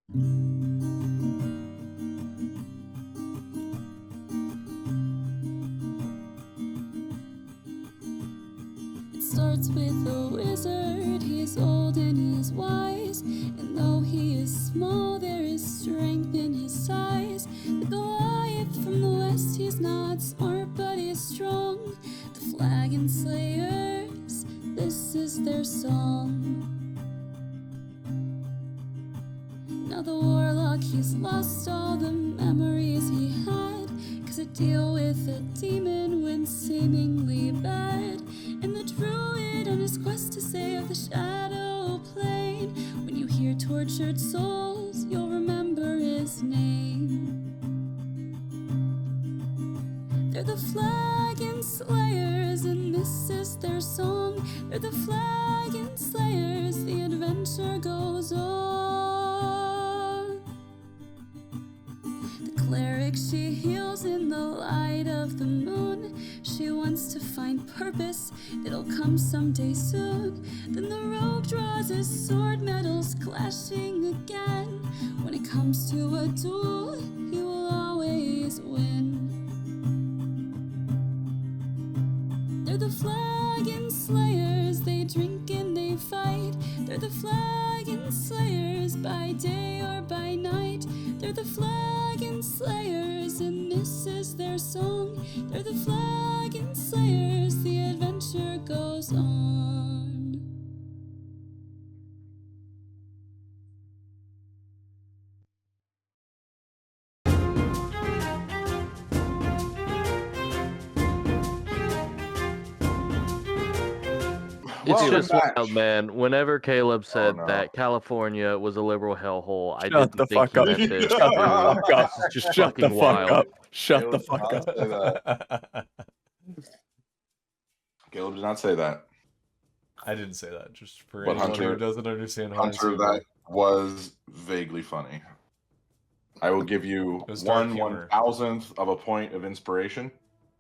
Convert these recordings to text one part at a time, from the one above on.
It starts with a wizard, he's old and he's wise, and though he is small, there is strength in his size. The Goliath from the west, he's not smart, but he's strong. The Flagon Slayers, this is their song. Now the warlock, he's lost all the memories he had, 'cause to deal with a demon went seemingly bad. And the druid on his quest to save the shadow plane, when you hear tortured souls, you'll remember his name. They're the Flagon Slayers, and this is their song. They're the Flagon Slayers, the adventure goes on. The cleric, she heals in the light of the moon. She wants to find purpose, it'll come someday soon. Then the rogue draws his sword, metals clashing again. When it comes to a duel, he will always win. They're the Flagon Slayers, they drink and they fight. They're the Flagon Slayers, by day or by night. They're the Flagon Slayers, and this is their song. They're the Flagon Slayers, the adventure goes on. It's Welcome just back. wild, man. Whenever Caleb said no. that California was a liberal hellhole, I Shut didn't the think fuck he up. meant this. Shut the dude. fuck up. This is just Shut the fucking fuck wild. up. Shut the Caleb did fuck not up. say that. Caleb did not say that. I didn't say that. Just for But anyone Hunter- who doesn't understand Hunter, that was vaguely funny. I will give you It was dark 1/1000th of a point of inspiration.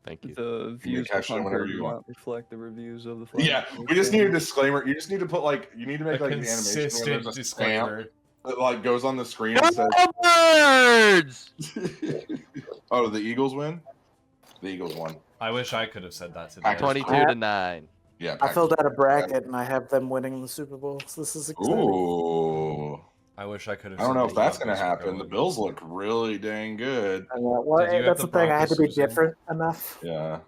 Thank you. The views of catch them whenever Hunter you do want. not reflect the reviews of the Yeah, we just need a disclaimer. You just need to put you need to make a like the animation where consistent there's a disclaimer. stamp that goes on the screen and says, Birds! "Oh, did the Eagles win? The Eagles won." I wish I could have said that today. Packers. 22-9. Yeah, I Packers. filled out a bracket and I have them winning the Super Bowl, so this is exciting. Ooh, I wish I could have. I don't know said if the that's gonna Eagles were happen. The going. Bills look really dang good. Well, Did you have that's the the thing. I had to be Broncos losing? different enough. Yeah,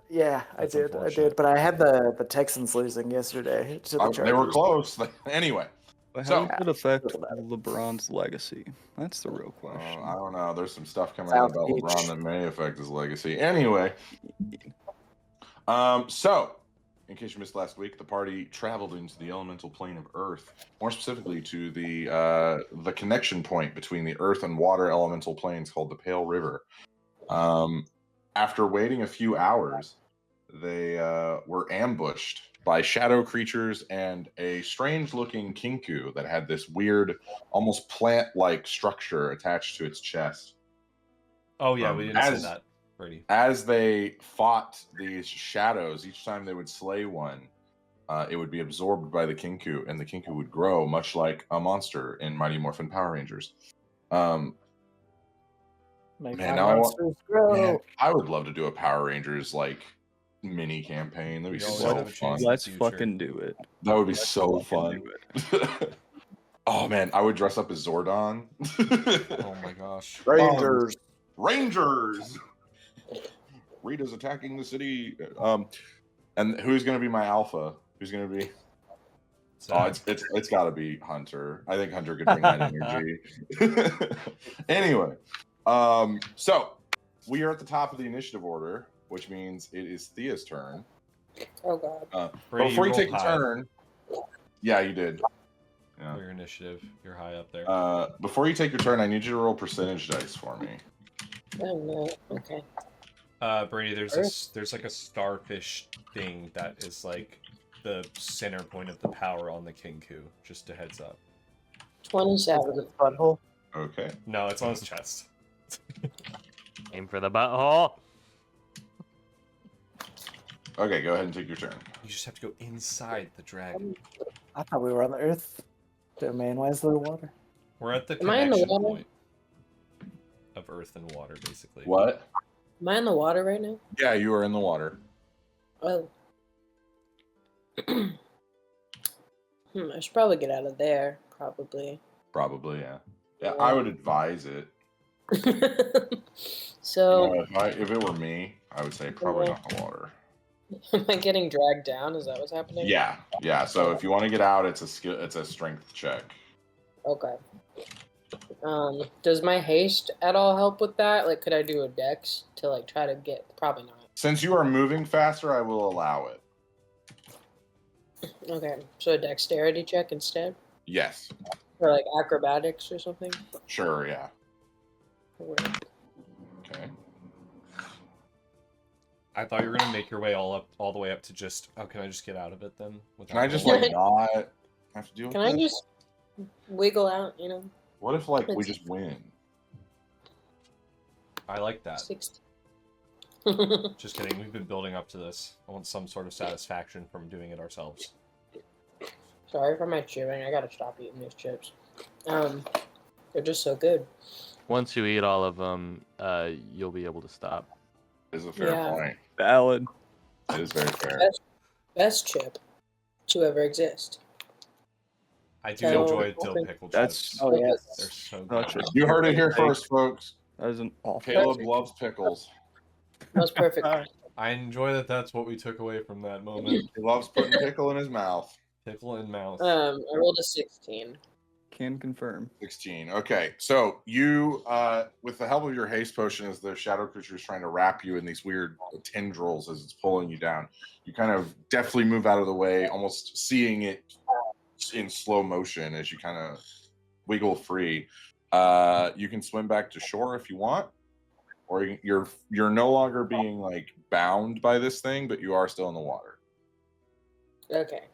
Yeah, That's I unfortunate. did. But I had the Texans losing yesterday to the Chargers. they were close. Anyway, But So- how does it affect LeBron's legacy? That's the real question. I don't know. There's some stuff coming out about South Beach. LeBron that may affect his legacy. Anyway, so in case you missed last week, the party traveled into the elemental plane of Earth, more specifically to the connection point between the Earth and water elemental planes called the Pale River. After waiting a few hours, they were ambushed by shadow creatures and a strange-looking kinku that had this weird, almost plant-like structure attached to its chest. Oh yeah, we didn't say as- that, Brady. As they fought these shadows, each time they would slay one, it would be absorbed by the kinku, and the kinku would grow, much like a monster in Mighty Morphin Power Rangers. Make Man, my now monsters grow. Man, I would love to do a Power Rangers mini campaign. That'd be We always so have a fun. chance. Let's future. fucking do it. That would be Let's so fucking fun. do it. Oh man, I would dress up as Zordon. Oh my gosh. Rangers. Rangers. Rita's attacking the city. And who's gonna be my alpha? Who's gonna be? Oh, it's got to be Hunter. I think Hunter could bring that energy. Anyway, so we are at the top of the initiative order, which means it is Thea's turn. Oh god. Brady, Before you rolled take your high turn, yeah, you did. Yeah. for your initiative. You're high up there. Before you take your turn, I need you to roll percentage dice for me. Oh no. Okay. Brady, there's like a starfish thing that is like the center point of the power on the Kinku. Just a heads up. 27. Is it a butthole? Okay. No, it's on his chest. Aim for the butthole. Okay, go ahead and take your turn. You just have to go inside the dragon. I thought we were on the Earth domain. Why is there water? We're at the Am I in the connection water? point of earth and water, basically. What? Am I in the water right now? Yeah, you are in the water. Oh. I should probably get out of there. Probably. Probably, yeah. Yeah, I would advise it. So, If it were me, I would say probably not the water. am I getting dragged down? Is that what's happening? Yeah, yeah. So if you want to get out, it's a strength check. Okay. Does my haste at all help with that? Like, could I do a dex to like try to get? Probably not. Since you are moving faster, I will allow it. Okay, so a dexterity check instead, Yes. or like acrobatics or something. Sure. Yeah. Or- Okay. I thought you were gonna make your way all the way up to just. Oh, can I just get out of it then? Can I just rolling? like not have to deal with Can I this? just wiggle out? You know, What if like we It's- just win? I like that. 60. Just kidding. We've been building up to this. I want some sort of satisfaction from doing it ourselves. Sorry for my chewing. I gotta stop eating these chips. They're just so good. Once you eat all of them, you'll be able to stop. Is a fair Yeah. point. Valid. It is very fair. Best chip to ever exist. I do So- enjoy dill pickle That's- chips. Oh They're yes. so Such good. a- You heard it here first, folks. That is an awful. Caleb loves pickles. Most perfect. I enjoy that. That's what we took away from that moment. He loves putting pickle in his mouth. Pickle in mouth. I rolled a 16. Can confirm. 16. Okay, so you, with the help of your haste potion, as the shadow creature is trying to wrap you in these weird tendrils as it's pulling you down, you kind of deftly move out of the way, almost seeing it in slow motion as you kind of wiggle free. You can swim back to shore if you want, or you're no longer being like bound by this thing, but you are still in the water. Okay.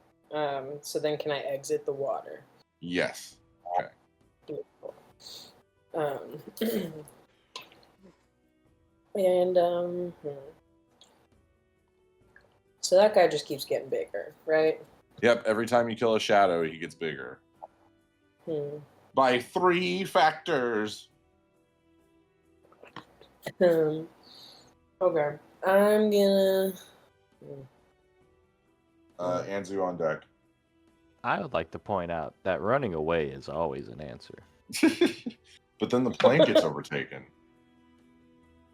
So then can I exit the water? Yes. Beautiful. And so that guy just keeps getting bigger, right? Yep. Every time you kill a shadow, he gets bigger by 3 factors. Okay. I'm gonna. Anzu on deck. I would like to point out that running away is always an answer. But then the plane gets overtaken.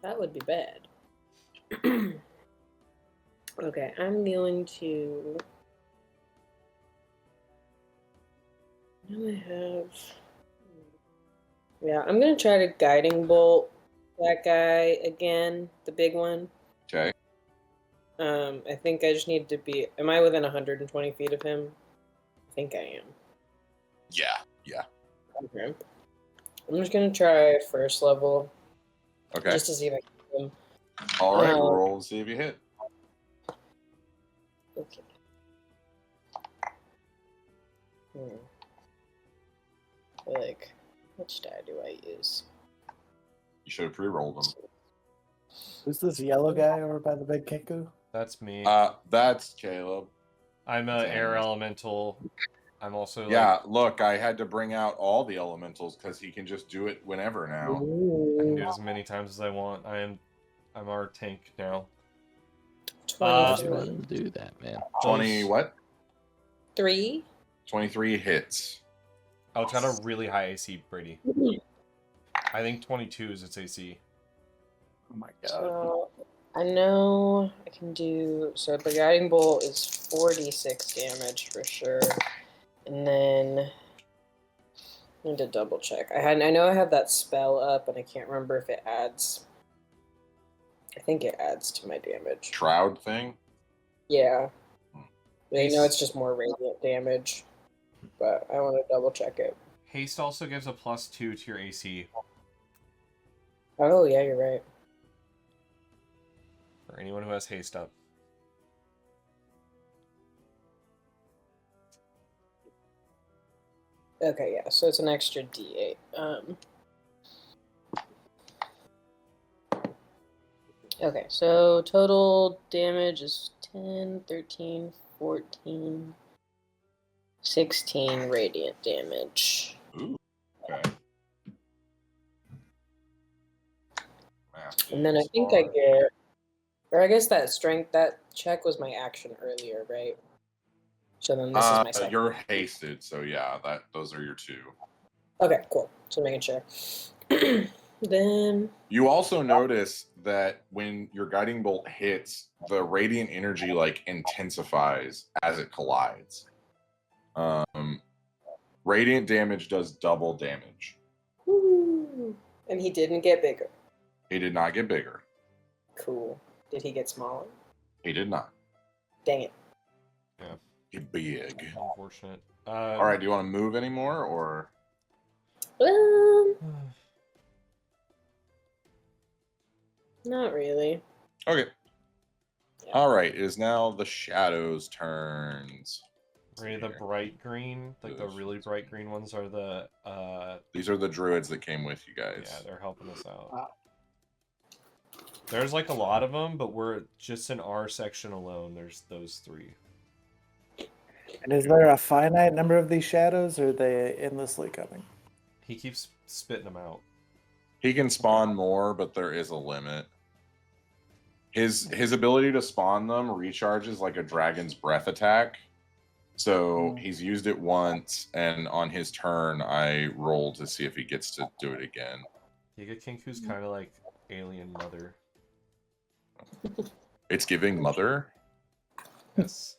That would be bad. Okay, I'm going to. What do I have? Yeah, I'm gonna try to guiding bolt that guy again, the big one. Okay. I think I just need to be. Am I within 120 feet of him? I think I am. Yeah. Yeah. Okay. I'm just gonna try first level, Okay. just to see if I can hit him. All right. We'll roll and see if you hit. Okay. Like, which die do I use? You should have pre-rolled them. Who's this yellow guy over by the big Kenku? That's me. That's Caleb. I'm a air elemental. I'm also Yeah. Look, I had to bring out all the elementals because he can just do it whenever now. I can do it as many times as I want. I'm our tank now. Just 23. let him do that, man. 20 what? 3? 23 hits. I'll try to really high AC, Brady. I think 22 is its AC. Oh my god. So, I know I can do. So the guiding bolt is 46 damage for sure. And then. I need to double check. I know I have that spell up, and I can't remember if it adds. I think it adds to my damage. Shroud thing. Yeah. I know it's just more radiant damage, but I want to double check it. Haste also gives a +2 to your AC Oh, yeah, you're right. for anyone who has haste up. Okay, yeah, so it's an extra d8. Okay, so total damage is 10, 13, 14, 16 radiant damage. Ooh. Okay. And then I think I get, or I guess that strength, that check was my action earlier, right? So then this is my second. You're hasted, so yeah, those are your two. Okay, cool. So making sure. Then You also notice that when your guiding bolt hits, the radiant energy like intensifies as it collides. Radiant damage does double damage. woo, and he didn't get bigger. He did not get bigger. Cool. Did he get smaller? He did not. Dang it. Get big. Unfortunate. All right, do you want to move anymore, or? Not really. Okay. Yeah. All right, it is now the shadows' turns. Ray, the bright green, like the really bright green ones are the These are the druids that came with you guys. yeah, they're helping us out. There's like a lot of them, but we're just in our section alone. There's those 3. And is there a finite number of these shadows, or are they endlessly coming? He keeps spitting them out. He can spawn more, but there is a limit. His ability to spawn them recharges like a dragon's breath attack. So he's used it once, and on his turn, I roll to see if he gets to do it again. Yiga Kinku's kind of like alien mother. It's giving mother. Yes.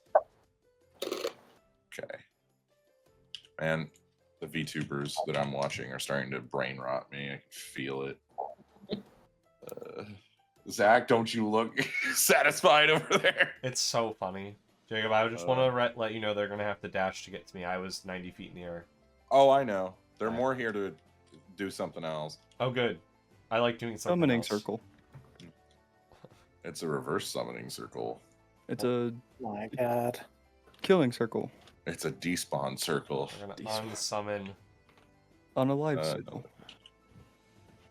Okay. Man, the VTubers that I'm watching are starting to brain rot me. I can feel it. Zach, don't you look satisfied over there? It's so funny. Jacob, I just want to let you know they're going to have to dash to get to me. I was 90 feet in the air. Oh, I know. They're more here to do something else. Oh, good. I like doing something Summoning else. circle. It's a reverse summoning circle. It's a My God. killing circle It's a despawn circle. We're going to unsummon. on a live signal.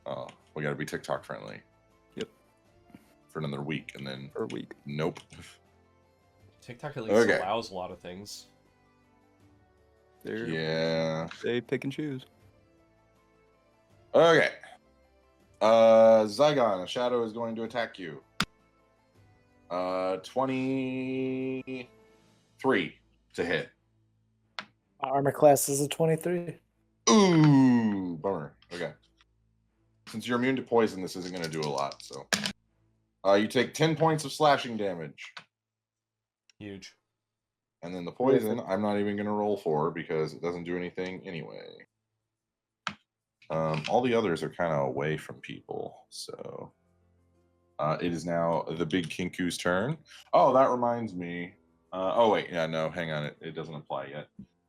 Oh, we gotta be TikTok friendly. Yep. For another week, and then Per week. nope. TikTok at least Okay. allows a lot of things. Yeah. They pick and choose. Okay. Zygon, a shadow is going to attack you. 23 to hit. My armor class is a 23. Ooh, bummer. Okay. Since you're immune to poison, this isn't going to do a lot. So, you take 10 points of slashing damage, Huge. and then the poison I'm not even going to roll for because it doesn't do anything anyway. All the others are kind of away from people, so it is now the big Kinku's turn. Oh, that reminds me. Oh wait, yeah, no, hang on, it doesn't apply yet.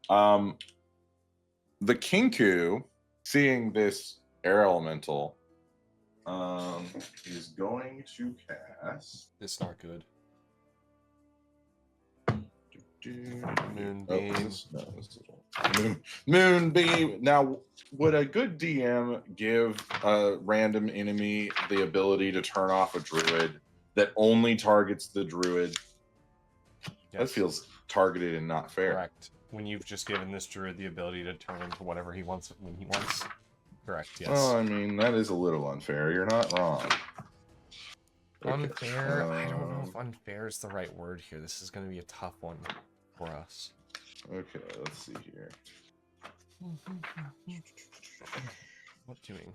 The Kinku, seeing this air elemental, is going to cast. It's not good. Moonbeam. Moonbeam. Now, would a good DM give a random enemy the ability to turn off a druid that only targets the druid? That Yes. feels targeted and not fair. Correct. When you've just given this druid the ability to turn into whatever he wants when he wants. Correct, yes. Well, I mean, that is a little unfair. You're not wrong. Unfair? I don't know if unfair is the right word here. This is going to be a tough one for us. Okay, let's see here. What doing?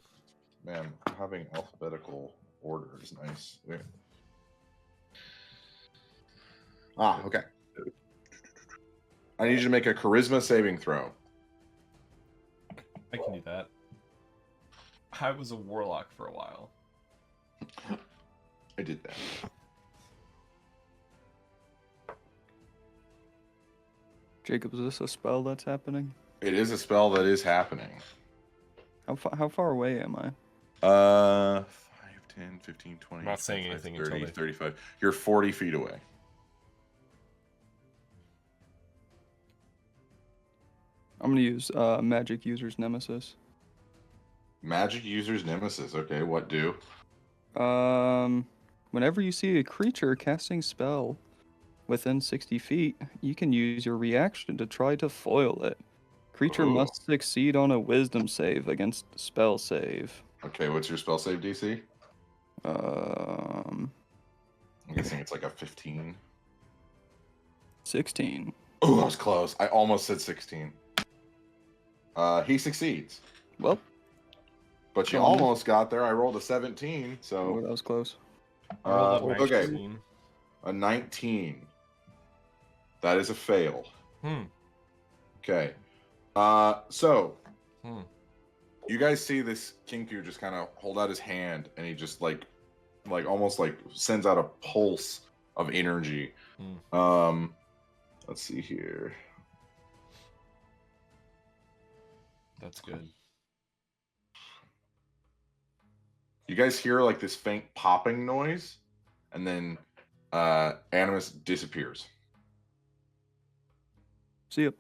Man, having alphabetical order is nice. Wait. Ah, okay. I need you to make a charisma saving throw. I can do that. I was a warlock for a while. I did that. Jacob, is this a spell that's happening? It is a spell that is happening. How far away am I? 5, 10, 15, 20, I'm not saying 25, anything 30, until they... 35. You're 40 feet away. I'm gonna use Magic User's Nemesis. Magic user's nemesis. Okay, what do? Whenever you see a creature casting spell within 60 feet, you can use your reaction to try to foil it. Creature Ooh. must succeed on a wisdom save against spell save. Okay, what's your spell save DC? Um, I'm guessing it's like a 15. 16. Oh, that was close. I almost said 16. He succeeds. Well, But you Go on. almost got there. I rolled a 17, oh, so that was close. I rolled a okay, 19. a 19. That is a fail. Okay. So Hmm. you guys see this Kinku just kind of hold out his hand, and he just like almost like sends out a pulse of energy. Let's see here. That's good. You guys hear like this faint popping noise, and then Animus disappears. See ya.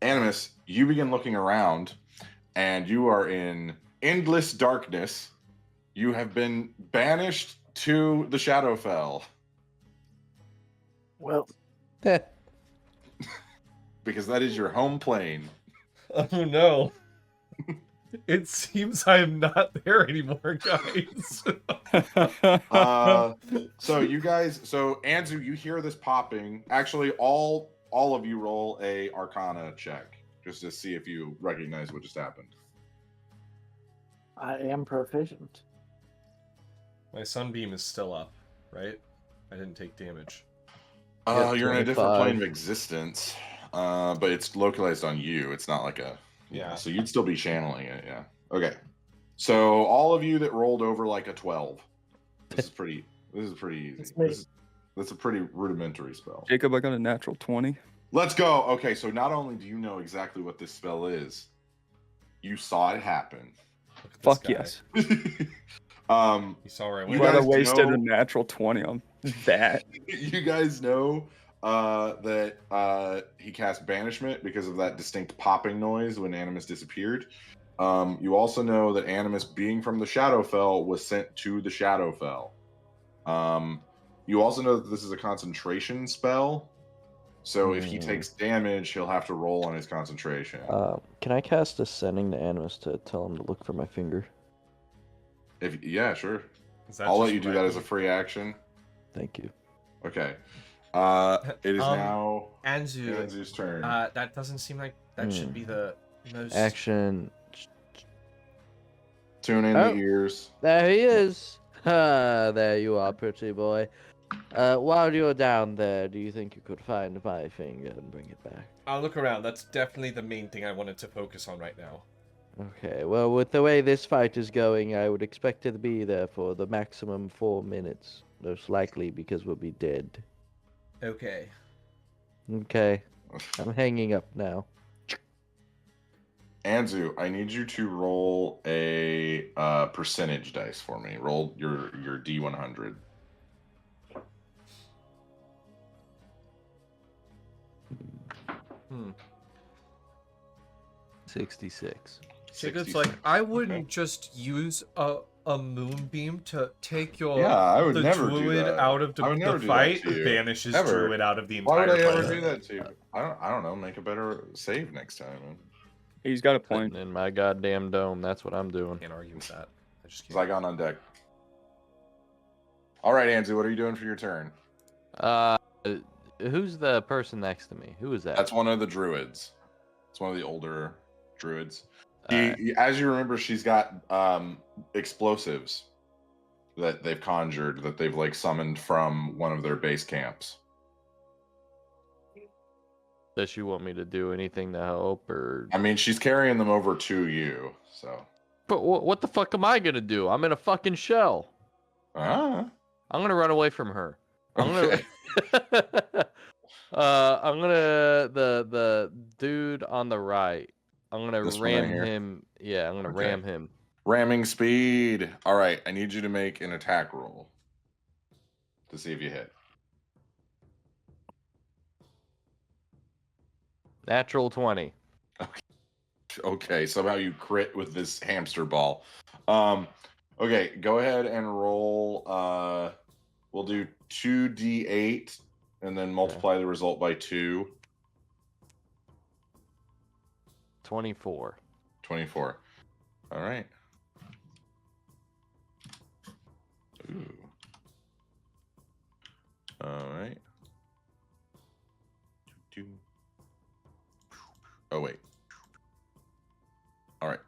Animus, you begin looking around, and you are in endless darkness. You have been banished to the Shadowfell Well, because that is your home plane. Oh no. It seems I am not there anymore, guys. So you guys, so Anzu, you hear this popping. Actually, all of you roll a Arcana check just to see if you recognize what just happened. I am proficient. My sunbeam is still up, right? I didn't take damage. You're in a different 25. plane of existence, but it's localized on you. It's not like a Yeah. So you'd still be channeling it, yeah. Okay. So all of you that rolled over like a 12, this is pretty easy. It's me. That's a pretty rudimentary spell. Jacob, I got a natural 20. Let's go. Okay, so not only do you know exactly what this spell is, you saw it happen. Look at this Fuck guy. yes. You saw where I You went. Glad I guys wasted know- a natural 20 on that. You guys know that he cast banishment because of that distinct popping noise when Animus disappeared. You also know that Animus, being from the Shadowfell, was sent to the Shadowfell. You also know that this is a concentration spell, so if he takes damage, he'll have to roll on his concentration. Can I cast Ascending to Animus to tell him to look for my finger? Yeah, sure. Is that I'll let just you do that as a random? free action. Thank you. Okay. It is now Anzu, Anzu's turn. that doesn't seem like that should be the most. Action. Tune in Oh. the ears. There he is. There you are, pretty boy. While you're down there, do you think you could find my finger and bring it back? I'll look around. That's definitely the main thing I wanted to focus on right now. Okay, well, with the way this fight is going, I would expect it to be there for the maximum 4 minutes. Most likely because we'll be dead. Okay. Okay, I'm hanging up now. Anzu, I need you to roll a percentage dice for me. Roll your D100. Hmm. 66. Jacob's like, I wouldn't just use a moonbeam to take your Yeah, I would the never do druid that. out of I would never the do that fight. to you. Banishes Ever. druid out of the Why entire would I ever fight. do that to you? I don't know. Make a better save next time. Man. He's got a point. Putting in my goddamn dome, that's what I'm doing. Can't argue with that. I just can't. Zygon on deck. All right, Anzu, what are you doing for your turn? Who's the person next to me? Who is that? That's one of the druids. It's one of the older druids. Alright. As you remember, she's got explosives that they've conjured, that they've like summoned from one of their base camps. Does she want me to do anything to help, or? I mean, she's carrying them over to you, so. But what the fuck am I gonna do? I'm in a fucking shell. Ah, I'm gonna run away from her. I'm okay. I'm gonna the dude on the right. I'm gonna This one right ram here? him. Yeah, I'm gonna Okay. ram him. Ramming speed. All right, I need you to make an attack roll to see if you hit. Natural 20. Okay, somehow you crit with this hamster ball. Okay, go ahead and roll. We'll do 2d8 and then multiply the result by 2. 24. 24. All right. Ooh. All right. Oh, wait. All right.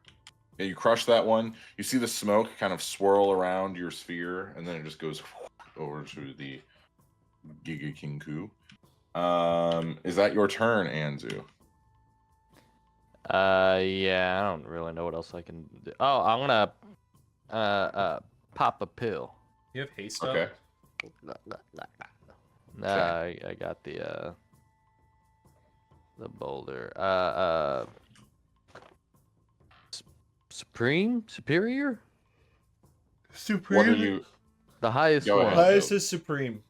Yeah, you crush that one. You see the smoke kind of swirl around your sphere, and then it just goes over to the Giga Kinku. Is that your turn, Anzu? Yeah, I don't really know what else I can do. Oh, I'm gonna pop a pill. You have haste Okay. up? I got the boulder. Superior? Supreme. What are you? The highest Go one. ahead. Highest is supreme.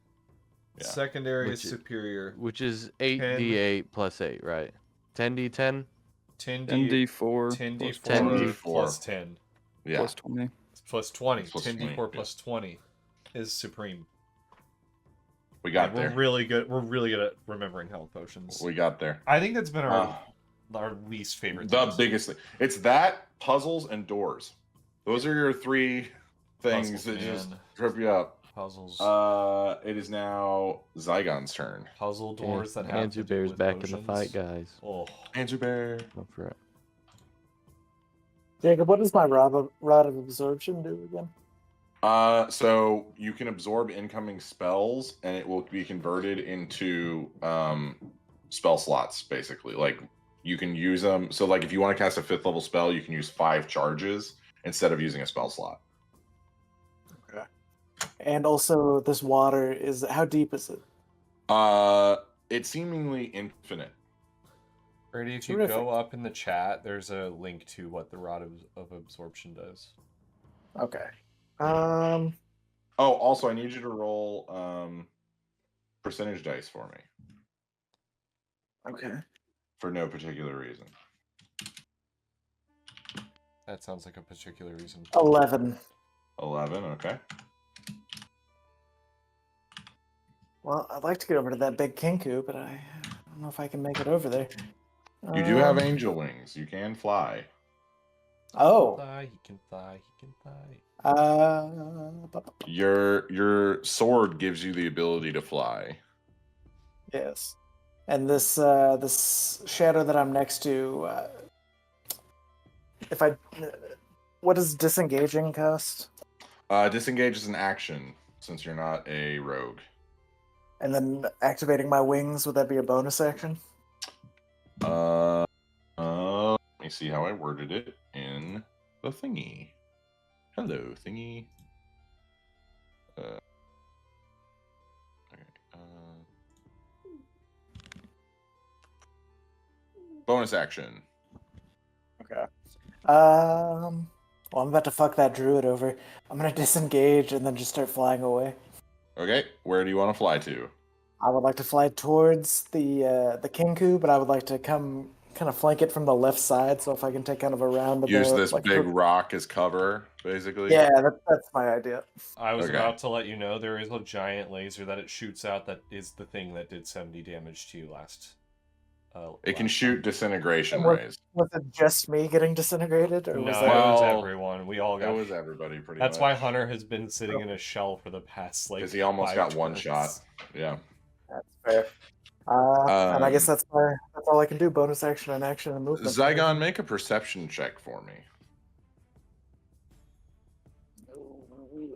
Yeah. Secondary Which is is- superior. Which is 8d8 plus 8, right? 10d10? 10d4 10d4 10d4 plus 10 Yeah. plus 20. plus 20. Plus 10d4 20, plus 20 is supreme. We got And there. We're really good. We're really good at remembering health potions. We got there. I think that's been our Uh, least favorite. the things. biggest thing. It's that, puzzles, and doors. Those are your three things Puzzles, that just man. trip you up. Puzzles. It is now Zygon's turn. Puzzle doors that have to Anzu do Bear's with back potions. in the fight, guys. Oh, Andrew Bear. Go for it. Jacob, what does my rod of absorption do again? So you can absorb incoming spells, and it will be converted into spell slots, basically. Like, you can use them. So, like, if you want to cast a 5th level spell, you can use 5 charges instead of using a spell slot. Okay. And also, this water is how deep is it? It's seemingly infinite. Brady, if you Terrific. go up in the chat, there's a link to what the rod of absorption does. Okay. Oh, also, I need you to roll percentage dice for me Okay. for no particular reason. That sounds like a particular reason. 11. 11, okay. Well, I'd like to get over to that big Kinku, but I don't know if I can make it over there. You do have angel wings. You can fly. Oh. Fly, he can fly, he can fly. Your sword gives you the ability to fly. Yes. And this this shadow that I'm next to, if I, what does disengaging cost? Disengage is an action since you're not a rogue. And then activating my wings, would that be a bonus action? Let me see how I worded it in the thingy. Hello, thingy. Okay. Bonus action. Okay. Well, I'm about to fuck that druid over. I'm gonna disengage and then just start flying away. Okay, where do you want to fly to? I would like to fly towards the Kinku, but I would like to come kind of flank it from the left side. So if I can take kind of a roundabout, Use this like, big rock as cover, basically. Yeah, that's my idea. I was Okay. about to let you know there is a giant laser that it shoots out that is the thing that did 70 damage to you last. It can last shoot disintegration And what- rays. Was it just me getting disintegrated, or No, was it that? was Well, everyone. We all It got. was everybody pretty That's much. why Hunter has been sitting in a shell for the past like. Because he almost 5 got one turns. shot. Yeah. That's fair. And I guess Um, that's all I can do. Bonus action and action and movement. Zygon, make a perception check for me.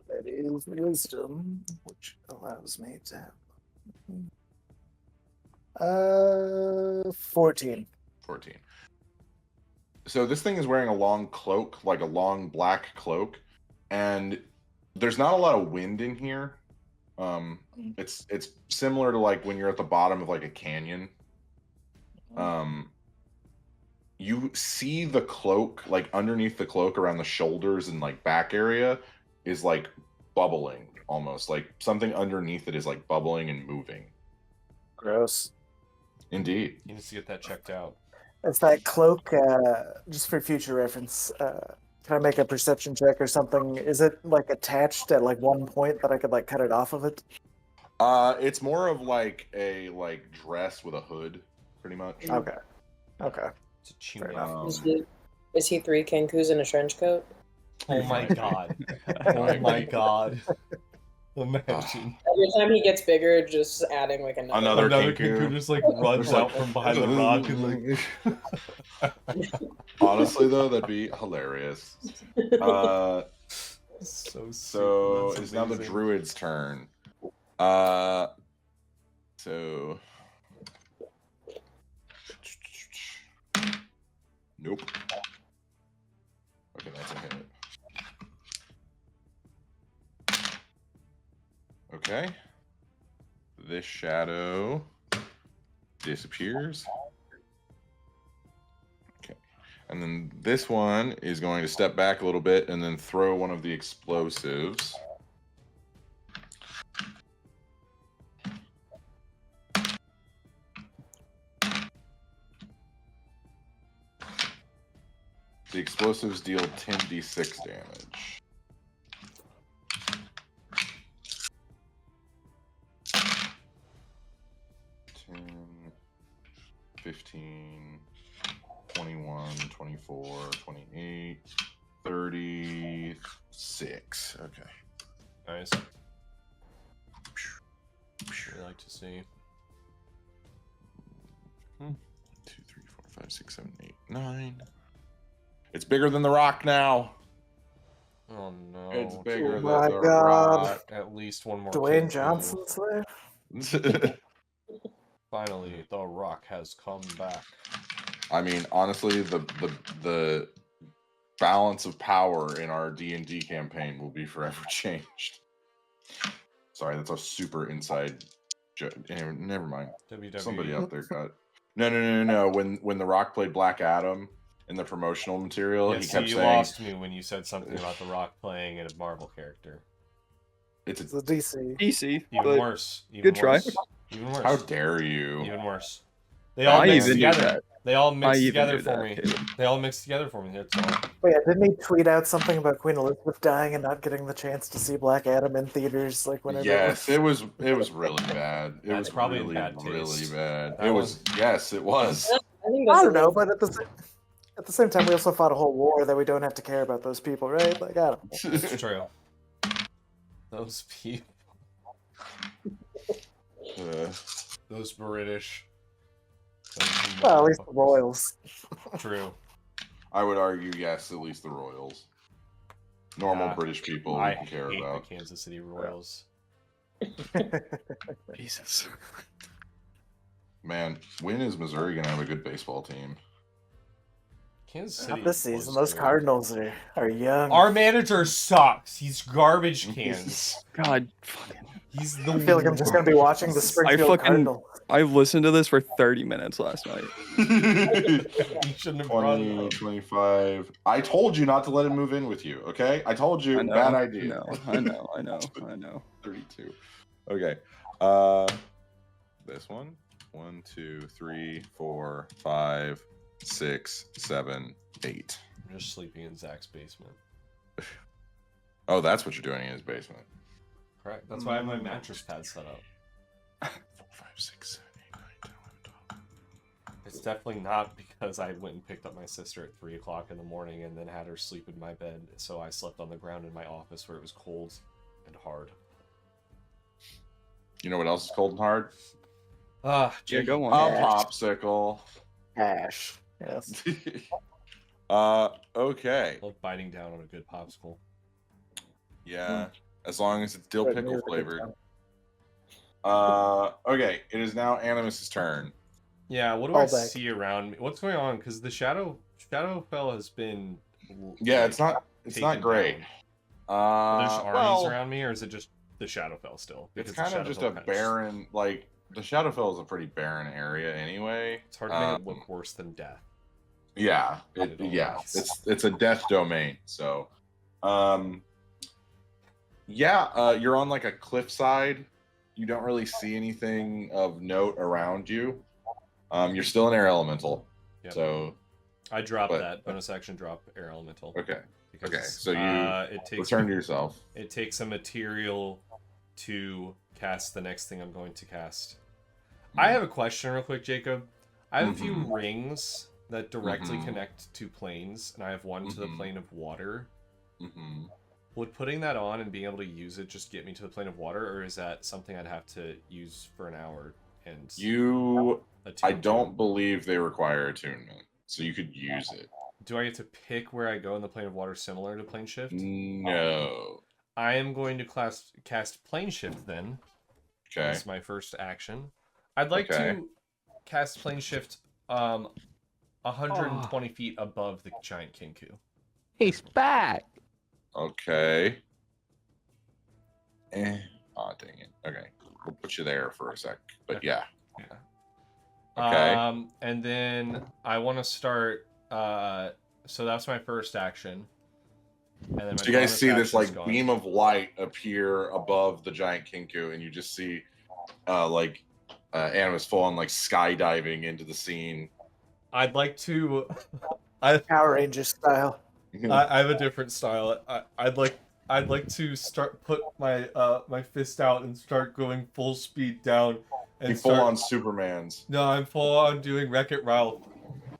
That is wisdom, which allows me to have 14. 14. So this thing is wearing a long cloak, like a long black cloak, and there's not a lot of wind in here. It's similar to like when you're at the bottom of like a canyon. You see the cloak, like underneath the cloak around the shoulders and like back area is like bubbling almost, like something underneath it is like bubbling and moving. Gross. Indeed. He needs to get that checked out. It's that cloak, just for future reference. Can I make a perception check or something? Is it like attached at like one point that I could like cut it off of it? It's more of like a dress with a hood, pretty much. Okay. Okay. To chew Fair me enough. out. Is he 3 Kenkus in a trench coat? Oh my god. Oh my god. Imagine. Every time he gets bigger, just adding like Another Another Kenku. Kenku just like runs Just like- out from behind the rock and like. Honestly, though, that'd be hilarious. So So That's it's now the amazing. druid's turn. So nope. Okay, that's a hit. Okay. This shadow disappears. Okay. And then this one is going to step back a little bit and then throw one of the explosives. The explosives deal 10d6 damage. Ten, 15, 21, 24, 28, 36. Okay. Nice. Really like to see. 2, 3, 4, 5, 6, 7, 8, 9. It's bigger than the rock now. Oh no. It's bigger Oh than my the God. rock. At least one more. Dwayne Kenku. Johnson's there. Finally, the rock has come back. I mean, honestly, the balance of power in our D&D campaign will be forever changed. Sorry, that's a super inside joke. Never mind. WWE. Somebody out there got. No. When The Rock played Black Adam in the promotional material, Yeah, he see, kept you saying lost me when you said something about The Rock playing a Marvel character. it's It's a DC. DC, Even but worse. Even good try. worse. Even worse. how dare you? Even worse. They all I mixed even knew together. They all I mixed even together knew for that, me. Caleb. They all mixed together for me. That's all. But yeah, didn't he tweet out something about Queen Elizabeth dying and not getting the chance to see Black Adam in theaters? Like whenever. Yes, it was really bad. It That's was probably in really, bad taste. really bad. That It was. Yes, it was. I think I that's don't know, but at the same time, we also fought a whole war that we don't have to care about those people, right? Like I don't know. It's true. Those people. Those British. Those Well, at least the motherfuckers. Royals. True. I would argue, yes, at least the Royals. Normal Yeah, British people we I can care hate about. the Kansas City Royals. Jesus. Man, when is Missouri gonna have a good baseball team? Kansas City. Not this season. was Those good. Cardinals are young. Our manager sucks. He's garbage cans. God, fucking. He's the I feel like I'm just gonna be watching the Springfield fucking- Cardinal. I listened to this for 30 minutes last night. You shouldn't have brought it 20, up. 25. I told you not to let him move in with you, okay? I told you, I know, bad idea. I know. 32. Okay. This one. 1, 2, 3, 4, 5, 6, 7, 8. I'm just sleeping in Zach's basement. Oh, that's what you're doing in his basement. Correct. That's why I have my mattress pad set up. 4, 5, 6, 7, 8, 9, 10, 11, 12. It's definitely not because I went and picked up my sister at 3 o'clock in the morning and then had her sleep in my bed. So I slept on the ground in my office where it was cold and hard. You know what else is cold and hard? Ah, Yeah, Jake, go A on. popsicle. Ash. Yes. Okay. I love biting down on a good popsicle. Yeah. As long as it's dill But pickle neither did flavored. them. Okay. It is now Animus's turn. Yeah, what do Fall I back. see around me? What's going on? Because the Shadowfell has been. Yeah, it's not taken great. down. Are there armies Well, around me, or is it just the Shadowfell still? it's Because the kind of just a Shadowfell kinda barren, like, the Shadowfell is a pretty barren area anyway. It's hard to make it look worse than death. Yeah, It yeah, always- it's a death domain. So, you're on like a cliffside. You don't really see anything of note around you. You're still an air elemental. Yep. So, I dropped but- that bonus action drop air elemental. okay, Because, so you it takes return to yourself. It takes a material to cast the next thing I'm going to cast. I have a question real quick, Jacob. I have a few Mhm. rings that directly Mhm. connect to planes, and I have one to the Mhm. plane of water. Mm-hmm. Would putting that on and being able to use it just get me to the plane of water, or is that something I'd have to use for an hour and I attune don't to? believe they require attunement, so you could use it. Do I get to pick where I go in the plane of water similar to plane shift? No. I am going to cast plane shift then. Okay. As my first action. I'd like to cast plane shift 120 feet above the giant Kinku. He's back. Okay. Aw, dang it. Okay. We'll put you there for a sec. But Okay. yeah. Yeah. Okay. And then I want to start. So that's my first action. And then my So you guys bonus see this action's like gone. beam of light appear above the giant Kinku, and you just see Animus full on like skydiving into the scene. I'd like to. Power Rangers style. I have a different style. I'd like to put my my fist out and start going full speed down and You full on Superman's. No, I'm full on doing Wreck-It Ralph.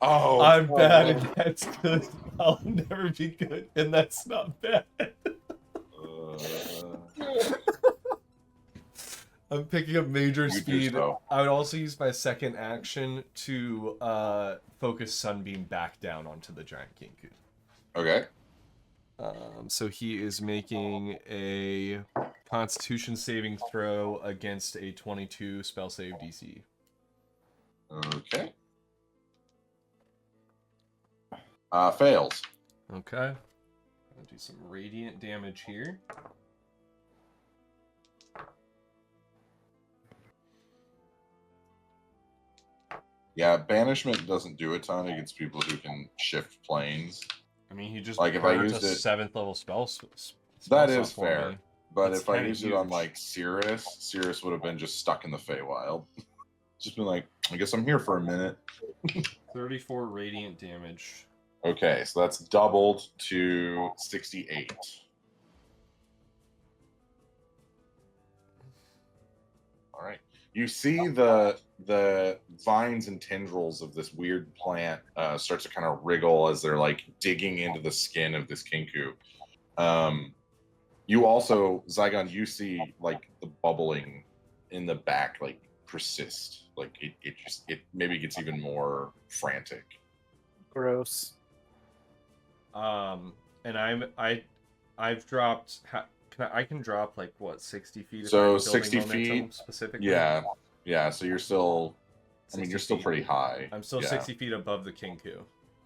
Oh, I'm bad man. and that's good. I'll never be good, and that's not bad. I'm picking up major speed. I would also use my second action to focus Sunbeam back down onto the giant Kinku. Okay. So he is making a Constitution saving throw against a 22 spell save DC. Okay. Fails. Okay. I'm gonna do some radiant damage here. Yeah, banishment doesn't do a ton against people who can shift planes. I mean, he just like if I burnt used a it. 7th level spell That slot is for fair. me. But That's if I kinda used it on huge. like Cirrus would have been just stuck in the Feywild. Just been like, I guess I'm here for a minute. 34 radiant damage. Okay, so that's doubled to 68. All right. You see the vines and tendrils of this weird plant start to kind of wriggle as they're like digging into the skin of this Kinku. You also, Zygon, you see like the bubbling in the back like persist. Like it maybe gets even more frantic. Gross. And I've dropped. I can drop like what 60 feet. So if I'm building 60 momentum feet specifically. Yeah. So you're still. I mean, you're still pretty high. I'm still 60 feet above the Kinku.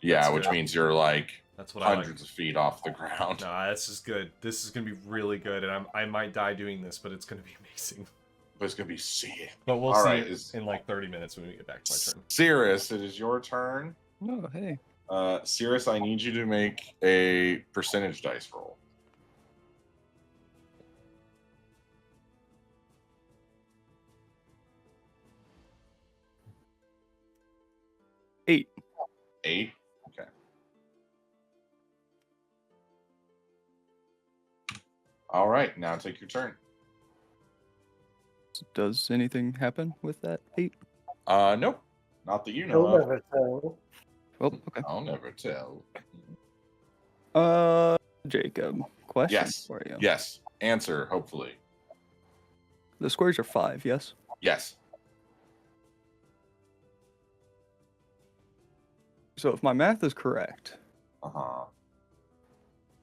Yeah, That's which good. means you're like That's what hundreds I like. of feet off the ground. Nah, this is good. This is gonna be really good, and I might die doing this, but it's gonna be amazing. But it's gonna be sick. But we'll All see right, it in like 30 minutes when we get back to my turn. Cirrus, it is your turn. Oh, hey. Cirrus, I need you to make a percentage dice roll. Eight. 8? Okay. All right, now take your turn. Does anything happen with that 8? Nope. Not that you know You'll of. never tell. Well, okay. I'll never tell. Jacob, question Yes. for you. Yes. Answer, hopefully. The squares are 5, yes? Yes. So if my math is correct, Uh-huh.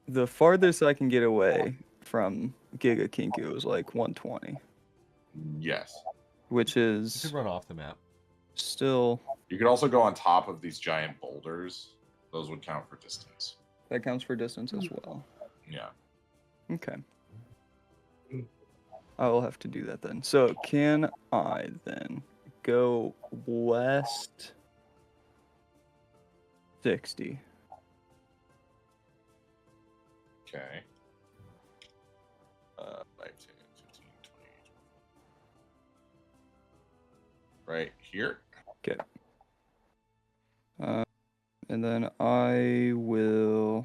the farthest I can get away from Giga Kinku is like 120, Yes. which You is could run off the map. still, You could also go on top of these giant boulders. Those would count for distance. that counts for distance as well. Yeah. Okay. I will have to do that then. So can I then go west 60? Okay. 5, 10, 15, 20. Right here. Okay. And then I will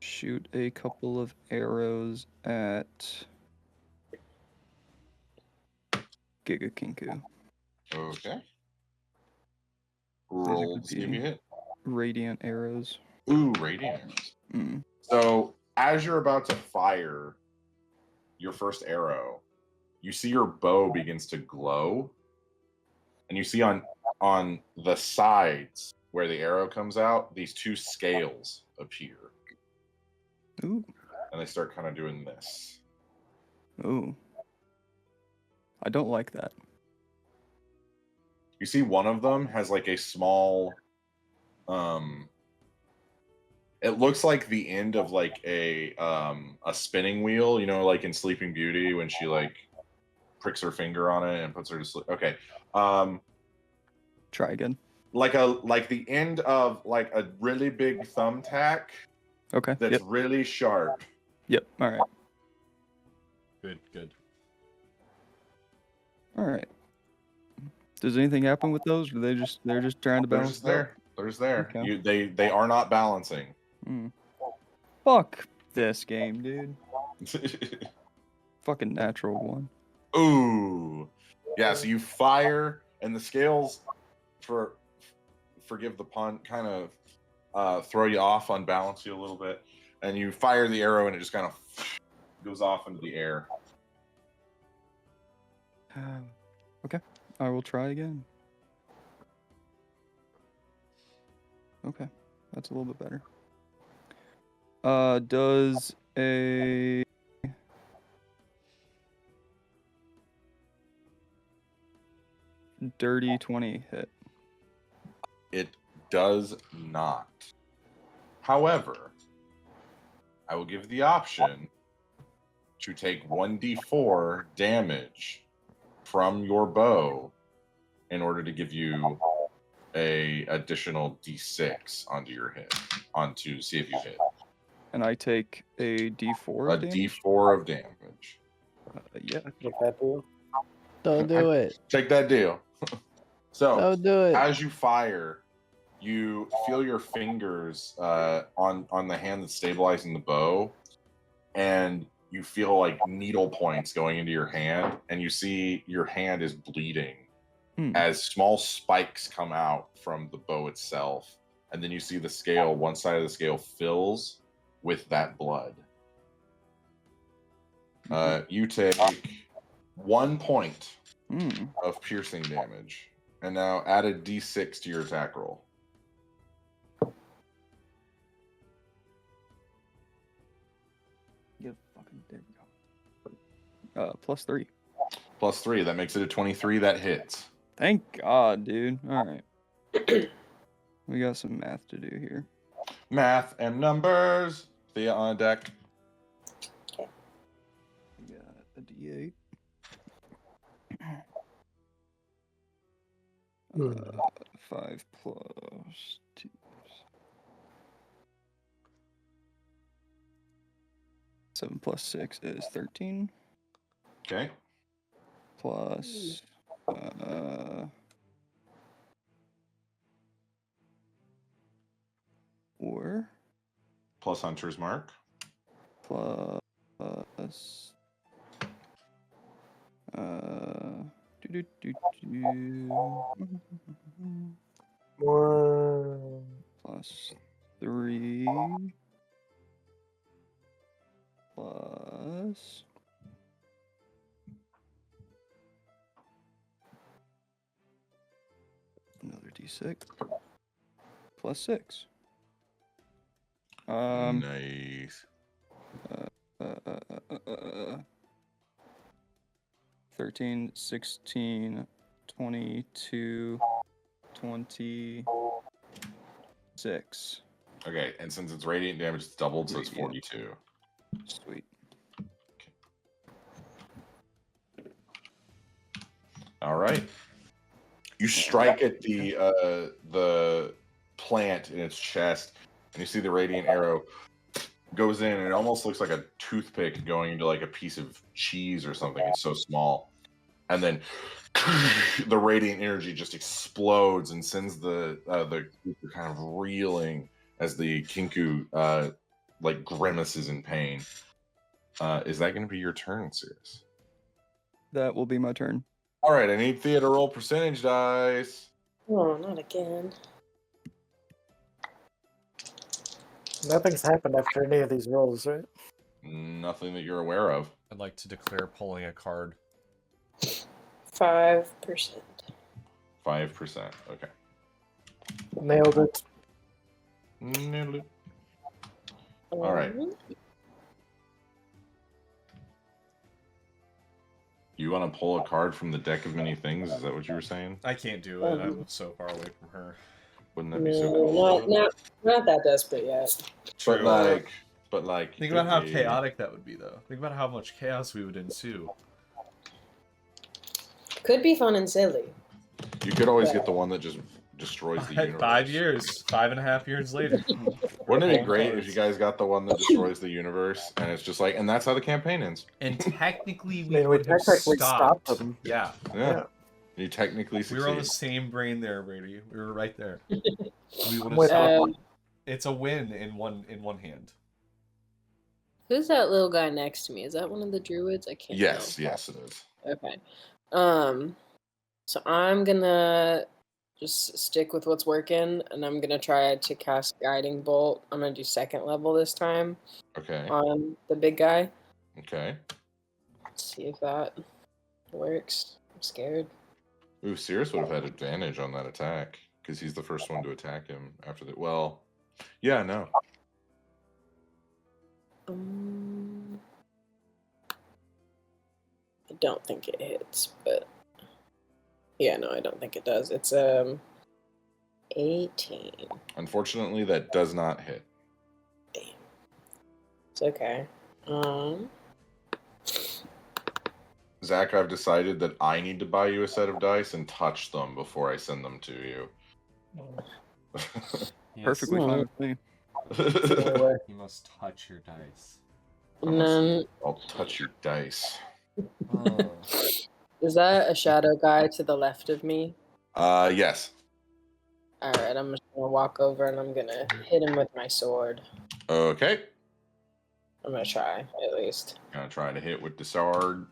shoot a couple of arrows at Giga Kinku. Okay. Roll to see if you hit. Radiant arrows. Ooh, radiant arrows. Mm. So as you're about to fire your first arrow, you see your bow begins to glow, and you see on the sides where the arrow comes out, these two scales appear, Ooh. and they start kind of doing this. Ooh. I don't like that. You see one of them has like a small, it looks like the end of like a spinning wheel, you know, like in Sleeping Beauty when she like pricks her finger on it and puts her to sleep. Okay. Try again. Like the end of like a really big thumbtack Okay. that's Yep. really sharp. Yep. All right. Good. All right. Does anything happen with those? Or they're just trying to They're balance just there. They're just there. Okay. They are not balancing. Fuck this game, dude. Fucking natural one. Ooh. Yeah, so you fire and the scales, forgive the pun, kind of throw you off, unbalance you a little bit, and you fire the arrow and it just kind of goes off into the air. Okay. I will try again. Okay. That's a little bit better. Does a dirty 20 hit? It does not. However, I will give the option to take 1d4 damage from your bow in order to give you a additional d6 onto your hit, onto see if you hit. And I take a D4 A of damage? d4 of damage. Yeah. Take that deal. Don't do it. Take that deal. So, Don't do it. as you fire, you feel your fingers on the hand that's stabilizing the bow, and you feel like needle points going into your hand, and you see your hand is bleeding as small spikes come out from the bow itself, and then you see the scale, one side of the scale fills with that blood. You take 1 point of piercing damage, and now add a d6 to your attack roll. Yeah, fucking there we go. +3. +3, that makes it a 23. That hits. Thank God, dude. All right. We got some math to do here. Math and numbers. Thea on deck. We got a D8. 5 plus 2. Seven plus 6 is 13. Okay. Plus 4 Plus Hunter's Mark. plus More. plus 3 plus another d6 plus 6. Nice. 13, 16, 22, 26. Okay, and since it's radiant damage, it's doubled, so it's Radiant. 42. Sweet. All right. You strike at the plant in its chest, and you see the radiant arrow goes in, and it almost looks like a toothpick going into like a piece of cheese or something. It's so small, and then the radiant energy just explodes and sends the creature kind of reeling as the Kinku like grimaces in pain. Is that going to be your turn, Cirrus? That will be my turn. All right, I need Thea to roll percentage dice. Oh, not again. Nothing's happened after any of these rolls, right? Nothing that you're aware of. I'd like to declare pulling a card. 5%. 5%. Okay. Nailed it. Nailed it. All right. You want to pull a card from the deck of many things? Is that what you were saying? I can't do it. I'm so far away from her. Wouldn't that be so No, cool? not that desperate yet. But like, Think about how chaotic that would be, though. Think about how much chaos we would ensue. Could be fun and silly. You could always get the one that just destroys the universe. 5 years, 5.5 years later. Wouldn't it be great if you guys got the one that destroys the universe, and it's just like, and that's how the campaign ends. And technically, I mean, we technically stopped them. Yeah. Yeah. You technically succeed. We were on the same brain there, Brady. We were right there. We would have With- stopped. It's a win in one hand. Who's that little guy next to me? Is that one of the druids? I can't. Yes, know. yes, it is. Okay. So I'm gonna just stick with what's working, and I'm gonna try to cast Guiding Bolt. I'm gonna do 2nd level this time Okay. on the big guy. Okay. Let's see if that works. I'm scared. Ooh, Cirrus would have had advantage on that attack because he's the first one to attack him after the. Well, yeah, no. I don't think it hits, but yeah, no, I don't think it does. It's 18. Unfortunately, that does not hit. Damn. It's okay. Zach, I've decided that I need to buy you a set of dice and touch them before I send them to you. Perfectly fine with me. Anyway, You must touch your dice. And then I'll touch your dice. Oh. is that a shadow guy to the left of me? Yes. All right, I'm just gonna walk over and I'm gonna hit him with my sword. Okay. I'm gonna try at least. Gonna try to hit with the sword.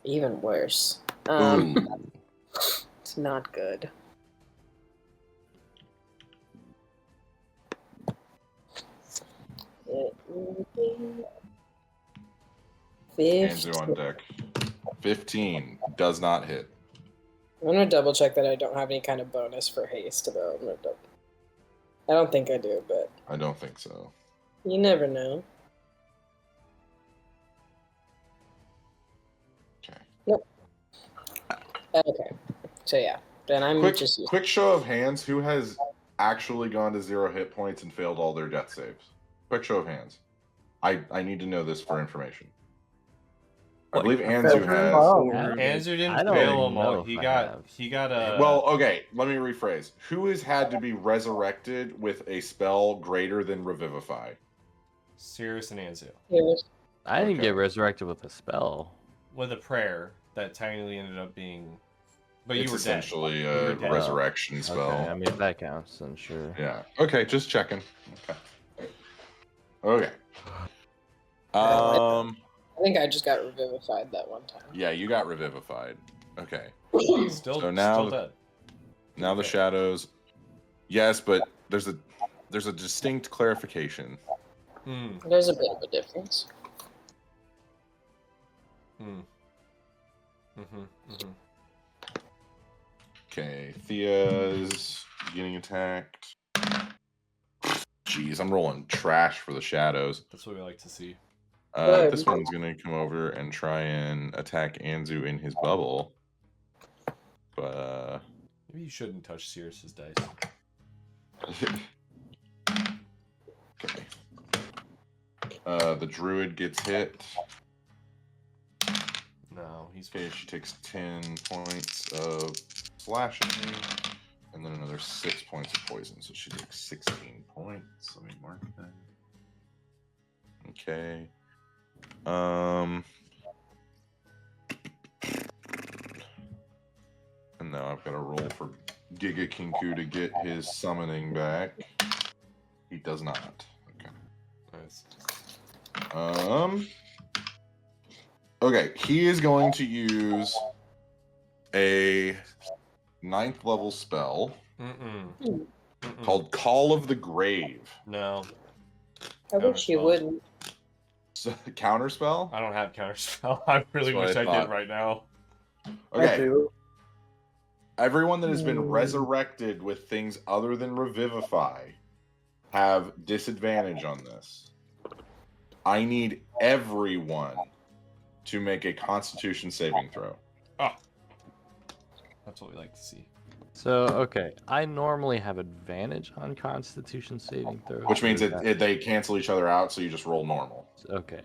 Even worse. Ooh. It's not good. It will be Hands on deck. 15 does not hit. I'm gonna double check that I don't have any kind of bonus for haste though. I don't think I do, but I don't think so. you never know. Okay. Nope. Okay. So yeah, then I'm just Quick show of hands. Who has actually gone to 0 hit points and failed all their death saves? Quick show of hands. I need to know this for information. I believe Anzu has. Anzu didn't I don't fail them all. know He if I got have. a. Well, okay, let me rephrase. Who has had to be resurrected with a spell greater than Revivify? Cirrus and Anzu. I didn't Okay. get resurrected with a spell. With a prayer that technically ended up being. But It's you were dead. essentially You a were dead. resurrection spell. Okay, I mean, if that counts, then sure. Yeah. Okay, just checking. Okay. I think I just got revivified that one time. Yeah, you got revivified. Okay. Still, So now still the- dead. Now the shadows. Yes, but there's a distinct clarification. There's a bit of a difference. Okay, Thea's getting attacked. Jeez, I'm rolling trash for the shadows. That's what we like to see. This one's gonna come over and try and attack Anzu in his bubble. But Maybe you shouldn't touch Cirrus's dice. okay. The druid gets hit. No, he's Okay, she takes 10 points of slashing, and then another 6 points of poison, so she takes 16 points. Let me mark that. Okay. And now I've got to roll for Giga Kinku to get his summoning back. He does not. Okay. nice. Okay, he is going to use a 9th level spell Mm-mm. called Call of the Grave. No. I wish you Counterspell. wouldn't. So, counter spell? I don't have counterspell. I really That's what wish I I thought. did right now. I Okay. do. Everyone that has been Hmm. resurrected with things other than revivify have disadvantage on this. I need everyone to make a Constitution saving throw. Oh. That's what we like to see. So, okay, I normally have advantage on Constitution saving throws. Which means or is they cancel each other out, so you just roll normal. Okay.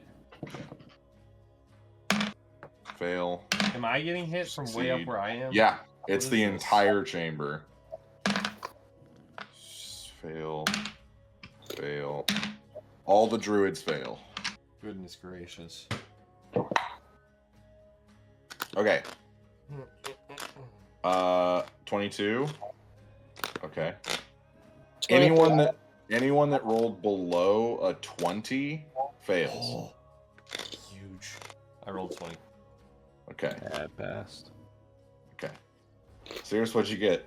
Fail. Am I getting hit from way up Succeed. where I am? Yeah, it's is the this? entire chamber. Fail. Fail. All the druids fail. Goodness gracious. Okay. 22. Okay. Anyone that rolled below a 20 fails. Huge. I rolled 20. Okay. Yeah, I passed. Okay. Serious, what'd you get?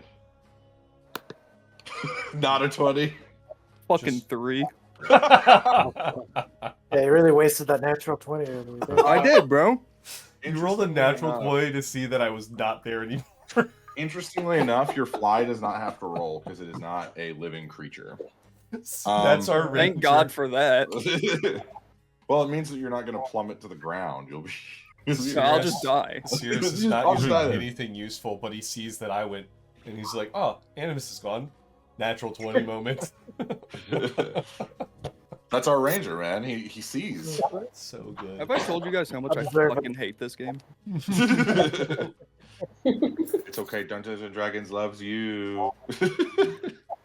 Not a 20. Fucking Just- 3. Yeah, you really wasted that natural 20 earlier there. I did, bro. You rolled a natural 20 to see that I was not there anymore. Interestingly enough, your fly does not have to roll because it is not a living creature. That's our Thank ranger. God for that. Well, it means that you're not going to plummet to the ground. You'll be. So I'll just die. Sirius is I'll not just using die then. anything useful, but he sees that I went, and he's like, "Oh, Animus is gone." Natural 20 moment. That's our ranger, man. He sees. So good. Have I told you guys how much I Observe it. fucking hate this game? It's okay. Dungeons and Dragons loves you.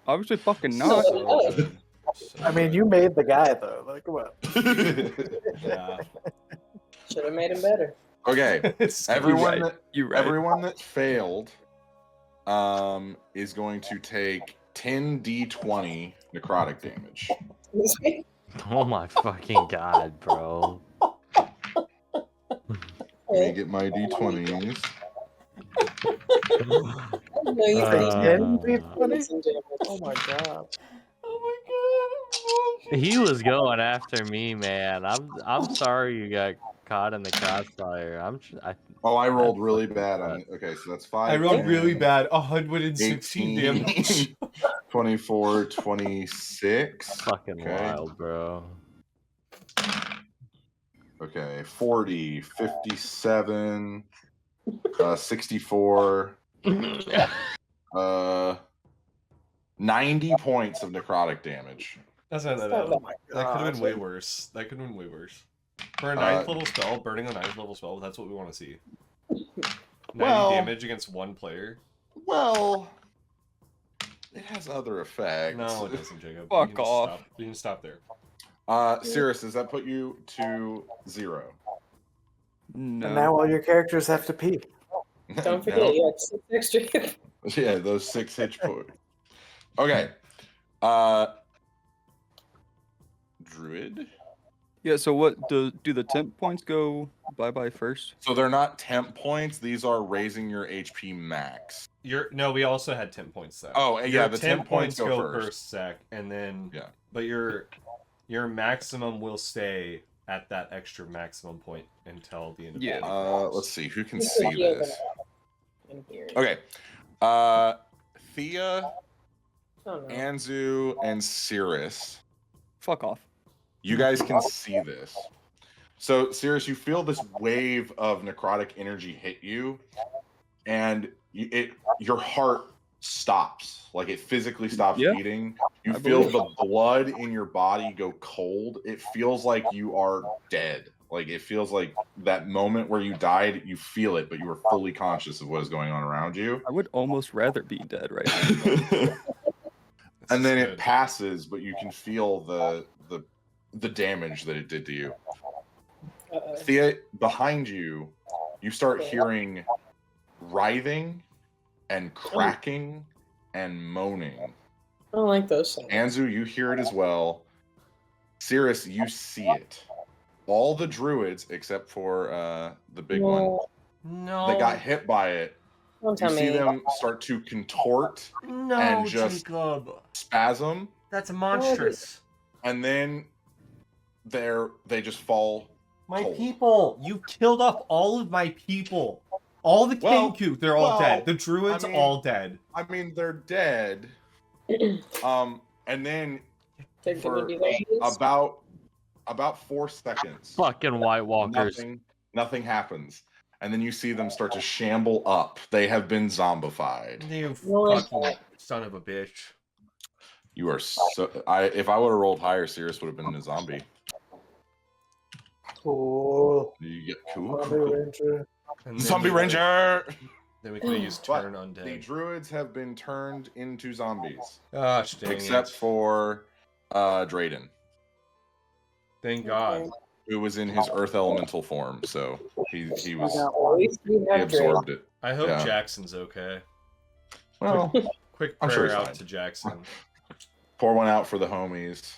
Obviously fucking not. So good. So I mean, you made the guy, though. Like, come on. good. Yeah. Should have made him better. Okay. It's Everyone right. that You're right. everyone that failed is going to take 10d20 necrotic damage. Oh my fucking god, bro. Let me get my d20s. No, you Uh, pretty Oh my god. Oh my god. He was going after me, man. I'm sorry you got caught in the crossfire. Oh, I rolled really bad on it. Okay, so that's 5. I rolled 10, really bad. 116 18, damage. 24, 26. fucking Okay. wild, bro. Okay, 40, 57, 64, 90 points of necrotic damage. That's not that Oh bad. my That could have been God. way worse. That could have been way worse. For a 9th level spell, burning a 9th level spell, that's what we want to see. 90 Well- damage against one player? Well, it has other effects. No, it doesn't, Jacob. Fuck You can off. Stop. You can stop there. Cirrus, does that put you to 0? No. And now all your characters have to pee. Don't forget, you had 6 extra. Yeah, those 6 hit points. Okay. Druid. Yeah, so what do the temp points go bye-bye first? So they're not temp points. These are raising your HP max. No, we also had 10 points though. Oh, yeah, Your the 10 points go first. Zach, and then Yeah. But your maximum will stay at that extra maximum point until the end of Yeah. the Let's see. Who can see this? In here. Okay. Thea, Oh, no. Anzu, and Cirrus. Fuck off. You guys can see this. So, Cirrus, you feel this wave of necrotic energy hit you, and your heart stops. Like it physically stops Yeah. beating. You I feel believe the blood in your body go cold. It feels like you are dead. Like it feels like that moment where you died, you feel it, but you were fully conscious of what is going on around you. I would almost rather be dead right now. And then Good. it passes, but you can feel the damage that it did to you. Uh-oh. Thea, behind you, you start hearing writhing and cracking and moaning. I don't like those sounds. Anzu, you hear it as well. Cirrus, you see it. All the druids, except for the big one, No. that got hit by it, Don't You tell see me. them start to contort No, and just Jacob. spasm, That's monstrous. and then they just fall. My cold. people. You killed off all of my people. All the Well, Kinku, they're all dead. The druids, I mean- all dead. I mean, they're dead. And then They're for gonna be like about 4 seconds, Fucking White Walkers. nothing happens, and then you see them start to shamble up. They have been zombified. You No, fucking son of a bitch. You are so. If I would have rolled higher, Sirius would have been a zombie. Cool. You get cool. Zombie Ranger. And then Zombie we- Ranger. Then we could have used But turn The undead. druids have been turned into zombies, Gosh dang except it. for Drayden, Thank God. who was in his earth elemental form. So he was We got At one. least we he have Drake. absorbed it. I hope Yeah. Jackson's okay. Well, Quick I'm prayer sure he's out fine. to Jackson. pour one out for the homies,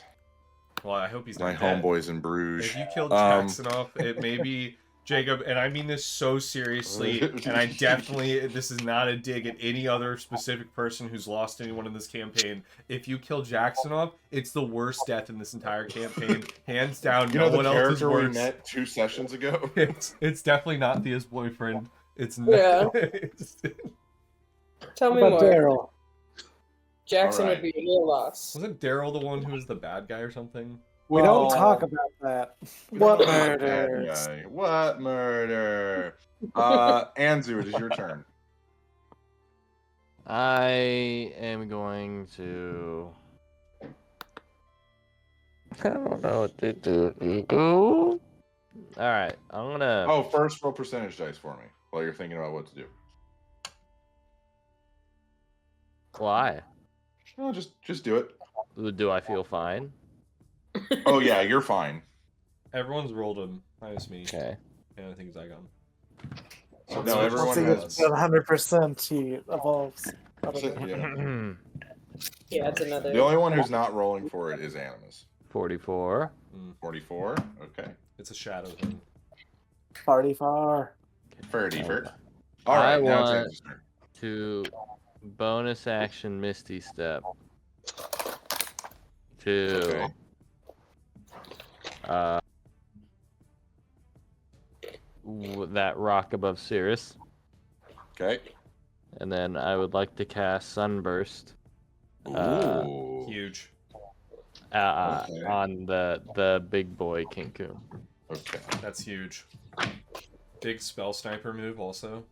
Well, I hope he's my not dead. homeboys in Bruges. If you killed Jackson off, it may be Jacob, and I mean this so seriously, and I definitely, this is not a dig at any other specific person who's lost anyone in this campaign. If you kill Jackson off, it's the worst death in this entire campaign. Hands down, You no know the one else is character we worse. met 2 sessions ago. It's definitely not Thea's boyfriend. It's Yeah. not. Tell me What more. about Daryl? Jackson Alright. would be a real loss. Wasn't Daryl the one who was the bad guy or something? We don't Well, talk about that. we What don't know about that murders? guy. What murder? Anzu, it is your turn. I am going to. I don't know what to do. All right, I'm gonna. Oh, first roll percentage dice for me while you're thinking about what to do. Why? No, just do it. Do I feel fine? Oh yeah, you're fine. Everyone's rolled him, minus me. Okay. And I think Zygon. No, everyone Once he has. gets to 100%, he evolves. Yeah. Yeah, it's another. The only one who's not rolling for it is Animus. 44. 44. Okay. It's a shadow thing. Party far. Fair defer. All right. I Now it's want Anzu's turn. to bonus action Misty Step to Okay. that rock above Cirrus, Okay. and then I would like to cast Sunburst Ooh. Huge. Okay. on the big boy Kinku. Okay. That's huge. Big spell sniper move also.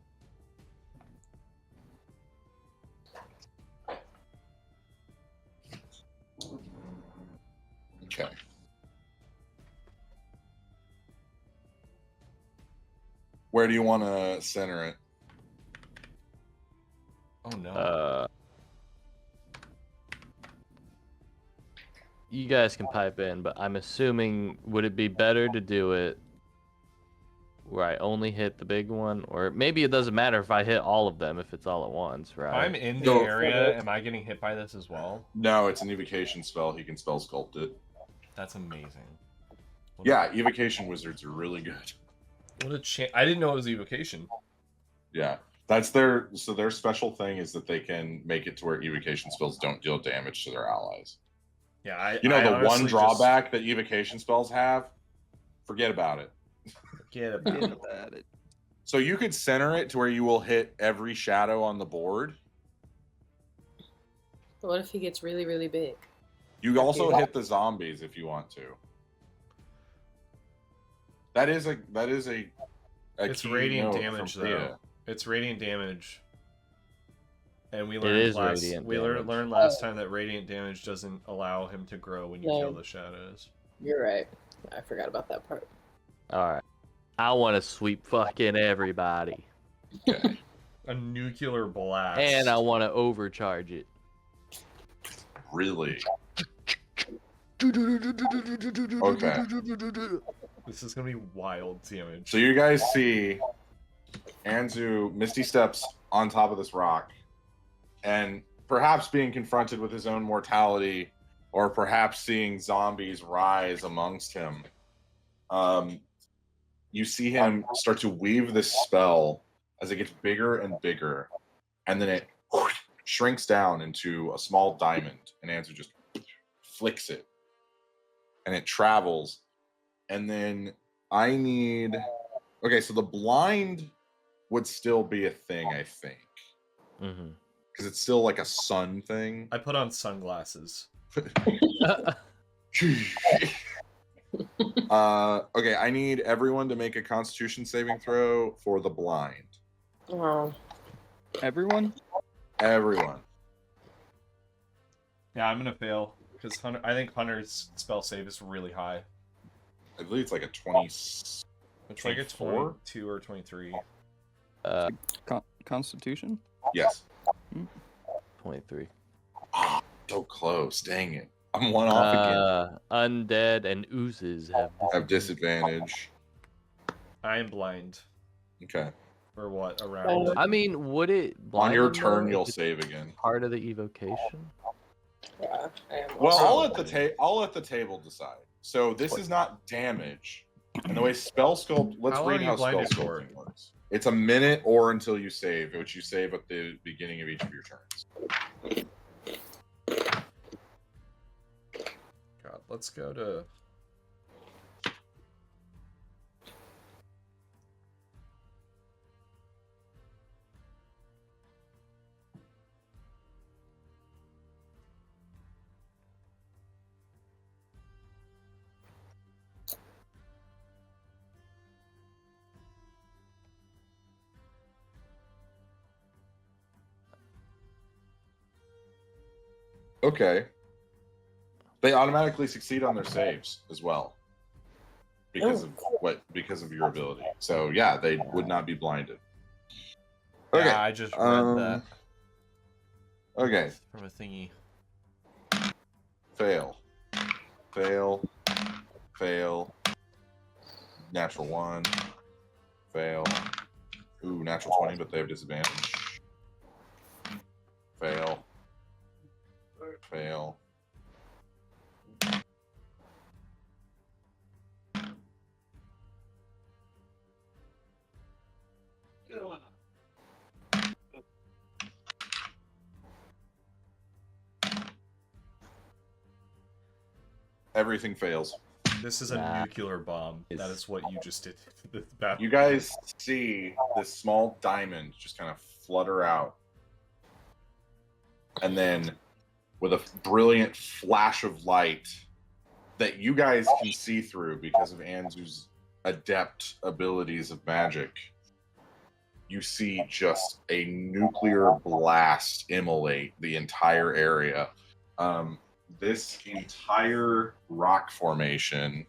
Okay. Where do you want to center it? Oh no. You guys can pipe in, but I'm assuming, would it be better to do it where I only hit the big one, or maybe it doesn't matter if I hit all of them if it's all at once, If right? I'm in the Go. area, am I getting hit by this as well? No, it's an evocation spell. He can spell sculpt it. That's amazing. What Yeah, evocation wizards are really good. What a chance! I didn't know it was evocation. Yeah. That's their special thing is that they can make it to where evocation spells don't deal damage to their allies. Yeah, I. You know, I the honestly one just- drawback that evocation spells have, forget about it. Forget about it. So you could center it to where you will hit every shadow on the board. What if he gets really, really big? You also hit the zombies if you want to. That is a It's key radiant note damage from though. Thea. It's radiant damage. And we It learned is last radiant we damage. learned last time that radiant damage doesn't allow him to grow when you No. kill the shadows. You're right. I forgot about that part. All right. I want to sweep fucking everybody, Okay. A nuclear blast. and I want to overcharge it. Really? Okay. This is gonna be wild damage. So you guys see Anzu Misty steps on top of this rock, and perhaps being confronted with his own mortality, or perhaps seeing zombies rise amongst him. You see him start to weave this spell as it gets bigger and bigger, and then it shrinks down into a small diamond, and Anzu just flicks it, and it travels. And then I need... Okay, so the blind would still be a thing, I think. Mm-hmm. Because it's still like a sun thing. I put on sunglasses. Okay, I need everyone to make a Constitution saving throw for the blind. Everyone? Everyone. Yeah, I'm gonna fail because I think Hunter's spell save is really high. I believe it's like a 20. It's like a 24? 22 or 23. Constitution? Yes. 23. Ah, so close. Dang it. I'm one off again. Undead and oozes have Disadvantage. I am blind. Okay. Or what? Around. I mean, would it On blind your them, turn, though, you'll if it's save again. part of the evocation? Yeah, I am. Well, also I'll let the table decide. So this is not damage. And the way spell sculpt, let's How long read are you how spell blinded for? sculpting works. It's a minute or until you save, which you save at the beginning of each of your turns. God, let's go to. Okay. They automatically succeed on their saves as well. Because of your ability. So yeah, they would not be blinded. Okay. Yeah, I just read that Okay. from a thingy. Fail. Fail. Fail. Natural 1. Fail. Ooh, natural 20, but they have disadvantage. Fail. Fail. Everything fails. This is a nuclear bomb. That is what you just did. You guys see this small diamond just kind of flutter out. And then, with a brilliant flash of light that you guys can see through because of Anzu's adept abilities of magic, you see just a nuclear blast immolate the entire area. This entire rock formation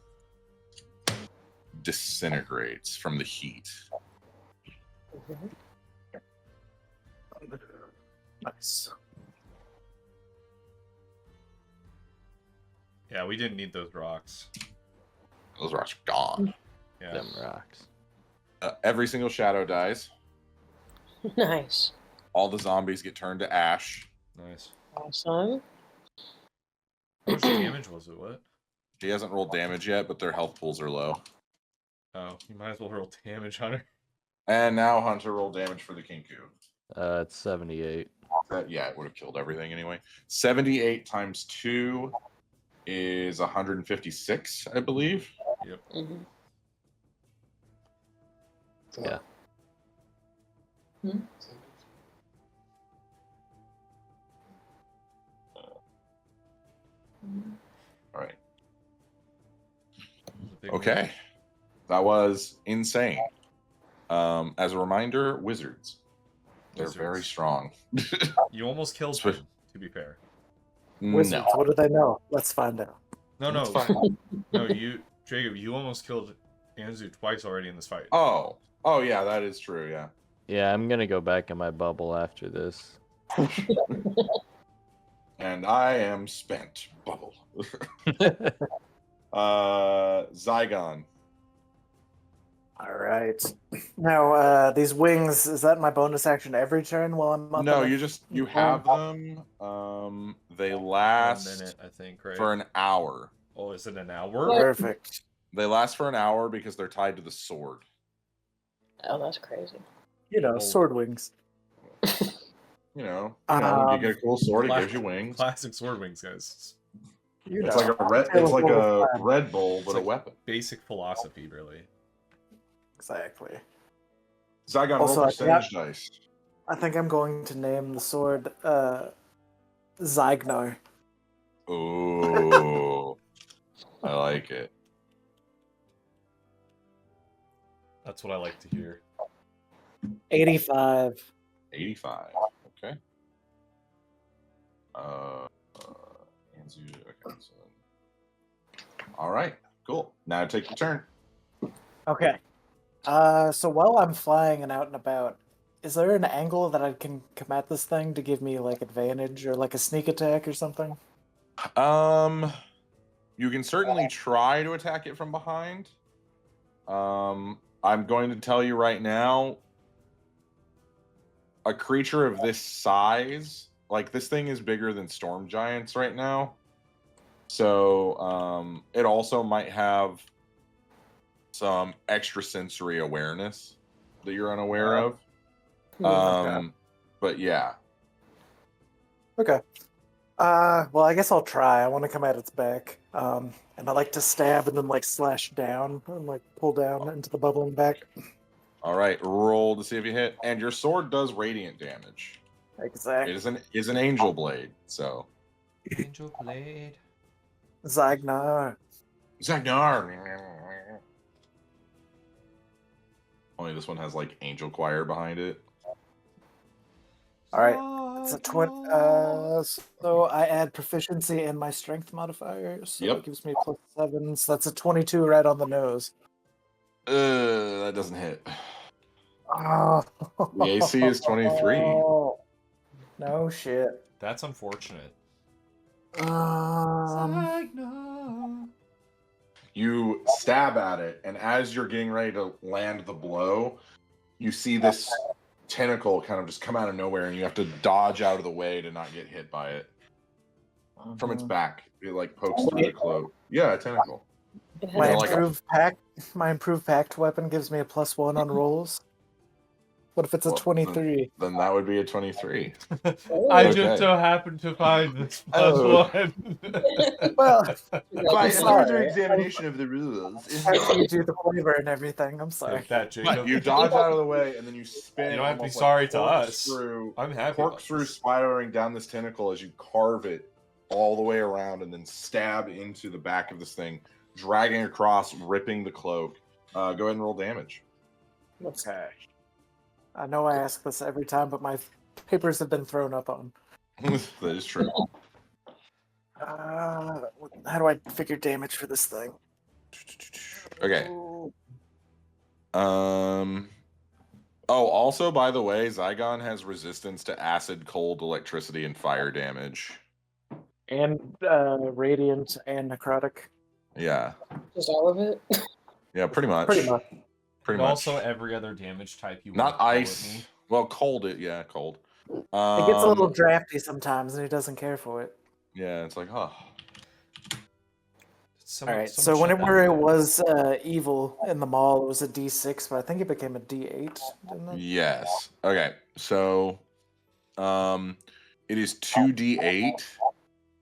disintegrates from the heat. Nice. Yeah, we didn't need those rocks. Those rocks are gone. Yeah. Them rocks. Every single shadow dies. Nice. All the zombies get turned to ash. Nice. Awesome. How much damage was it? What? He hasn't rolled damage yet, but their health pools are low. Oh, you might as well roll damage, Hunter. And now Hunter roll damage for the Kinku. It's 78. Yeah, it would have killed everything anyway. 78 times 2 is 156, I believe. Yep. Mm-hmm. Yeah. Hmm? All right. Big Okay. That was insane. As a reminder, wizards. They're very Wizards. strong. You almost killed him, to be fair. Wizards, No. what do they know? Let's find out. No, That's fine. no, Jacob, you almost killed Anzu twice already in this fight. Oh, yeah, that is true. Yeah. Yeah, I'm gonna go back in my bubble after this. And I am spent. Bubble. Zygon. All right. Now, these wings, is that my bonus action every turn while I'm up? No, in it? you have them. They last 1 minute, I think, right? for an hour. Oh, is it an hour? Perfect. They last for an hour because they're tied to the sword. Oh, that's crazy. You know, Oh. sword wings. you get a cool sword. It gives you wings. Classic sword wings, guys. It's like a Red Bull, but It's like a weapon. Basic philosophy, really. Exactly. Zygon, Also, roll percentage dice. I think I'm going to name the sword Zygnar. Ooh, I like it. That's what I like to hear. 85. 85. Okay. Okay. All right. Cool. Now take your turn. Okay. So while I'm flying and out and about, is there an angle that I can come at this thing to give me like advantage or like a sneak attack or something? You can certainly try to attack it from behind. I'm going to tell you right now, a creature of this size, like this thing is bigger than storm giants right now. So, it also might have some extrasensory awareness that you're unaware of. Okay. But yeah. Okay. Well, I guess I'll try. I want to come at its back. And I like to stab and then like slash down and like pull down into the bubbling back. All right, roll to see if you hit. And your sword does radiant damage. Exactly. It is an angel blade, so. Angel blade. Zygnar. Only this one has like angel choir behind it. All right. It's a 20. So I add proficiency in my strength modifier. So Yep. it gives me +7. So that's a 22 right on the nose. That doesn't hit. Oh. The AC is 23. No shit. That's unfortunate. You stab at it, and as you're getting ready to land the blow, you see this tentacle kind of just come out of nowhere, and you have to dodge out of the way to not get hit by it. From its back, it like pokes through the cloak. Yeah, a tentacle. My like improved pact weapon gives me a +1 on rolls. What if it's a 23? Then that would be a 23. I Okay. just so happened to find this +1. Well, By a sorry. further examination of the rules. after you do the flavor and everything, I'm sorry. Take that, Jacob. But you dodge out of the way, and then you spin. You don't have to be almost sorry like to us. corkscrew- I'm happy about Corkscrew this. spiraling down this tentacle as you carve it all the way around, and then stab into the back of this thing, dragging across, ripping the cloak. Go ahead and roll damage. Okay. I know I ask this every time, but my papers have been thrown up on. That is true. How do I figure damage for this thing? Okay. Oh, also, by the way, Zygon has resistance to acid, cold, electricity, and fire damage. And radiant and necrotic. Yeah. Just all of it? Yeah, pretty much. Pretty much. Pretty And much. also every other damage type you Not want to throw at ice. me. Well, cold. It cold. It gets a little drafty sometimes, and he doesn't care for it. Yeah, it's like, oh. All right. So whenever it was evil in the mall, it was a D6, but I think it became a D8, didn't it? Yes. Okay. So, it is 2d8,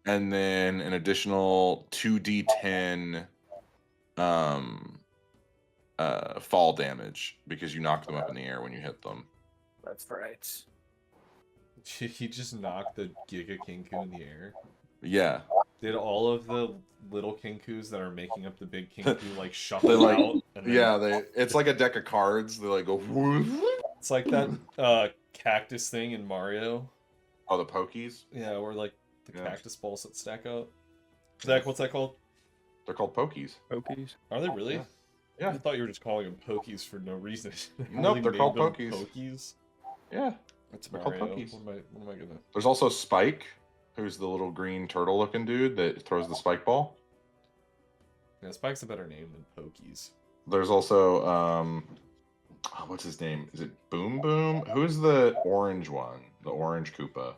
and then an additional 2d10, fall damage because you knocked them up in the air when you hit them. That's right. He just knocked the Giga Kinku in the air. Yeah. Did all of the little Kinkus that are making up the big Kinku like shuffle They like, out? And then, yeah, it's like a deck of cards. They like go. It's like that cactus thing in Mario. Oh, the pokies. Yeah, where like the Yeah. cactus balls that stack up. Zach, what's that called? They're called pokies. Pokies. Are they really? Yeah. Yeah. I thought you were just calling them pokies for no reason. Nope, they're called named pokies. them Pokies. Yeah. That's They're called Mario. pokies. What am I gonna? There's also Spike, who's the little green turtle-looking dude that throws the spike ball. Yeah, Spike's a better name than Pokies. There's also what's his name? Is it Boom Boom? Who's the orange one? The orange Koopa.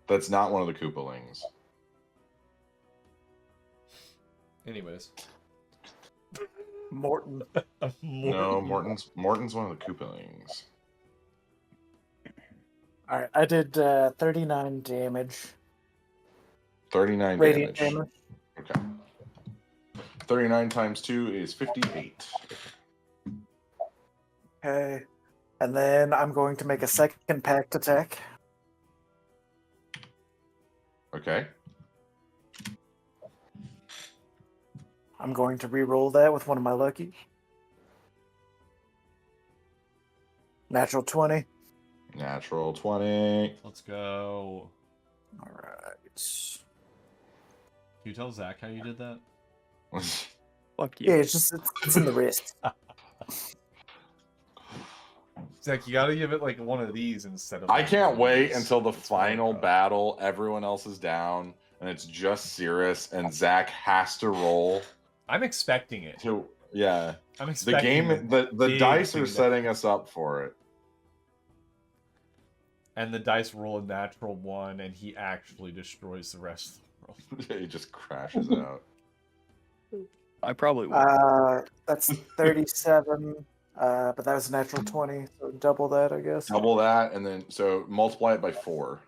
That's not one of the Koopalings. Anyways. Morton. No, Morton's one of the Koopalings. All right, I did 39 damage. 39 Radiant damage. damage. Okay. 39 times 2 is 58. Okay. And then I'm going to make a second pact attack. Okay. I'm going to re-roll that with one of my lucky. Natural 20. Natural 20. Let's go. All right. Can you tell Zach how you did that? Fuck Yeah, you. it's in the wrist. Zach, you gotta give it like one of these instead of. I like, can't one of wait these. until the It's really final rough. battle. Everyone else is down, and it's just Cirrus, and Zach has to roll. I'm expecting it. Yeah, I'm the expecting game, the big dice are thing setting us up for it. and the dice roll a natural 1, and he actually destroys the rest of the world. He just crashes out. I probably would. That's 37. But that was a natural 20, so double that, I guess. Double that, and then so multiply it by 4.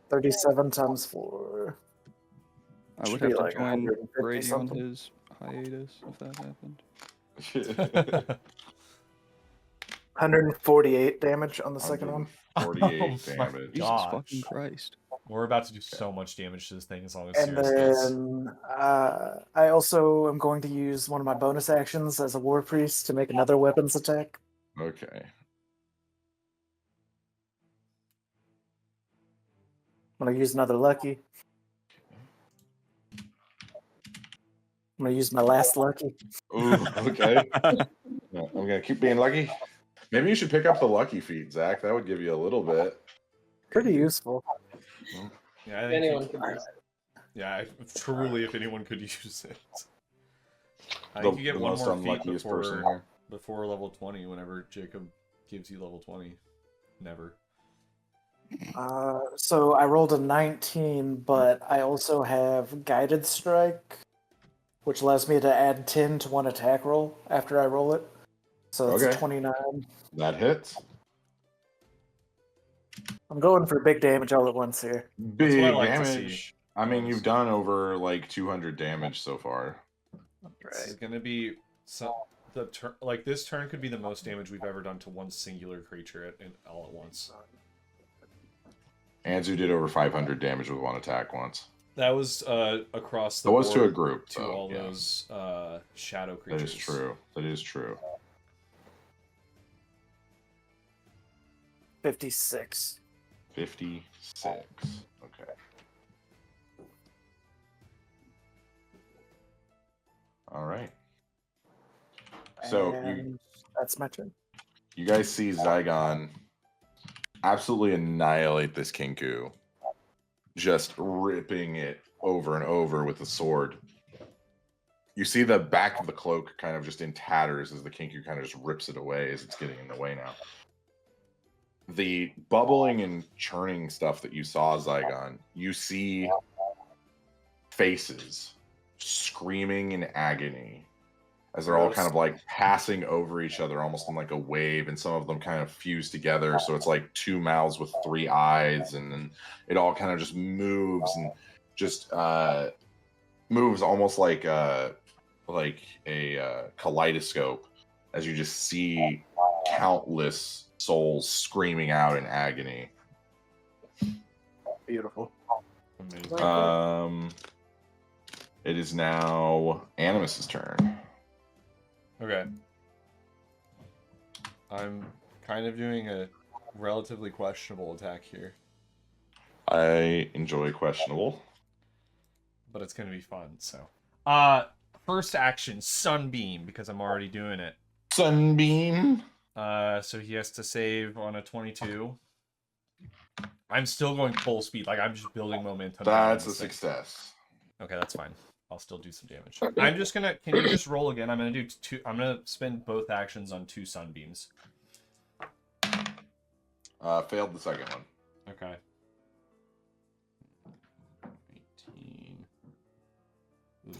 37 times 4. I would Should be have to like join 150 Brady on something. his hiatus if that happened. 148 damage on the second one. 48 Oh my damage. Jesus Gosh. fucking Christ. We're about to do so much damage to this thing as long as And Cirrus gets. then I also am going to use one of my bonus actions as a war priest to make another weapons attack. Okay. I'm going to use another lucky. I'm going to use my last lucky. Ooh, okay. Yeah, I'm gonna keep being lucky. Maybe you should pick up the lucky feat, Zach. That would give you a little bit. Pretty useful. Yeah, I think Anyone can use truly, if anyone could use it. I The, think you get the one most more feat unluckiest person here. before level 20 whenever Jacob gives you level 20. Never. So I rolled a 19, but I also have guided strike, which allows me to add 10 to one attack roll after I roll it. So it's Okay. 29. That hits. I'm going for big damage all at once here. That's Big what I like to damage. see. I mean, you've done over like 200 damage so far. This is gonna be this turn could be the most damage we've ever done to one singular creature all at once. Anzu did over 500 damage with one attack once. That was across the That was to a board group, to though, all yeah. those shadow That creatures. is true. That is true. 56. 56. Okay. All right. So And that's my turn. you guys see Zygon absolutely annihilate this Kinku, just ripping it over and over with the sword. You see the back of the cloak kind of just in tatters as the Kinku kind of just rips it away as it's getting in the way now. The bubbling and churning stuff that you saw, Zygon, you see faces screaming in agony as they're all kind of like passing over each other almost in like a wave, and some of them kind of fuse together, so it's like two mouths with three eyes, and then it all kind of just moves and just moves almost like a kaleidoscope as you just see countless souls screaming out in agony. Beautiful. Amazing. It is now Animus's turn. Okay. I'm kind of doing a relatively questionable attack here, I enjoy questionable. but it's going to be fun, so. First action, Sunbeam, because I'm already doing it. Sunbeam. So he has to save on a 22. I'm still going full speed, like I'm just building momentum. That's on a this thing. success. Okay, that's fine. I'll still do some damage. I'm just gonna. Can you just roll again? I'm gonna do two. I'm gonna spend both actions on 2 sunbeams. Failed the second one. Okay. 18. Ooh.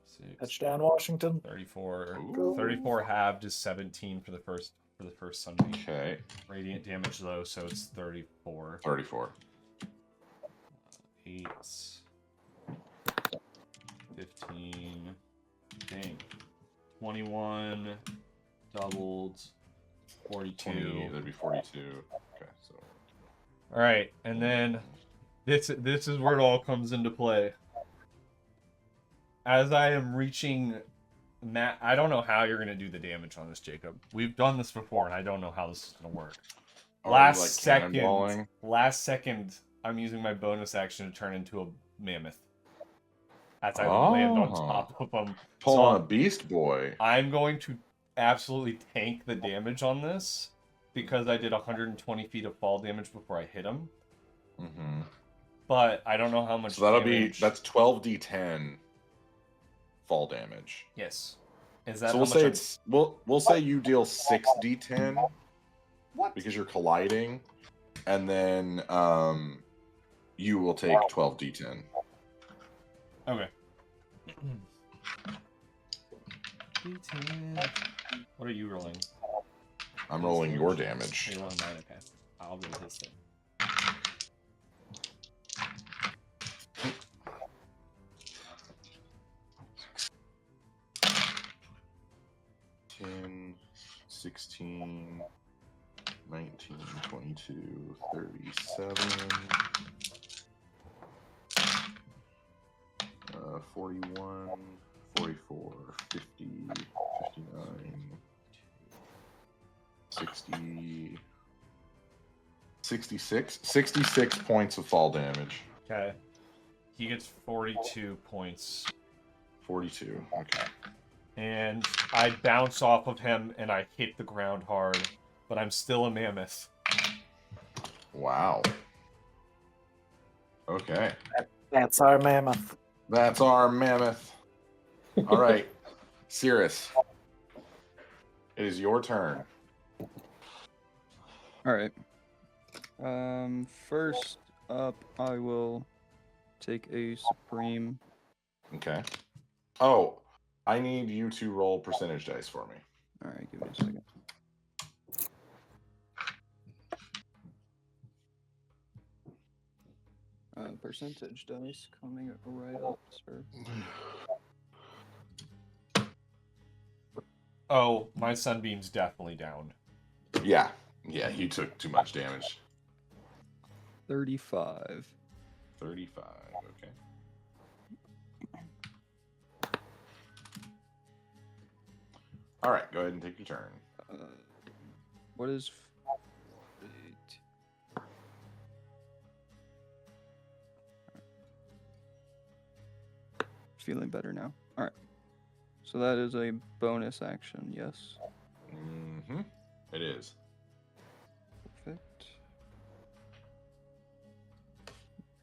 6. Touchdown, Washington. 34. Ooh. 34 halved is 17 for the first for the first sunbeam. Okay. Radiant damage though, so it's 34. 34. 8, 15. Dang. 21 doubled. 42. 20, that'd be 42. Okay, so. All right, and then this is where it all comes into play. As I am reaching Matt, I don't know how you're gonna do the damage on this, Jacob. We've done this before, and I don't know how this is gonna work. Last second, I'm using my bonus action to turn into a mammoth. As I land on top of them. Pull on a beast boy. I'm going to absolutely tank the damage on this because I did 120 feet of fall damage before I hit him. Mm-hmm. But I don't know how much. So that'll damage... that's 12d10 fall damage. Yes. Is that? So we'll say it's we'll say you deal 6d10. What? Because you're colliding, and then you will take 12d10. Okay. D10. What are you rolling? I'm rolling your damage. You're rolling mine, okay. I'll roll his thing. 10, 16, 19, 22, 37, 41, 44, 50, 59, 60, 66 points of fall damage. Okay. He gets 42 points. 42, okay. And I bounce off of him and I hit the ground hard, but I'm still a mammoth. Wow. Okay. That's our mammoth. That's our mammoth. All right. Cirrus. It is your turn. All right. First up, I will take a supreme. Okay. Oh, I need you to roll percentage dice for me. All right, give me a second. Percentage dice coming right up, sir. Oh, my sunbeam's definitely down. Yeah. Yeah, he took too much damage. 35. 35, okay. All right, go ahead and take your turn. What is... Feeling better now. All right. So that is a bonus action, yes? Mm-hmm. It is. Perfect.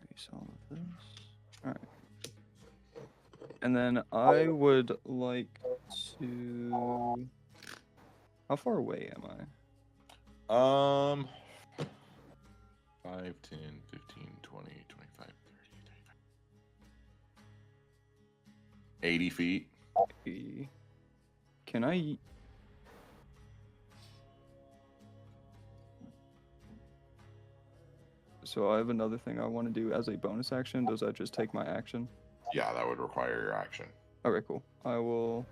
Erase all of this. All right. And then I would like to... How far away am I? 5, 10, 15, 20, 25, 30, 80 feet. Can I... So I have another thing I want to do as a bonus action. Does that just take my action? Yeah, that would require your action. Okay, cool. I will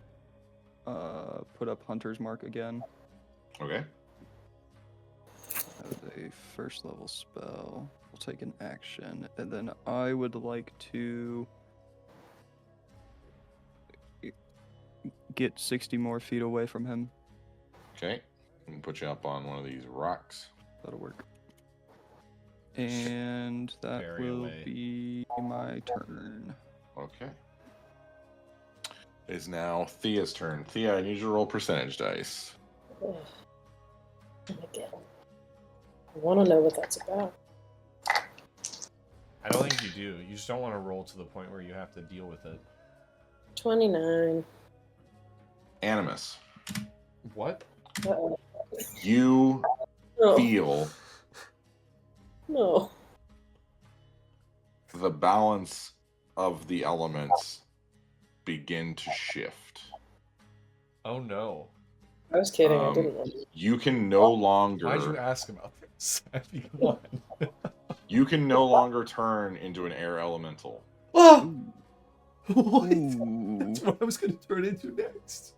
put up Hunter's Mark again. Okay. As a first level spell. We'll take an action. And then I would like to get 60 more feet away from him. Okay. I can put you up on one of these rocks. That'll work. And that Very will away. be my turn. Okay. It is now Thea's turn. Thea, I need you to roll percentage dice. Ugh. Again. I want to know what that's about. I don't think you do. You just don't want to roll to the point where you have to deal with it. 29. Animus. What? Uh-oh. You No. feel No. the balance of the elements begin to shift. Oh no. I was kidding. I Um, didn't know. You can no Why'd you longer ask about this? One. you can no longer turn into an air elemental. Oh! Ooh. What? Ooh. That's what I was going to turn into next.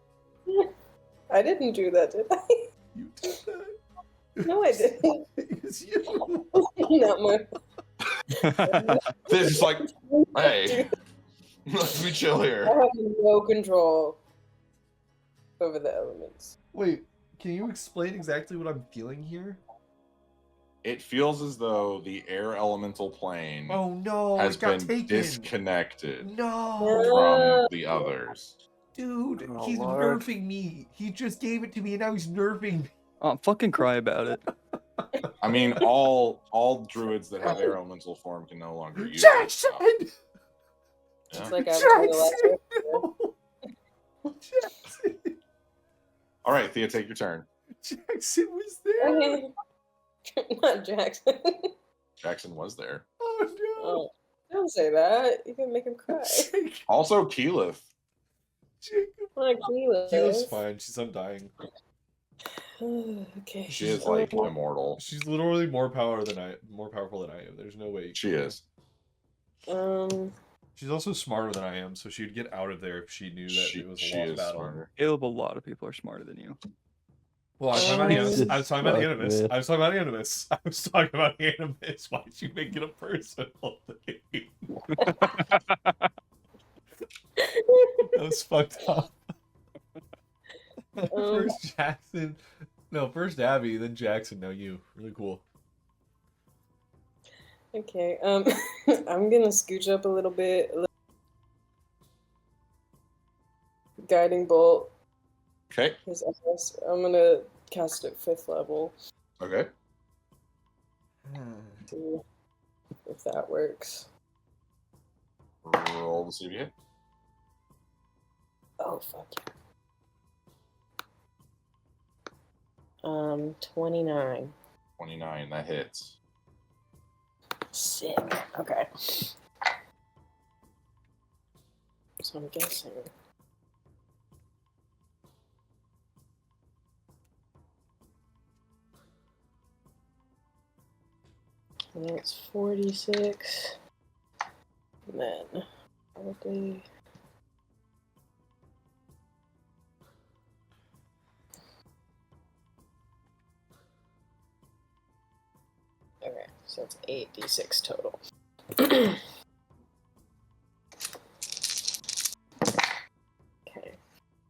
I didn't do that, did I? You did that. No, I didn't. It was you. Not my. This is like, hey, let's be chill I here. have no control over the elements. Wait, can you explain exactly what I'm feeling here? It feels as though the air elemental plane Oh no, has it got been taken. disconnected No, from the others. dude, Oh, he's Lord. nerfing me. He just gave it to me, and now he's nerfing me. Oh, fucking cry about it. I mean, all druids that have air elemental form can no longer use it. Jackson! Yeah. It's like Avatar: The Last Jackson! Airbender. No! Jackson! All right, Thea, take your turn. Jackson was there. Not Jackson. Jackson was there. Oh no! Oh, don't say that. You can make him cry. Jacob. Also, Keyleth. Jacob. Like Keela's fine. She's undying. Okay. She is like immortal. She's literally more powerful than I am. There's no way. She is. She's also smarter than I am, so she'd get out of there if she knew that it was a lost battle. Smarter. Caleb, a lot of people are smarter than you. Well, I was talking about Jesus Animus. I was talking about fuck, Animus. man. I was talking about Animus. I was talking about Animus. Why'd you make it a personal thing? That was fucked up. First Jackson. No, first Abby, then Jackson, now you. Really cool. Okay. I'm gonna scooch up a little bit. Guiding bolt. Okay. His SS. I'm gonna cast it 5th level. Okay. See if that works. Roll to see if you hit. Oh fuck yeah. 29. 29. That hits. Sick. Okay. So I'm guessing. And that's 46. And then probably. Okay, so it's 8d6 total. Okay.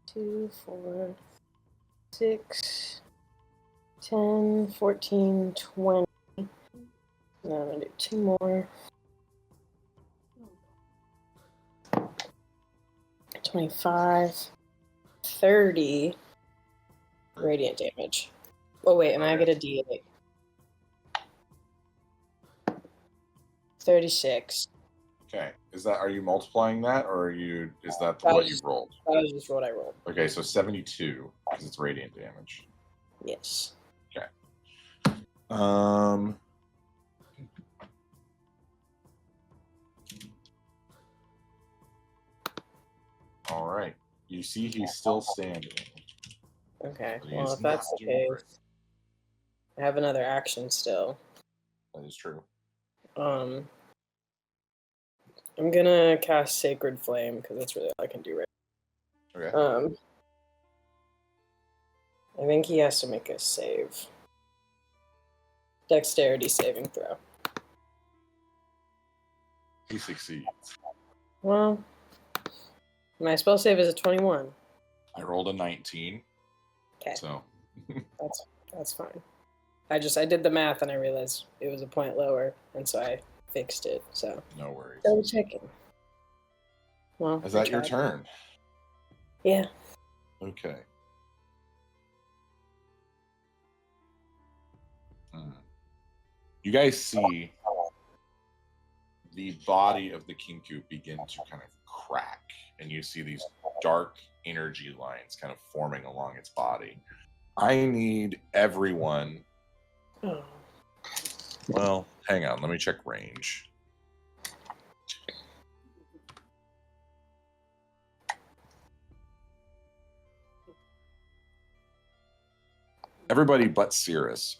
2, 4, 6, 10, 14, 20. Now I'm gonna do 2 more. 25, 30 radiant damage. Oh wait, and I get a D8. 36. Okay. Are you multiplying that, or is that what you rolled? That was just what I rolled. Okay, so 72 because it's radiant damage. Yes. All right. You see, he's still standing. Okay. But he Well, is if that's not the doing case, I have another action still. great. That is true. I'm gonna cast Sacred Flame because that's really all I can do right Okay. now. I think he has to make a save. Dexterity saving throw. He succeeds. Well, my spell save is a 21. I rolled a 19. Okay, So. that's fine. I did the math and I realized it was a point lower, and so I fixed it. So No worries. double checking. Well, Is that your tried. turn? Yeah. Okay. You guys see the body of the Kinku begin to kind of crack, and you see these dark energy lines kind of forming along its body. I need everyone. Oh. Well, hang on. Let me check range. Everybody but Cirrus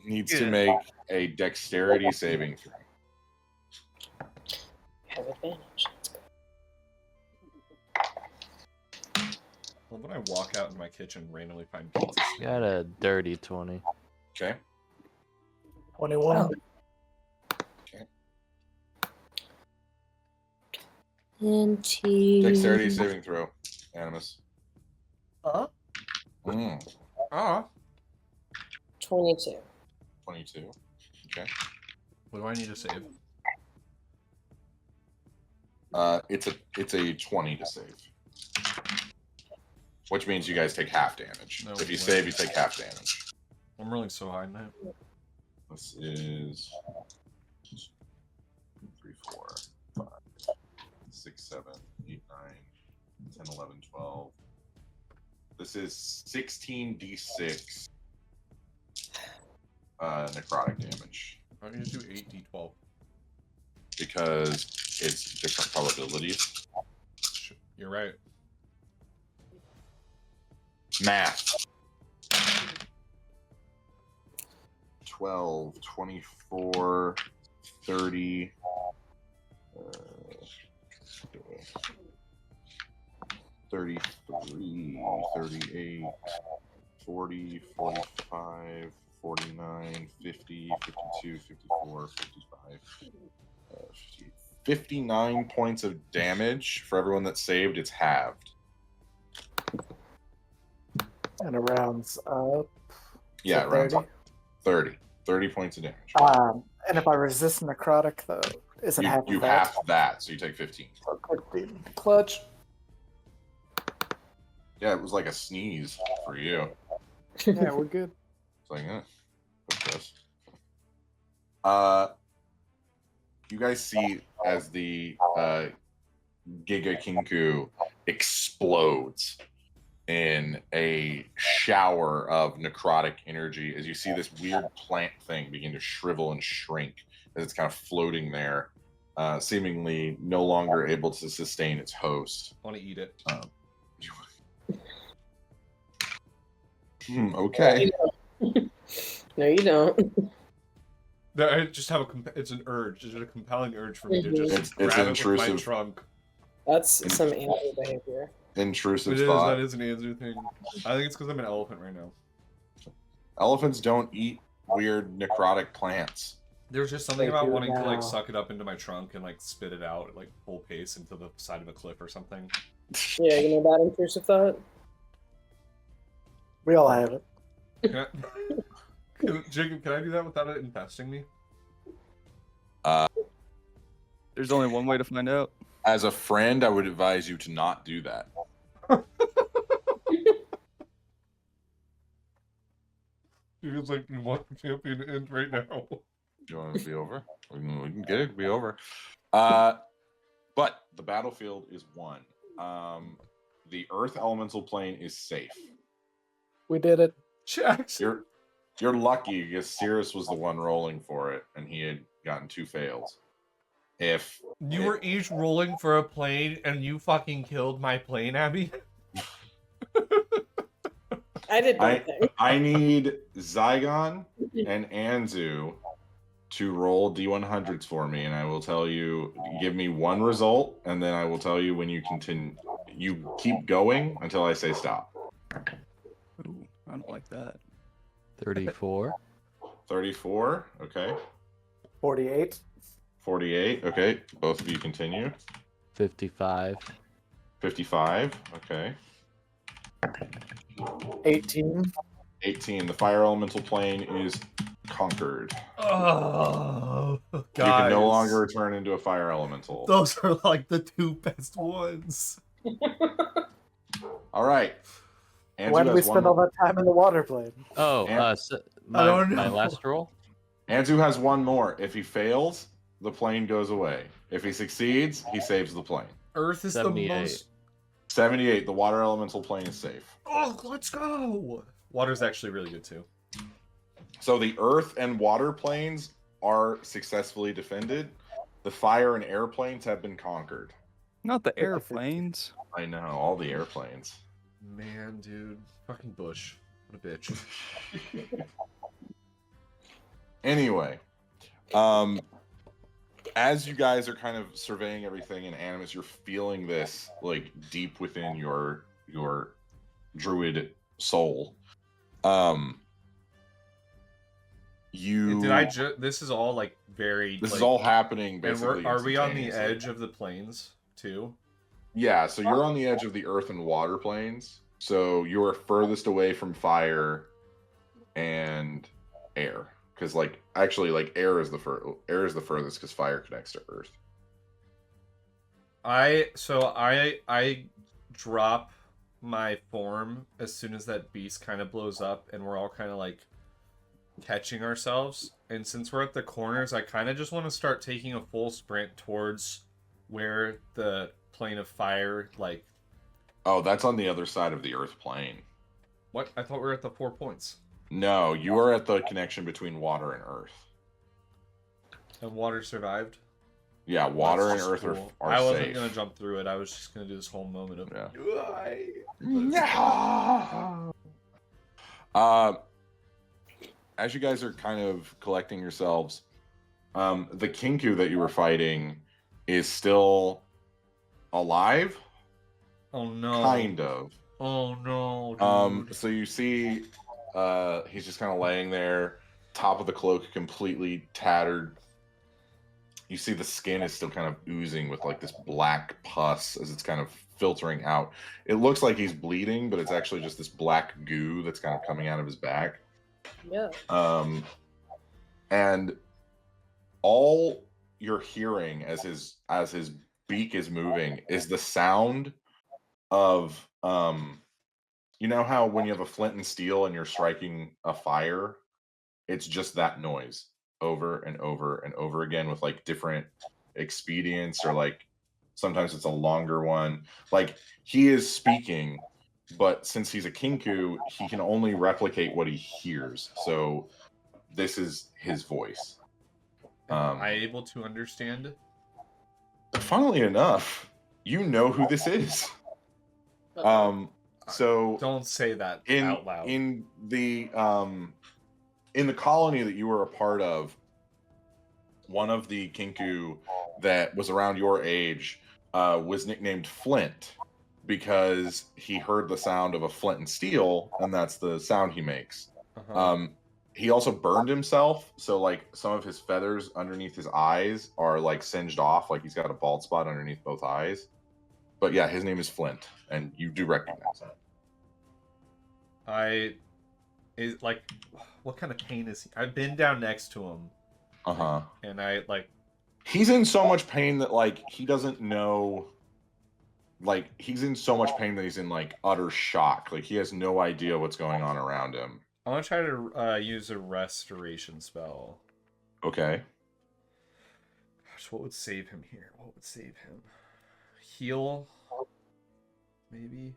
needs to make a dexterity saving throw. Have advantage. Let's go. Well, when I walk out in my kitchen and randomly find pizza. Got a dirty 20. Okay. 21. Dexterity saving throw. Animus. Huh? Ah. 22. 22. Okay. What do I need to save? It's a 20 to save. Which means you guys take half damage. No if you way. save, you take half damage. I'm rolling so high now. This is 3, 4, 5, 6, 7, 8, 9, 10, 11, 12. This is 16d6 necrotic damage I'm going to do 8d12. because it's different probabilities. You're right. Math. 12, 24, 30, 33, 38, 40, 45, 49, 50, 52, 54, 55, 50, 59 points of damage. For everyone that saved, it's halved. And it rounds up. Yeah, to it rounds 30. up. 30 points of damage. And if I resist necrotic, though, is it half you of that? half that, so you take 15. Clutch. Yeah, it was like a sneeze for you. Yeah, we're good. It's like, fuck this. You guys see as the Giga Kinku explodes in a shower of necrotic energy as you see this weird plant thing begin to shrivel and shrink as it's kind of floating there, seemingly no longer able to sustain its host. I want to eat it. Okay. No, you don't. No, I just have it's an urge. It's a compelling urge for me to just It's grab it with my intrusive. trunk. That's some animal behavior. Intrusive It is. thought. That is an answer thing. I think it's because I'm an elephant right now. Elephants don't eat weird necrotic plants. There's just something They about do wanting to like now. suck it up into my trunk and like spit it out at like full pace into the side of a cliff or something. Yeah, you know about intrusive thought? We all have it. Can I... Jacob, can I do that without it infesting me? There's only one way to find out. As a friend, I would advise you to not do that. Feels like you want the champion to end right now. Do you want it to be over? We can get it to be over. But the battlefield is won. The Earth Elemental Plane is safe. We did it. Jackson. You're lucky because Cirrus was the one rolling for it, and he had gotten 2 fails. If You were each rolling for a plane, and you fucking killed my plane, Abby. I did nothing. I need Zygon and Anzu to roll D100s for me, and I will tell you, give me one result, and then I will tell you when you continue. You keep going until I say stop. Ooh, I don't like that. 34. 34, okay. 48. 48, okay. Both of you continue. 55. 55, okay. 18. 18. The fire elemental plane is conquered. Oh, You guys. can no longer return into a fire elemental. Those are like the 2 best ones. All right. Anzu Why did we has spend all that time in the water plane? Oh, And- my, don't my know. last roll? Anzu has one more. If he fails, the plane goes away. If he succeeds, he saves the plane. Earth is 78. the most... 78. The water elemental plane is safe. Oh, let's go! Water's actually really good, too. So the earth and water planes are successfully defended. The fire and airplanes have been conquered. Not the airplanes. I know, all the airplanes. Man, dude. Fucking Bush. What a bitch. Anyway, as you guys are kind of surveying everything in Animus, you're feeling this like deep within your druid soul. This is all like very. This like, is all happening And basically. are we on the instantaneously. edge of the plains too? Yeah, so you're on the edge of the earth and water planes. So you're furthest away from fire and air, because air is the furthest because fire connects to earth. I drop my form as soon as that beast kind of blows up, and we're all kind of like catching ourselves. And since we're at the corners, I kind of just want to start taking a full sprint towards where the plane of fire, like. Oh, that's on the other side of the earth plane. What? I thought we were at the 4 points. No, you are at the connection between water and earth. And water survived? Yeah, water and earth cool. are I wasn't safe. going to jump through it. I was just going to do this whole moment of... As you guys are kind of collecting yourselves, the Kinku that you were fighting is still alive. Oh no. Kind of. Oh no. Dude. So you see, he's just kind of laying there, top of the cloak completely tattered. You see the skin is still kind of oozing with like this black pus as it's kind of filtering out. It looks like he's bleeding, but it's actually just this black goo that's kind of coming out of his back. Yeah. And all you're hearing as his beak is moving is the sound of you know how when you have a flint and steel and you're striking a fire, it's just that noise over and over and over again with like different expedients, or like sometimes it's a longer one. Like he is speaking, but since he's a Kinku, he can only replicate what he hears. So this is his voice. Am I able to understand? Funnily enough, you know who this is. So don't say that out loud. In the colony that you were a part of, one of the Kinku that was around your age was nicknamed Flint because he heard the sound of a flint and steel, and that's the sound he makes. He also burned himself, so like some of his feathers underneath his eyes are like singed off, like he's got a bald spot underneath both eyes. But yeah, his name is Flint, and you do recognize him. What kind of pain is he? I've been down next to him. And he's in so much pain that like he doesn't know. Like he's in so much pain that he's in like utter shock. Like he has no idea what's going on around him. I want to try to use a restoration spell. Okay. Gosh, what would save him here? What would save him? Heal, maybe.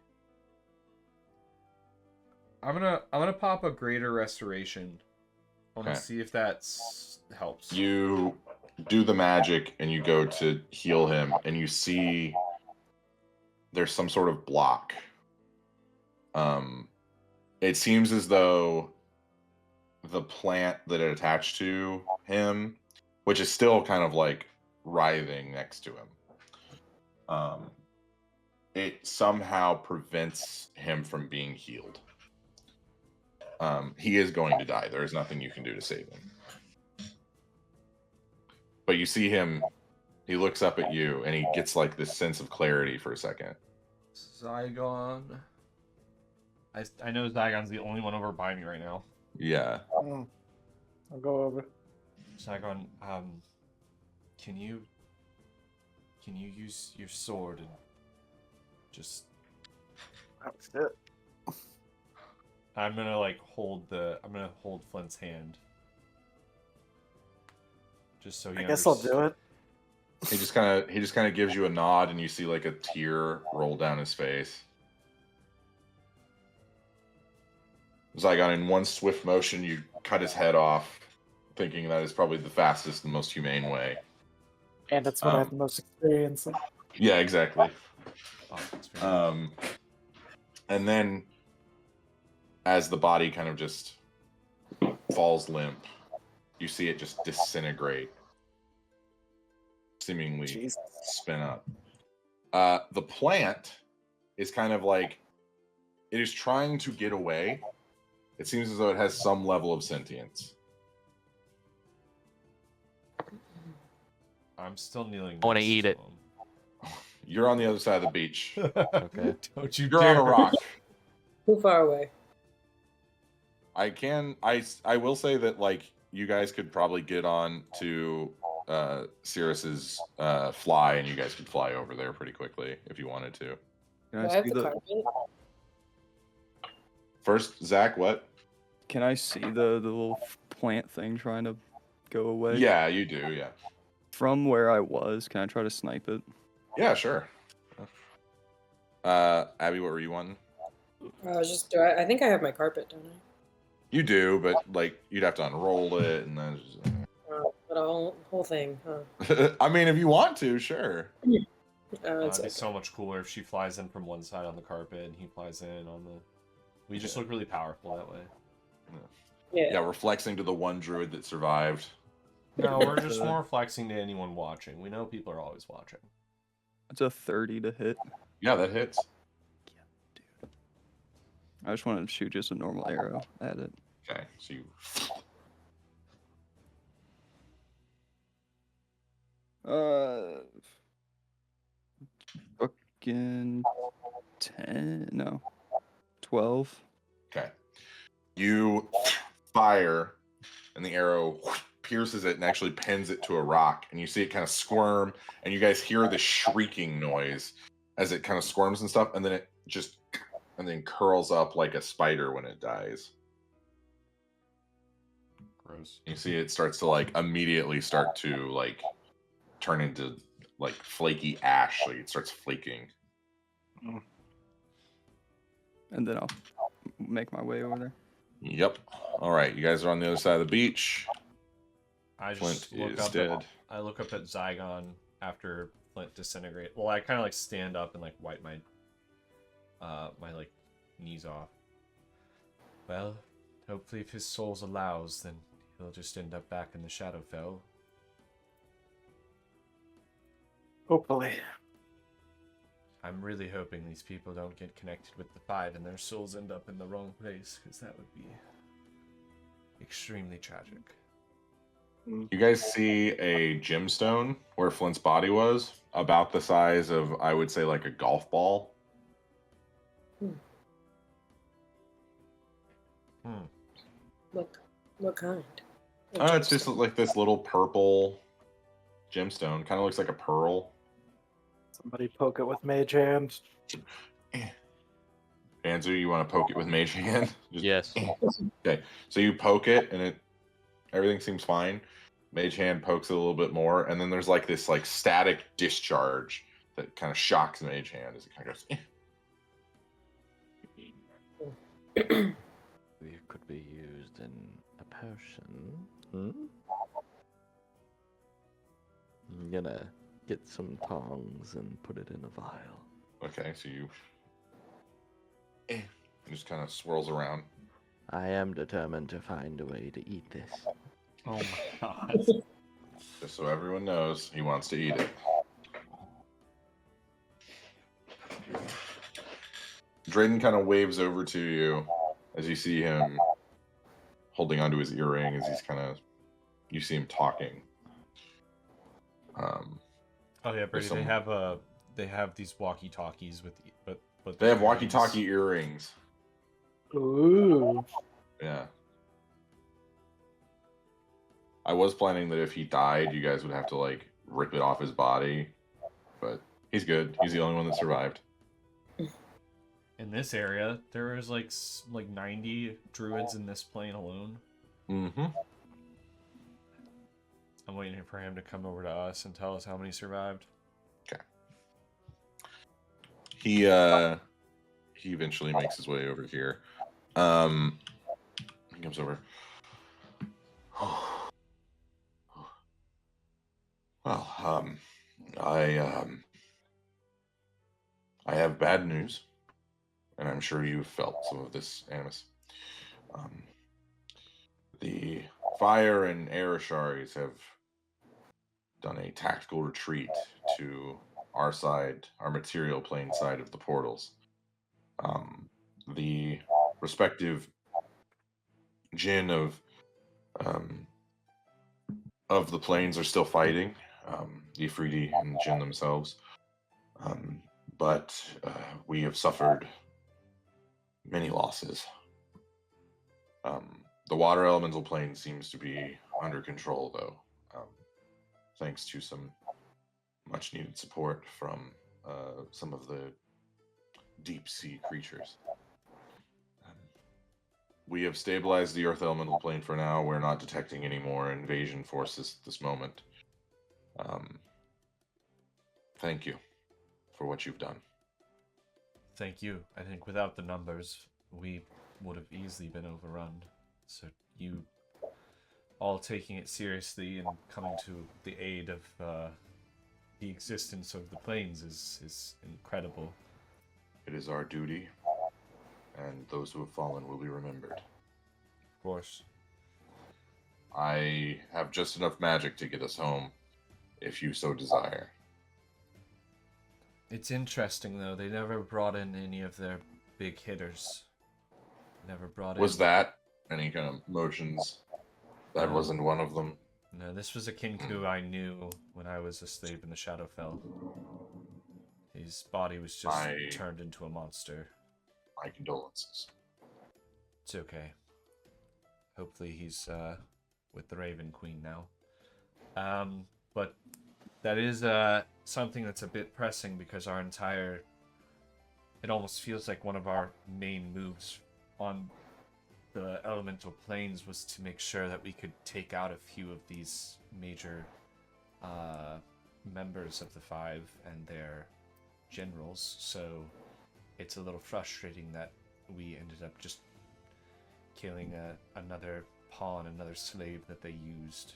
I'm gonna pop a greater restoration. I want to see if that helps. You do the magic and you go to heal him, and you see there's some sort of block. It seems as though the plant that it attached to him, which is still kind of like writhing next to him, it somehow prevents him from being healed. He is going to die. There is nothing you can do to save him. But you see him, he looks up at you, and he gets like this sense of clarity for a second. Zygon. I know Zygon's the only one over by me right now. Yeah. I'll go over. Zygon, can you use your sword and just... Oh, shit. I'm gonna hold Flint's hand. Just so I guess I'll do it. He just kind of gives you a nod, and you see like a tear roll down his face. Zygon, in one swift motion, you cut his head off, thinking that is probably the fastest and most humane way. And it's what I have the most experience in. Yeah, exactly. And then, as the body kind of just falls limp, you see it just disintegrate, seemingly Jesus. spin up. The plant is kind of like, it is trying to get away. It seems as though it has some level of sentience. I'm still kneeling. I wanna next eat to it. him. You're on the other side of the beach. Okay. Don't you You're dare. on a rock. Too far away. I will say that, like, you guys could probably get on to Cirrus's fly, and you guys could fly over there pretty quickly if you wanted to. Can Do I I have see the the carpet? First, Zach, what? Can I see the little plant thing trying to go away? Yeah, you do, yeah. From where I was, can I try to snipe it? Yeah, sure. Abby, what were you wanting? I was just. I think I have my carpet, don't I? You do, but, like, you'd have to unroll it, and then... But a whole thing, huh? I mean, if you want to, sure. It's It'd be okay. so much cooler if she flies in from one side on the carpet and he flies in on the. We just look really powerful that way. Yeah, we're flexing to the one druid that survived. No, we're just more flexing to anyone watching. We know people are always watching. It's a 30 to hit. Yeah, that hits. I just wanted to shoot just a normal arrow at it. Okay, so you... Fucking 10, no, 12. Okay. You fire, and the arrow pierces it and actually pins it to a rock, and you see it kind of squirm, and you guys hear the shrieking noise as it kind of squirms and stuff, and then it just and then curls up like a spider when it dies. Gross. You see it starts to like immediately start to like turn into like flaky ash, like it starts flaking. And then I'll make my way over there. Yep. All right, you guys are on the other side of the beach. I Flint just look is up. dead. I look up at Zygon after Flint disintegrate. Well, I kind of like stand up and like wipe my my like knees off. Well, hopefully if his soul allows, then he'll just end up back in the Shadowfell. Hopefully. I'm really hoping these people don't get connected with the Five and their souls end up in the wrong place, because that would be extremely tragic. You guys see a gemstone where Flint's body was, about the size of, I would say, like a golf ball. What kind? Oh, it's just like this little purple gemstone. Kind of looks like a pearl. Somebody poke it with mage hand. Anzu, you want to poke it with mage hand? Just- Yes. Okay, so you poke it, and everything seems fine. Mage hand pokes it a little bit more, and then there's like this like static discharge that kind of shocks Mage hand as it kind of goes. It could be used in a potion. I'm gonna get some tongs and put it in a vial. Okay, so you it just kind of swirls around. I am determined to find a way to eat this. Oh my god. Just so everyone knows, he wants to eat it. Drayden kind of waves over to you as you see him holding onto his earring as he's kind of, you see him talking. Oh yeah, Brady. some- They have these walkie-talkies with, but They have the earrings- walkie-talkie earrings. Ooh. Yeah. I was planning that if he died, you guys would have to like rip it off his body, but he's good. He's the only one that survived. In this area, there is like 90 druids in this plane alone. Mm-hmm. I'm waiting for him to come over to us and tell us how many survived. He eventually makes his way over here. He comes over. Well, I have bad news, and I'm sure you've felt some of this animus. The fire and air Asharis have done a tactical retreat to our side, our material plane side of the portals. The respective Jinn of the planes are still fighting, the Ifriti and Jinn themselves. But we have suffered many losses. The water elemental plane seems to be under control, though, thanks to some much needed support from some of the deep sea creatures. We have stabilized the earth elemental plane for now. We're not detecting any more invasion forces at this moment. Thank you for what you've done. Thank you. I think without the numbers, we would have easily been overrun. So you all taking it seriously and coming to the aid of the existence of the planes is incredible. It is our duty, and those who have fallen will be remembered. Of course. I have just enough magic to get us home, if you so desire. It's interesting, though. They never brought in any of their big hitters. Never brought in... Was that any kind of motions? That No. wasn't one of them. No, this was a Kinku I knew when I was a slave in the Shadowfell. His body was just turned into a monster. My condolences. It's okay. Hopefully he's with the Raven Queen now. But that is something that's a bit pressing because our entire... It almost feels like one of our main moves on the elemental planes was to make sure that we could take out a few of these major members of the Five and their generals. So it's a little frustrating that we ended up just killing another pawn, another slave that they used.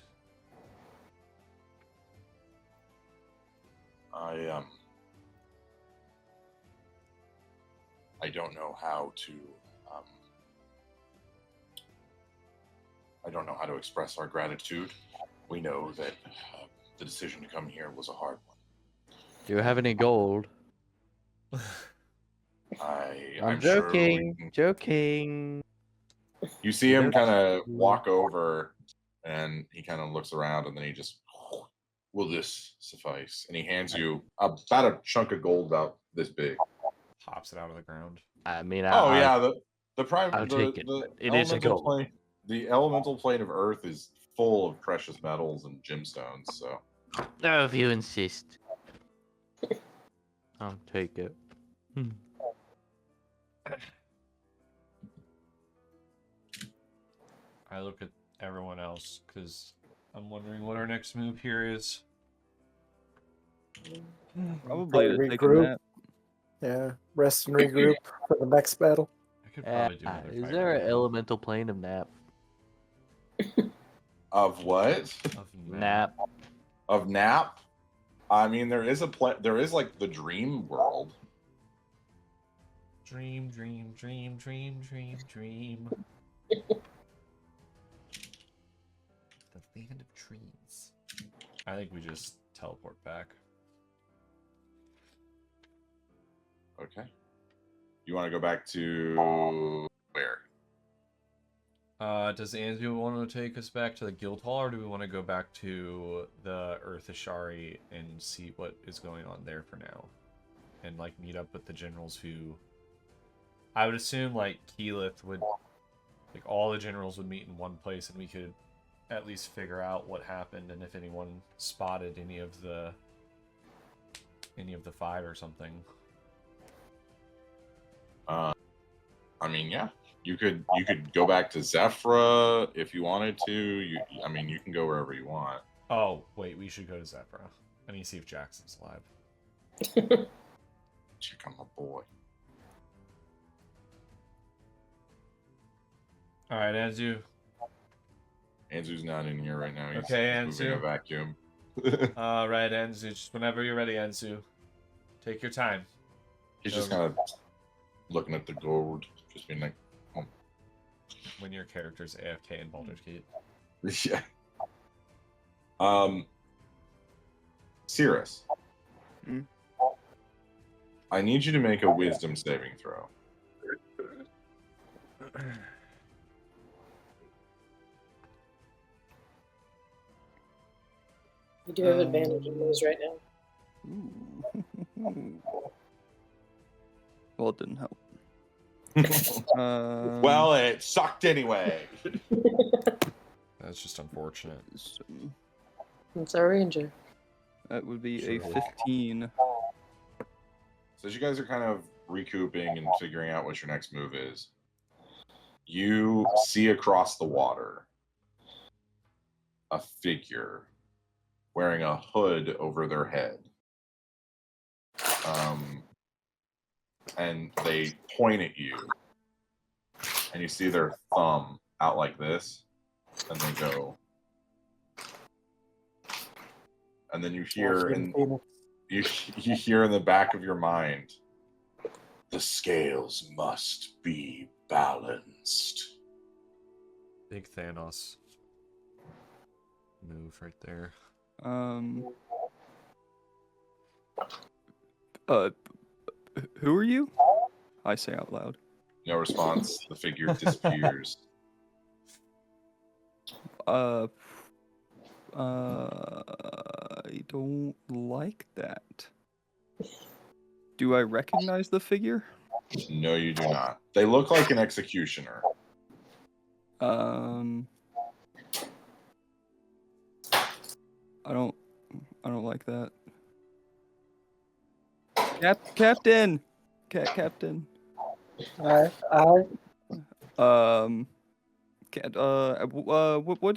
I don't know how to I don't know how to express our gratitude. We know that the decision to come here was a hard one. Do you have any gold? I'm joking. Sure Joking. you see him kind of walk over, and he kind of looks around, and then he just, will this suffice? And he hands you about a chunk of gold about this big. Pops it out of the ground. I mean, Yeah, the I'll take it. the It is a elemental gold. plane. The elemental plane of Earth is full of precious metals and gemstones. So, No, if you insist. I'll take it. I look at everyone else because I'm wondering what our next move here is. Probably to take a regroup. nap. Yeah, rest and regroup for the next battle. I could probably do another Is fight there right an now. elemental plane of nap? of what? Of Nap. Of nap? I mean, there is there is like the dream world. Dream, dream, dream, dream, dream, dream. The land of dreams. I think we just teleport back. Okay. You want to go back to where? Does Anzu want to take us back to the guild hall, or do we want to go back to the Earth Ashari and see what is going on there for now? And, like, meet up with the generals who... I would assume, like, Keyleth would... Like, all the generals would meet in one place, and we could at least figure out what happened, and if anyone spotted any of the Five or something. I mean, yeah. You could go back to Zephyra if you wanted to. I mean, you can go wherever you want. Oh, wait, we should go to Zephyra. I need to see if Jackson's alive. Check on my boy. Alright, Anzu. Anzu's not in here right now. He's, Okay, he's moving a Anzu. vacuum. Alright, Anzu. Just whenever you're ready, Anzu. Take your time. He's just kind of looking at the gold, just being like, When your character's AFK in Baldur's Gate. yeah. Cirrus. Hmm? I need you to make a wisdom saving throw. You do have advantage on those right now. Ooh. Well, it didn't help. Well, it sucked anyway. That's just unfortunate. It's our ranger. That would be Sure. a 15. So as you guys are kind of recouping and figuring out what your next move is, you see across the water a figure wearing a hood over their head. And they point at you, and you see their thumb out like this, and they go. And then you hear you hear in the back of your mind, the scales must be balanced. Big Thanos move right there. Who are you? I say out loud. No response. The figure disappears. I don't like that. Do I recognize the figure? No, you do not. They look like an executioner. I don't like that. Captain. Captain. Alright.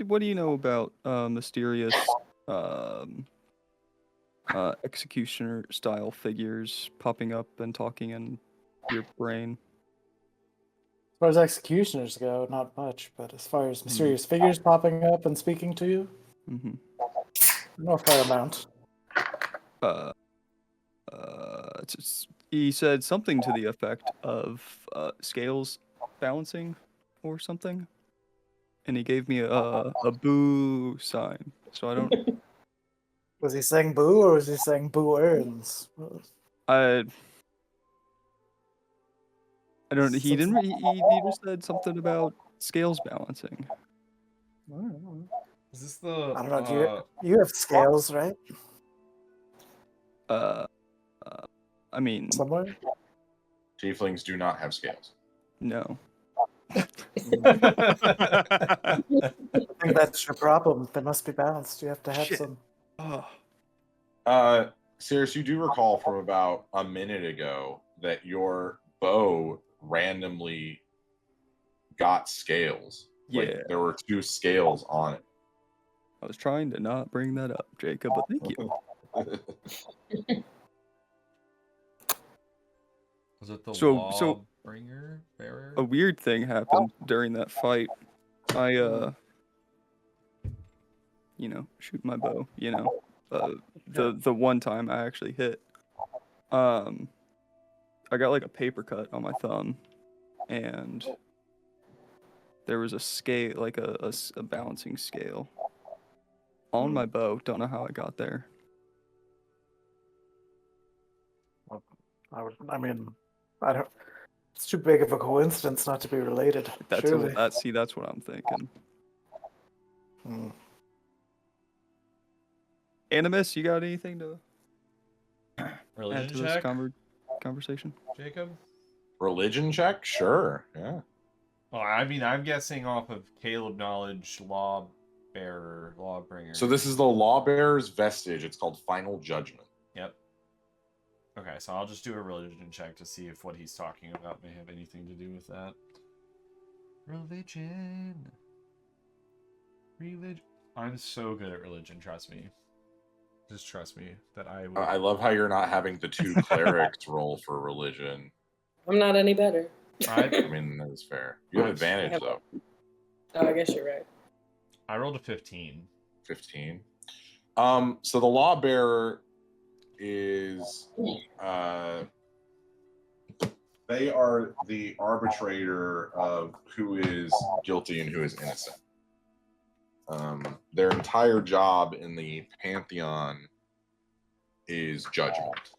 What do you know about mysterious executioner style figures popping up and talking in your brain? As far as executioners go, not much. But as far as mysterious figures popping up and speaking to you, Mm-hmm. I know a fair amount. He said something to the effect of scales balancing or something, and he gave me a boo sign. So I don't. Was he saying boo or was he saying boo earns? I don't. He didn't. He just said something about scales balancing. Is this the? I don't know. You have scales, right? I mean, Somewhere? Tieflings do not have scales. no. I think that's your problem. They must be balanced. You have to have Shit. some. Oh. Cirrus, you do recall from about a minute ago that your bow randomly got scales. Yeah. Like, there were 2 scales on it. I was trying to not bring that up, Jacob, but thank you. Was it the So- bringer bearer? A weird thing happened during that fight. I shoot my bow, the one time I actually hit. I got like a paper cut on my thumb, and there was a scale, like a balancing scale on my bow. Don't know how I got there. I don't. It's too big of a coincidence not to be related. Surely. That's what I'm thinking. Hmm. Animus, you got anything to add Religion to this check, conversation? Jacob? Religion check? Sure. Yeah. Oh, I mean, I'm guessing off of Caleb knowledge, lawbringer. So this is the Lawbearer's vestige. It's called Final Judgment. Yep. Okay, so I'll just do a religion check to see if what he's talking about may have anything to do with that. Religion. I'm so good at religion, trust me. Just trust me that I will. I love how you're not having the 2 clerics roll for religion. I'm not any better. I mean, that's fair. You have advantage, though. Oh, I guess you're right. I rolled a 15. 15. So the Lawbearer is They are the arbitrator of who is guilty and who is innocent. Their entire job in the Pantheon is judgment.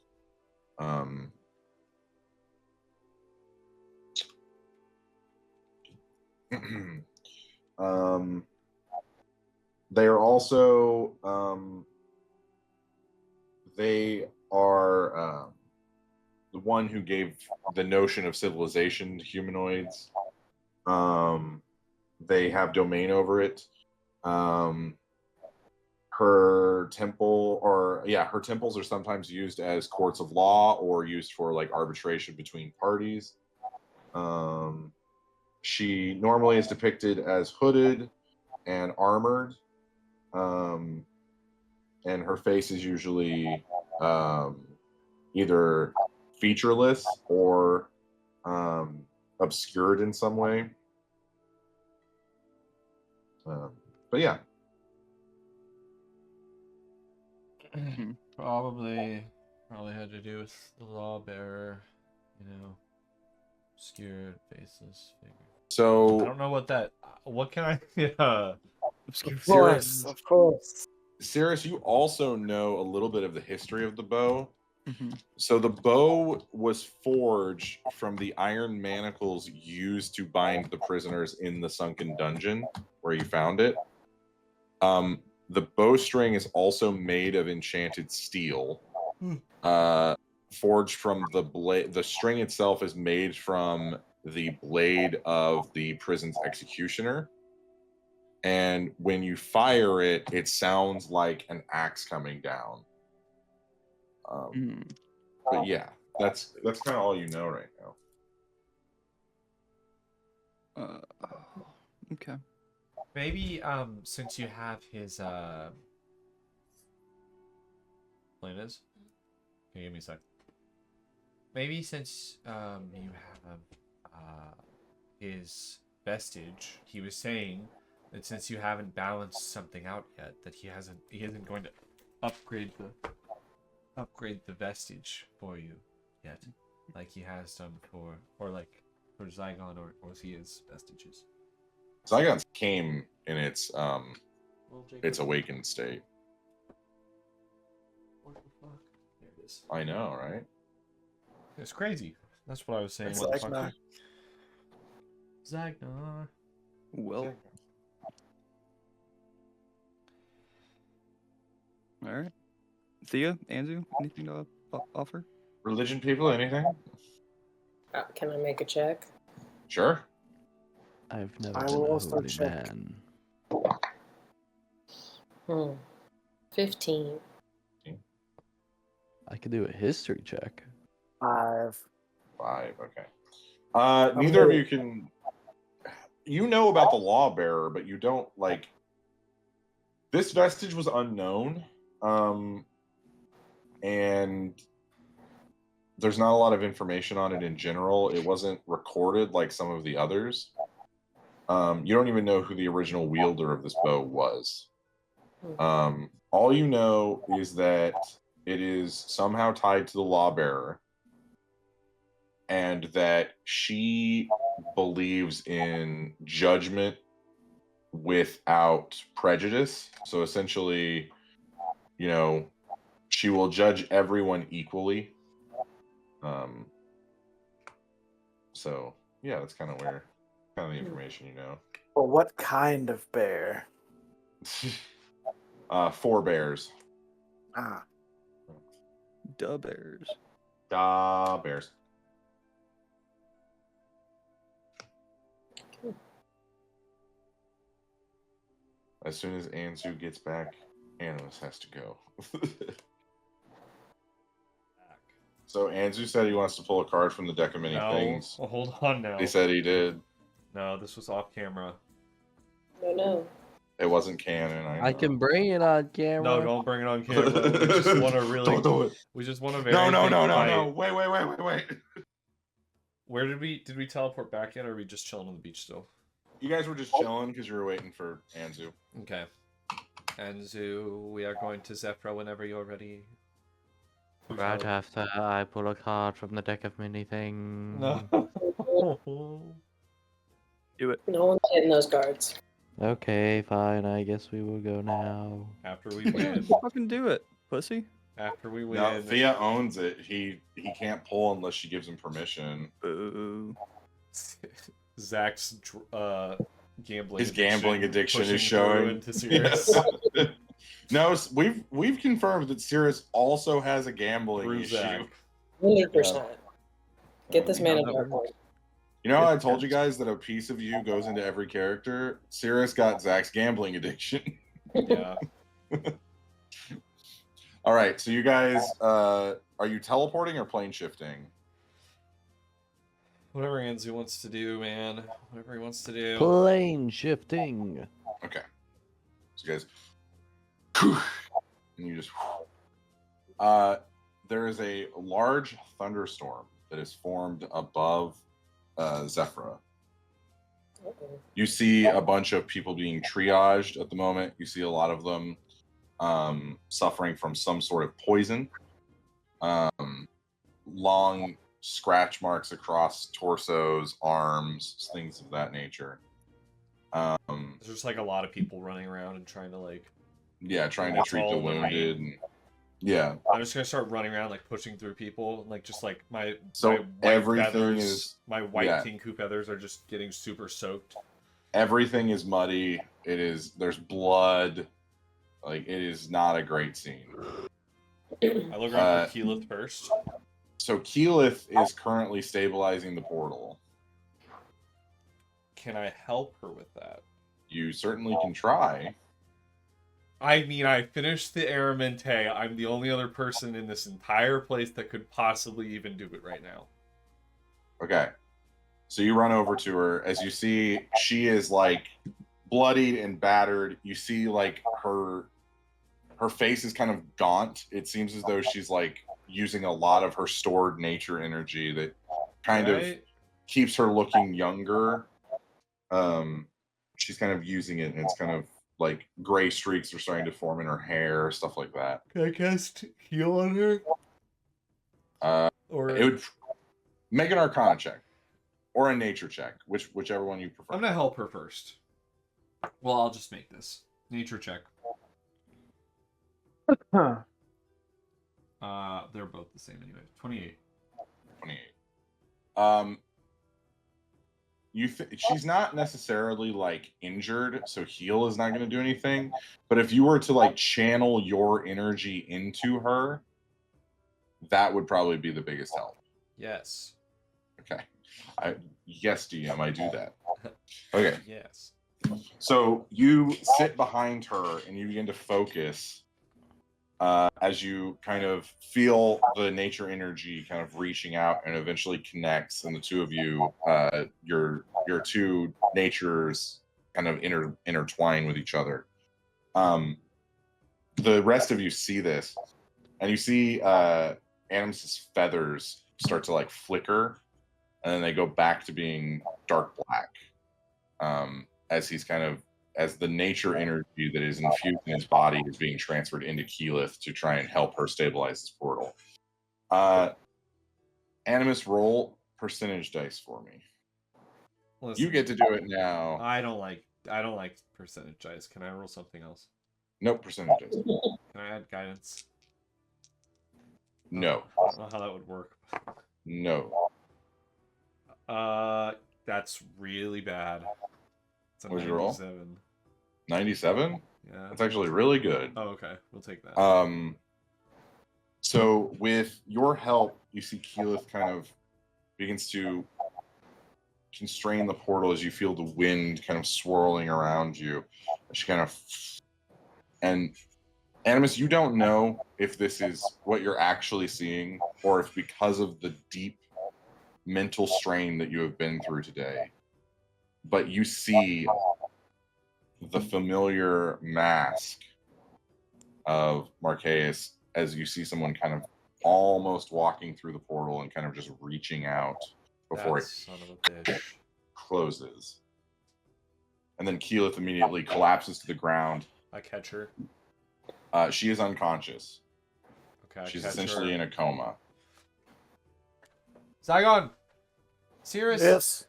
They are also they are the one who gave the notion of civilization to humanoids. They have domain over it. Her temples are sometimes used as courts of law or used for like arbitration between parties. She normally is depicted as hooded and armored, and her face is usually either featureless or obscured in some way. But yeah. Probably had to do with the law bearer, obscured, faceless figure. So I don't know what can I Obscure. Of course. Cirrus, you also know a little bit of the history of the bow. Mm-hmm. So the bow was forged from the iron manacles used to bind the prisoners in the sunken dungeon where you found it. The bowstring is also made of enchanted steel, forged from the blade. The string itself is made from the blade of the prison's executioner. And when you fire it, it sounds like an axe coming down. But yeah, that's kind of all you know right now. Okay. Maybe since you have his Linus, can you give me a sec? Maybe since you have his vestige, he was saying that since you haven't balanced something out yet, that he isn't going to upgrade the vestige for you yet, like he has done for Zygon or Zia's vestiges. Zygon came in its awakened state. What the fuck? There it is. I know, right? It's crazy. That's what I was saying. It's What the Zagnar. fuck? Zagnar. Well. All right. Thea, Anzu, anything to offer? Religion people, anything? Can I make a check? Sure. I've never I been will a also holy check. man. 15. I could do a history check. 5. 5, okay. Neither of you can... You know about the law bearer, but you don't, like... This vestige was unknown, and there's not a lot of information on it in general. It wasn't recorded like some of the others. You don't even know who the original wielder of this bow was. All you know is that it is somehow tied to the law bearer, and that she believes in judgment without prejudice. So essentially, she will judge everyone equally. So yeah, that's kind of the information you know. Well, what kind of bear? 4 bears. Ah. Duh bears. Bears. As soon as Anzu gets back, Animus has to go. So Anzu said he wants to pull a card from the deck of many things. Well, hold on now. He said he did. No, this was off camera. No. It wasn't canon. I can bring it on camera. No, don't bring it on camera. We just want to really. Don't do it. We just want to very. No. Wait. Where did we teleport back yet, or are we just chilling on the beach still? You guys were just chilling because you were waiting for Anzu. Okay. Anzu, we are going to Zephyra whenever you're ready. Right after I pull a card from the deck of many things. No. Do it. No one's getting those cards. Okay, fine. I guess we will go now. After we win. Fucking do it, pussy. After we No, win. Thea owns it. He can't pull unless she gives him permission. Boo. Zach's gambling. His gambling addiction pushing is through showing. into Sirius. Yes. No, we've confirmed that Sirius also has a gambling Through issue. Zach. 100%. Get this man a Yeah, dark one. You know how I told you guys that a piece of you goes into every character? Sirius got Zach's gambling addiction. Yeah. All right, so you guys, are you teleporting or plane shifting? Whatever Anzu wants to do, man. Whatever he wants to do. Plane shifting. Okay. So you guys, and you just, there is a large thunderstorm that is formed above Zephyra. You see a bunch of people being triaged at the moment. You see a lot of them suffering from some sort of poison. Long scratch marks across torsos, arms, things of that nature. There's just like a lot of people running around and trying to like. Yeah, trying to treat the All the wounded. And, yeah. I'm just gonna start running around like pushing through people, like just like my So my white everything feathers, is- my white yeah. kinku feathers are just getting super soaked. Everything is muddy. There's blood. Like, it is not a great scene. I look around for Keyleth first. So Keyleth is currently stabilizing the portal. Can I help her with that? You certainly can try. I mean, I finished the Aramente. I'm the only other person in this entire place that could possibly even do it right now. Okay. So you run over to her. As you see, she is like bloodied and battered. You see like her face is kind of gaunt. It seems as though she's like using a lot of her stored nature energy that kind of keeps her looking younger. She's kind of using it, and it's kind of like gray streaks are starting to form in her hair, stuff like that. Can I cast heal on her? Or It would make an Arcana check or a Nature check, whichever one you prefer. I'm gonna help her first. Well, I'll just make this nature check. Huh. They're both the same anyway. 28. 28. She's not necessarily like injured, so heal is not going to do anything. But if you were to like channel your energy into her, that would probably be the biggest help. Yes. Okay. Yes, DM, I do that. Okay. Yes. So you sit behind her and you begin to focus as you kind of feel the nature energy kind of reaching out and eventually connects, and the two of you, your two natures kind of intertwine with each other. The rest of you see this, and you see Animus's feathers start to like flicker, and then they go back to being dark black. As the nature energy that is infused in his body is being transferred into Keyleth to try and help her stabilize this portal. Animus, roll percentage dice for me. Listen, You get to do it now. I don't like percentage dice. Can I roll something else? Nope, percentage dice. Can I add guidance? No. I don't know how that would work. No. That's really bad. It's a What'd you roll? 97. 97? Yeah. That's actually really good. Oh, okay. We'll take that. So with your help, you see Keyleth kind of begins to constrain the portal as you feel the wind kind of swirling around you. She kind of, and Animus, you don't know if this is what you're actually seeing or if because of the deep mental strain that you have been through today, but you see the familiar mask of Marqueus as you see someone kind of almost walking through the portal and kind of just reaching out before That son of a bitch. closes. And then Keyleth immediately collapses to the ground. I catch her. She is unconscious. gotta She's catch essentially her. in a coma. Zygon! Sirius! Yes.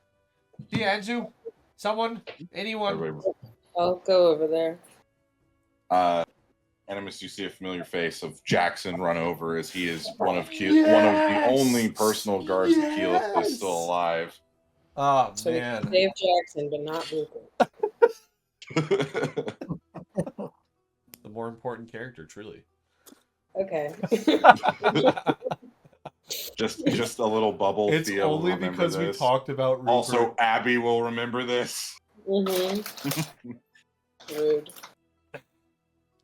Anzu! Someone! Anyone! Everybody, I'll go over there. Animus, you see a familiar face of Jackson run over as he is one of the only personal guards that Keyleth is still alive. Oh, So we man. can save Jackson, but not Rupert. The more important character, truly. Okay. just a little bubble. It's Thea will only remember because we this. talked about Rupert. Also, Abby will remember this. Mm-hmm. Rude.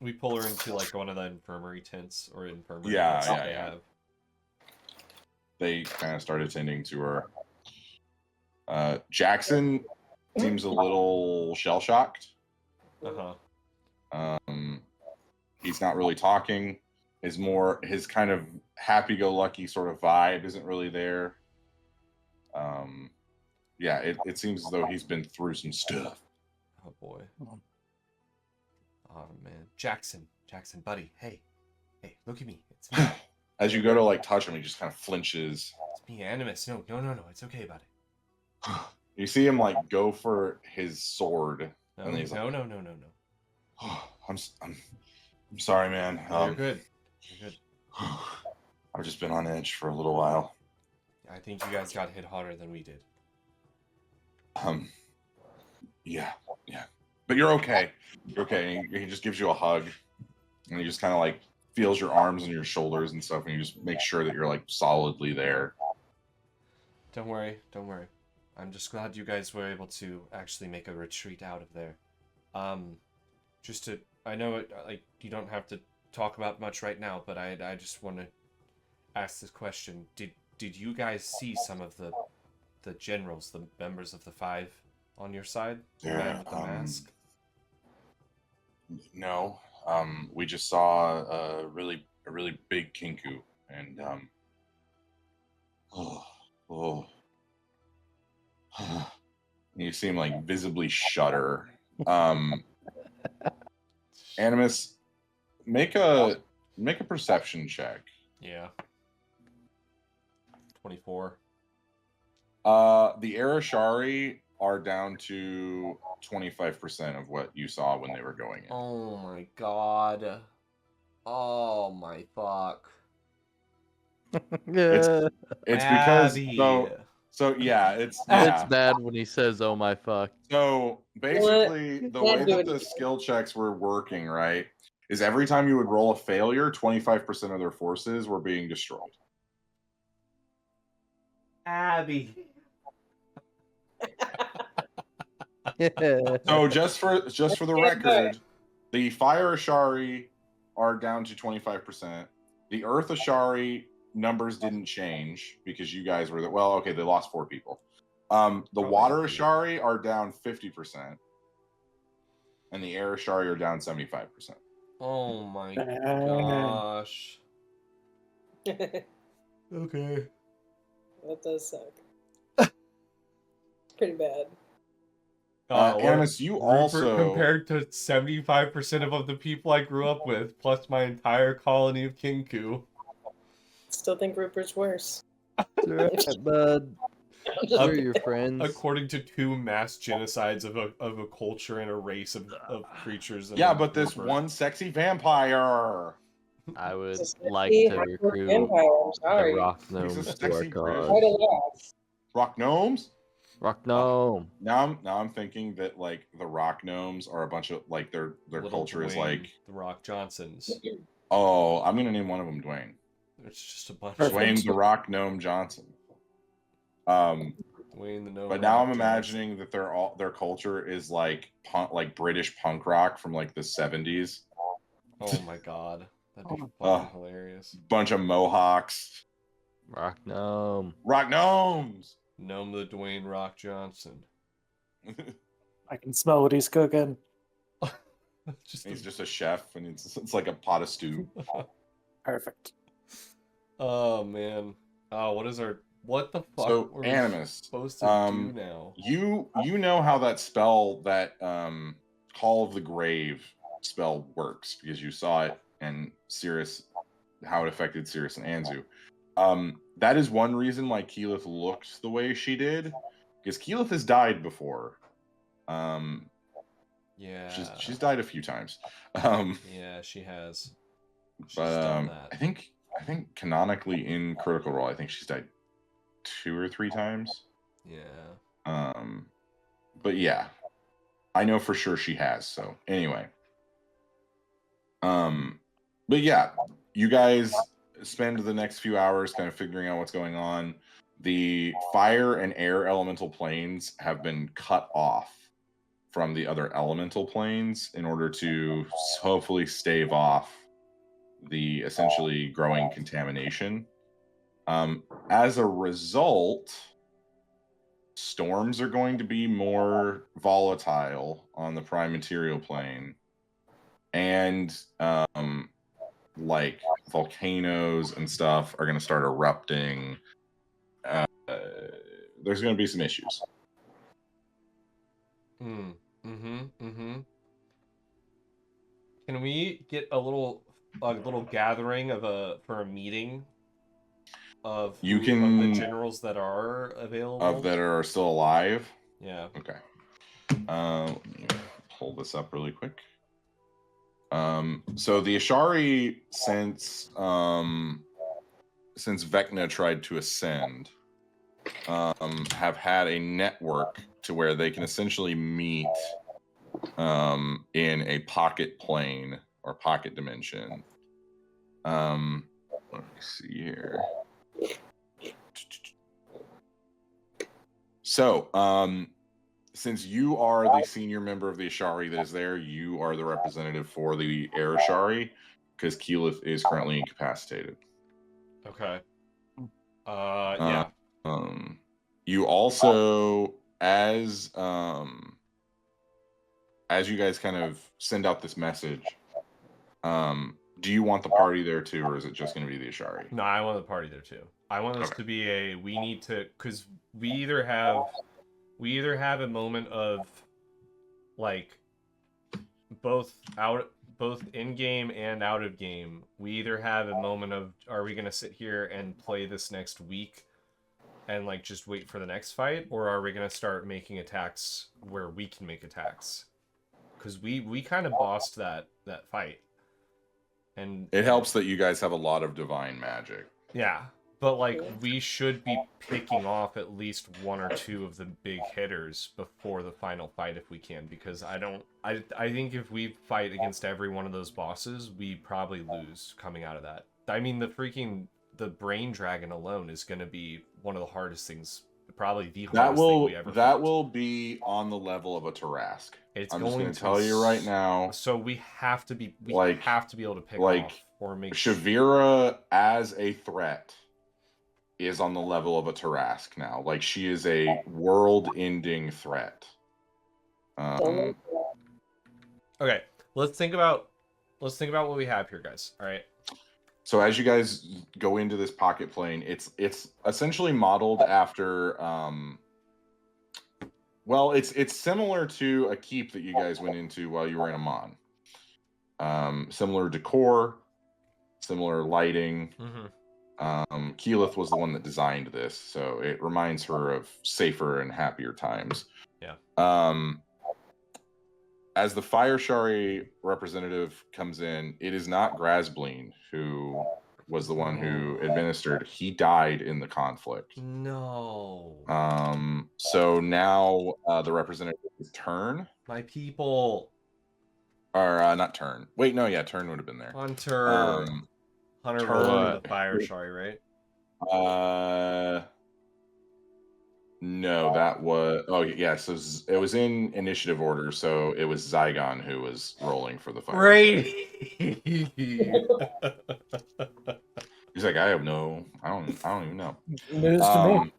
We pull her into like one of the infirmary tents or infirmary Yeah, tents yeah, they yeah. have. They kind of start attending to her. Jackson seems a little shell shocked. Uh-huh. He's not really talking. His kind of happy-go-lucky sort of vibe isn't really there. Yeah, it seems as though he's been through some stuff. Oh boy. Oh man. Jackson, buddy, hey, look at me. It's me. As you go to like touch him, he just kind of flinches. It's me, Animus. No, it's okay, buddy. You see him like go for his sword, No, and he's like, no. oh, I'm sorry, man. You're good. You're good. I've just been on edge for a little while. I think you guys got hit harder than we did. Yeah. But you're okay. You're okay. And he just gives you a hug, and he just kind of like feels your arms and your shoulders and stuff, and you just make sure that you're like solidly there. Don't worry. I'm just glad you guys were able to actually make a retreat out of there. I know it, like you don't have to talk about much right now, but I just want to ask this question: Did you guys see some of the generals, the members of the Five, on your side? The man with the mask. No. We just saw a really big kinku, and you see him like visibly shudder. Animus, make a perception check. Yeah. 24. The Arashari are down to 25% of what you saw when they were going in. Oh my god. Oh my fuck. It's because Abby. so yeah, it's It's bad when he says, "Oh my fuck." So basically, the way that the skill checks were working, right, is every time you would roll a failure, 25% of their forces were being destroyed. Abby. So just for the record, the Fire Ashari are down to 25%. The Earth Ashari numbers didn't change because you guys were they lost 4 people. The Water Ashari are down 50%, and the Air Ashari are down 75%. Oh my gosh. Okay. That does suck. Pretty bad. Animus, you Rupert also compared to 75% of the people I grew up with, plus my entire colony of Kinku. Still think Rupert's worse. Bud. We're your friends. According to 2 mass genocides of a culture and a race of creatures. yeah, but this one sexy vampire. I would Just like see to hardcore recruit vampire, I'm the sorry. rock He's a gnomes to sexy our British- Quite a cause. lot. Rock gnomes? Rock gnome. Now I'm thinking that like the rock gnomes are a bunch of like their Little culture is Dwayne, like, the Rock Johnsons. oh, I'm gonna name one of them Dwayne. It's just a bunch Perfect. of Dwayne the Rock Gnome Johnson. Dwayne the Gnome. But now Rock I'm imagining that their culture is like British punk rock from like the 70s. Johnson. Oh my god, that'd be Oh. fucking hilarious. Bunch of mohawks. Rock gnome. Rock gnomes. Gnome the Dwayne Rock Johnson. I can smell what he's cooking. Just He's just a chef, and it's like a pot of stew. Perfect. Oh man. Oh, what the fuck So were we Animus, supposed to do now? you know how that spell, that Call of the Grave spell works because you saw it, and Cirrus how it affected Cirrus and Anzu. That is one reason why Keyleth looked the way she did, because Keyleth has died before. Yeah. She's died a few times. Yeah, she has. She's But done that. I think canonically in Critical Role, I think she's died 2 or 3 times. Yeah. But yeah, I know for sure she has. So anyway, but yeah, you guys spend the next few hours kind of figuring out what's going on. The fire and air elemental planes have been cut off from the other elemental planes in order to hopefully stave off the essentially growing contamination. As a result, storms are going to be more volatile on the prime material plane, and like volcanoes and stuff are going to start erupting. There's going to be some issues. Can we get a little gathering for a meeting of You of can the generals that are available, that are still alive? Yeah. Okay. Let me pull this up really quick. So the Ashari, since Vecna tried to ascend, have had a network to where they can essentially meet in a pocket plane or pocket dimension. Let me see here. So, since you are the senior member of the Ashari that is there, you are the representative for the Air Ashari, because Keyleth is currently incapacitated. Okay. Yeah. You also, as you guys kind of send out this message, do you want the party there too, or is it just going to be the Ashari? No, I want the party there too. I want this to be we need to, because we either have a moment of like both in game and out of game. We either have a moment of, are we going to sit here and play this next week and like just wait for the next fight, or are we going to start making attacks where we can make attacks? Because we kind of bossed that fight, and it helps that you guys have a lot of divine magic. Yeah, but like we should be picking off at least 1 or 2 of the big hitters before the final fight if we can, because I think if we fight against every one of those bosses, we probably lose coming out of that. I mean, the brain dragon alone is going to be one of the hardest things, probably the hardest thing we ever That fought. will be on the level of a Tarask. I'm just going to tell you right now. So we have to be able to pick off or make Shavira as a threat is on the level of a Tarask now. Like, she is a world-ending threat. Okay, let's think about what we have here, guys. All right. So as you guys go into this pocket plane, it's essentially modeled after well, it's similar to a keep that you guys went into while you were in Amon. Similar decor, similar lighting. Keyleth was the one that designed this, so it reminds her of safer and happier times. Yeah. As the Fire Shari representative comes in, it is not Grasbleen who was the one who administered. He died in the conflict. No. So now the representative is Turn. My people. Or not Turn. Wait, no, yeah, Turn would have been there. Hunter. Hunter rolled the Fire Shari, right? No, that was... Oh, yeah, so it was in initiative order, so it was Zygon who was rolling for the Fire. Right. He's like, I don't even know. News to me.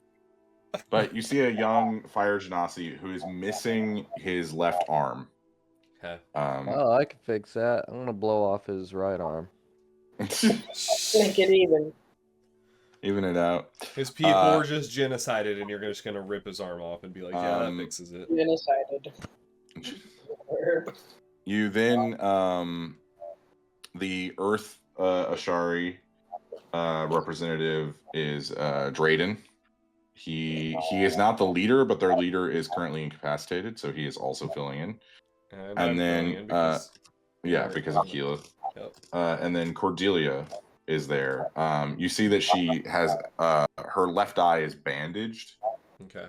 But you see a young Fire Genasi who is missing his left arm. Okay. Oh, I can fix that. I'm gonna blow off his right arm. Make it even. Even it out. His people were just genocided, and you're just gonna rip his arm off and be like, yeah, that fixes it. Genocided. You then, the Earth Ashari representative is Drayden. He is not the leader, but their leader is currently incapacitated, so he is also filling in. And And I'm then, filling in because yeah, because of Keela. Yep. And then Cordelia is there. You see that she has her left eye is bandaged. Okay.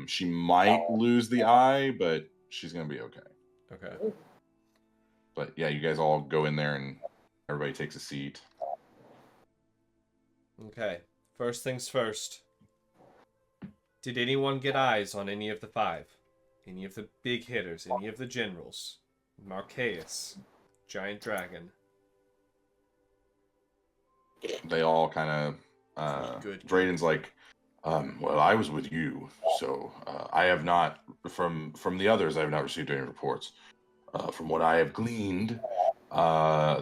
She might lose the eye, but she's gonna be okay. Okay. But yeah, you guys all go in there and everybody takes a seat. Okay. First things first. Did anyone get eyes on any of the 5? Any of the big hitters? Any of the generals? Marqueus, Giant Dragon. They all kind of Good. Drayden's like, well, I was with you, so I have not from the others. I have not received any reports. From what I have gleaned,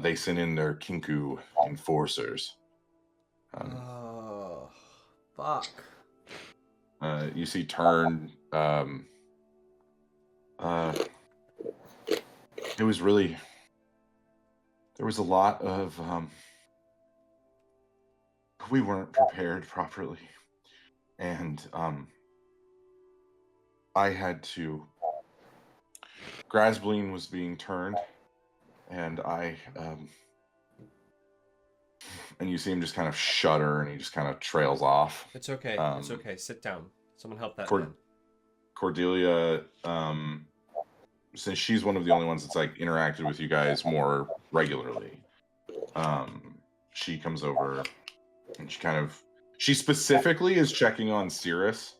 they sent in their Kinku enforcers. Oh, fuck. You see Turn. It was really. There was a lot of. We weren't prepared properly, and I had to. Grasbleen was being turned, and I. And you see him just kind of shudder, and he just kind of trails off. It's okay. It's okay. Sit down. Someone help that man. Cordelia, since she's one of the only ones that's like interacted with you guys more regularly, she comes over and she specifically is checking on Cirrus.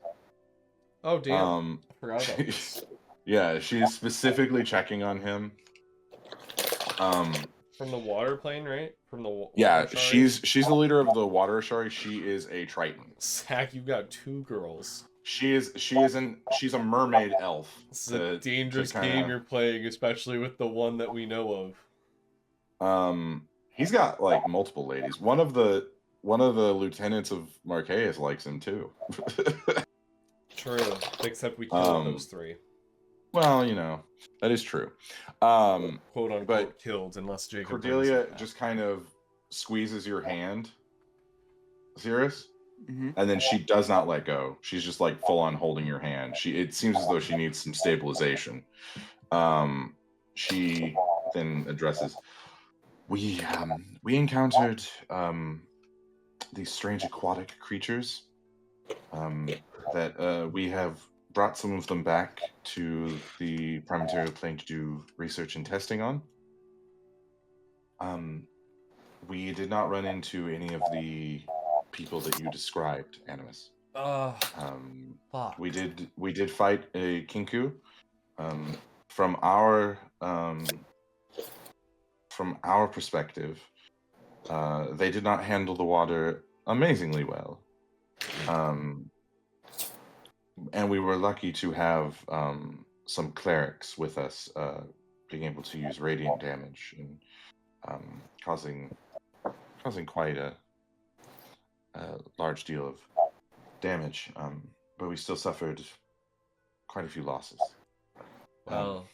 Oh damn! I forgot about this. Yeah, she's specifically checking on him. From the water plane, right? From the yeah, water Ashari? she's the leader of the water Ashari. She is a Triton. Zach, you've got 2 girls. She's a mermaid elf. This is a dangerous game you're playing, especially with the one that we know of. He's got like multiple ladies. One of the lieutenants of Marqueus likes him too. True, except we killed those 3. Well, that is true. Quote unquote but killed, unless Jacob. Cordelia just kind of squeezes your hand, Cirrus. Mm-hmm. And then she does not let go. She's just like full on holding your hand. It seems as though she needs some stabilization. She then addresses, we encountered these strange aquatic creatures that we have brought some of them back to the prime material plane to do research and testing on. We did not run into any of the people that you described, Animus. Fuck. We did fight a Kinku. From our perspective, they did not handle the water amazingly well. And we were lucky to have some clerics with us, being able to use radiant damage and causing quite a large deal of damage. But we still suffered quite a few losses. Well,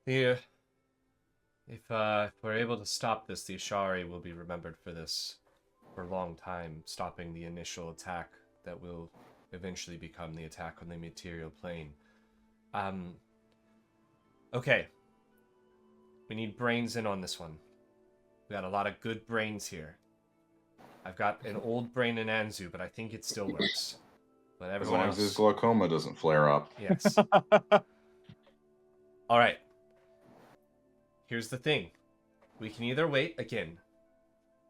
if we're able to stop this, the Ashari will be remembered for this for a long time, stopping the initial attack that will eventually become the attack on the material plane. Okay. We need brains in on this one. We got a lot of good brains here. I've got an old brain in Anzu, but I think it still works. But everyone as long else... as his glaucoma doesn't flare up. Yes. All right. Here's the thing. We can either wait again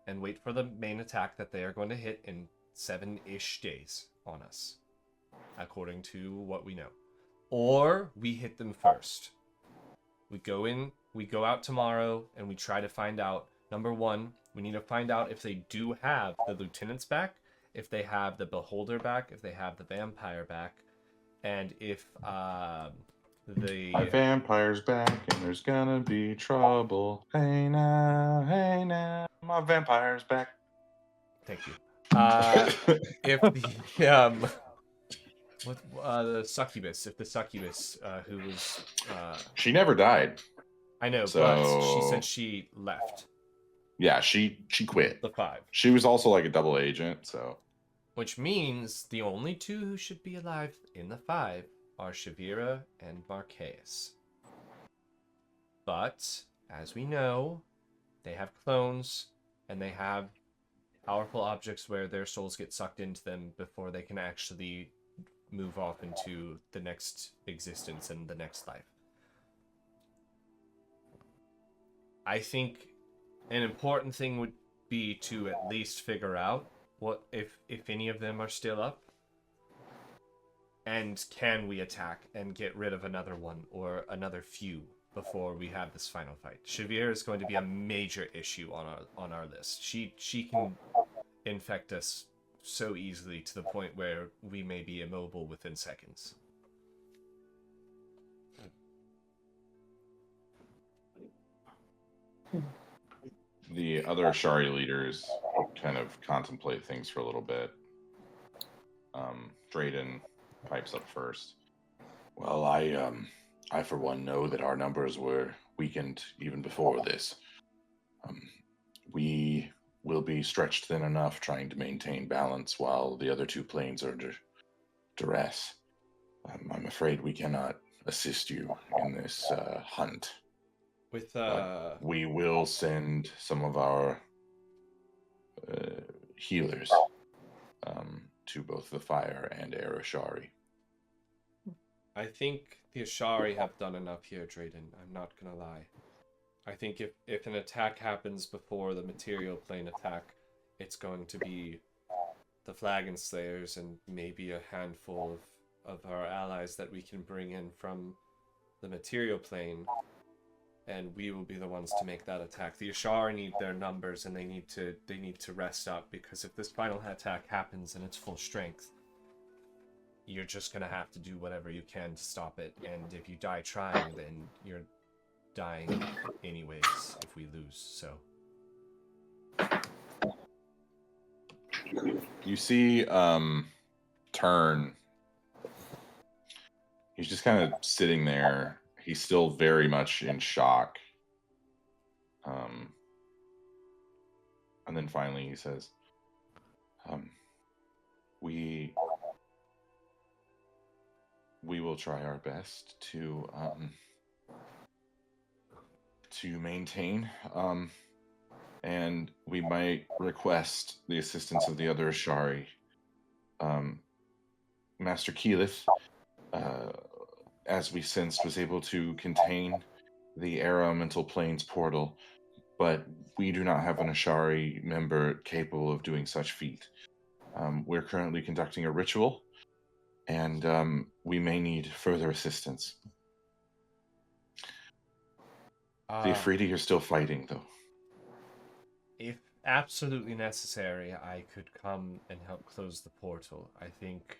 and wait for the main attack that they are going to hit in 7-ish days on us, according to what we know. Or we hit them first. We go out tomorrow, and we try to find out, number one, we need to find out if they do have the lieutenants back, if they have the beholder back, if they have the vampire back, and if My vampire's back, and there's gonna be trouble. Hey now, my vampire's back. Thank you. If the the succubus, who was She never died. I know, So- but she said she left. Yeah, she quit. The 5. She was also like a double agent, so Which means the only 2 who should be alive in the 5 are Shavira and Marquez. But, as we know, they have clones, and they have powerful objects where their souls get sucked into them before they can actually move off into the next existence and the next life. I think an important thing would be to at least figure out what if any of them are still up, and can we attack and get rid of another one or another few before we have this final fight. Shavir is going to be a major issue on our list. She can infect us so easily to the point where we may be immobile within seconds. the other Ashari leaders kind of contemplate things for a little bit. Drayden pipes up first. Well, I for one know that our numbers were weakened even before this. We will be stretched thin enough trying to maintain balance while the other 2 planes are under duress. I'm afraid we cannot assist you in this hunt. With We will send some of our healers to both the fire and air Ashari. I think the Ashari have done enough here, Drayden. I'm not gonna lie. I think if an attack happens before the material plane attack, it's going to be the Flagon Slayers and maybe a handful of our allies that we can bring in from the material plane, and we will be the ones to make that attack. The Ashari need their numbers, and they need to rest up, because if this final attack happens and it's full strength, you're just gonna have to do whatever you can to stop it, and if you die trying, then you're dying anyways if we lose. So You see Turn. He's just kind of sitting there. He's still very much in shock. And then finally he says, we will try our best to maintain, and we might request the assistance of the other Ashari. Master Keyleth, as we sensed, was able to contain the Elemental Planes portal, but we do not have an Ashari member capable of doing such feat. We're currently conducting a ritual, and we may need further assistance. The Afridi are still fighting, though. if absolutely necessary, I could come and help close the portal. I think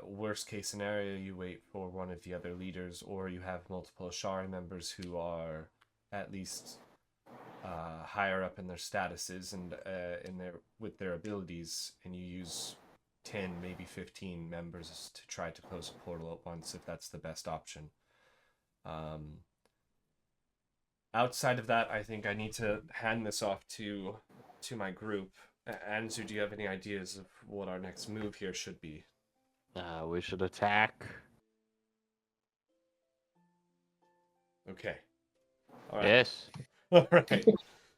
worst case scenario, you wait for one of the other leaders, or you have multiple Ashari members who are at least higher up in their statuses and with their abilities, and you use 10, maybe 15 members to try to close a portal at once, if that's the best option. Outside of that, I think I need to hand this off to my group. Anzu, do you have any ideas of what our next move here should be? We should attack. Okay. All right. Yes. All right.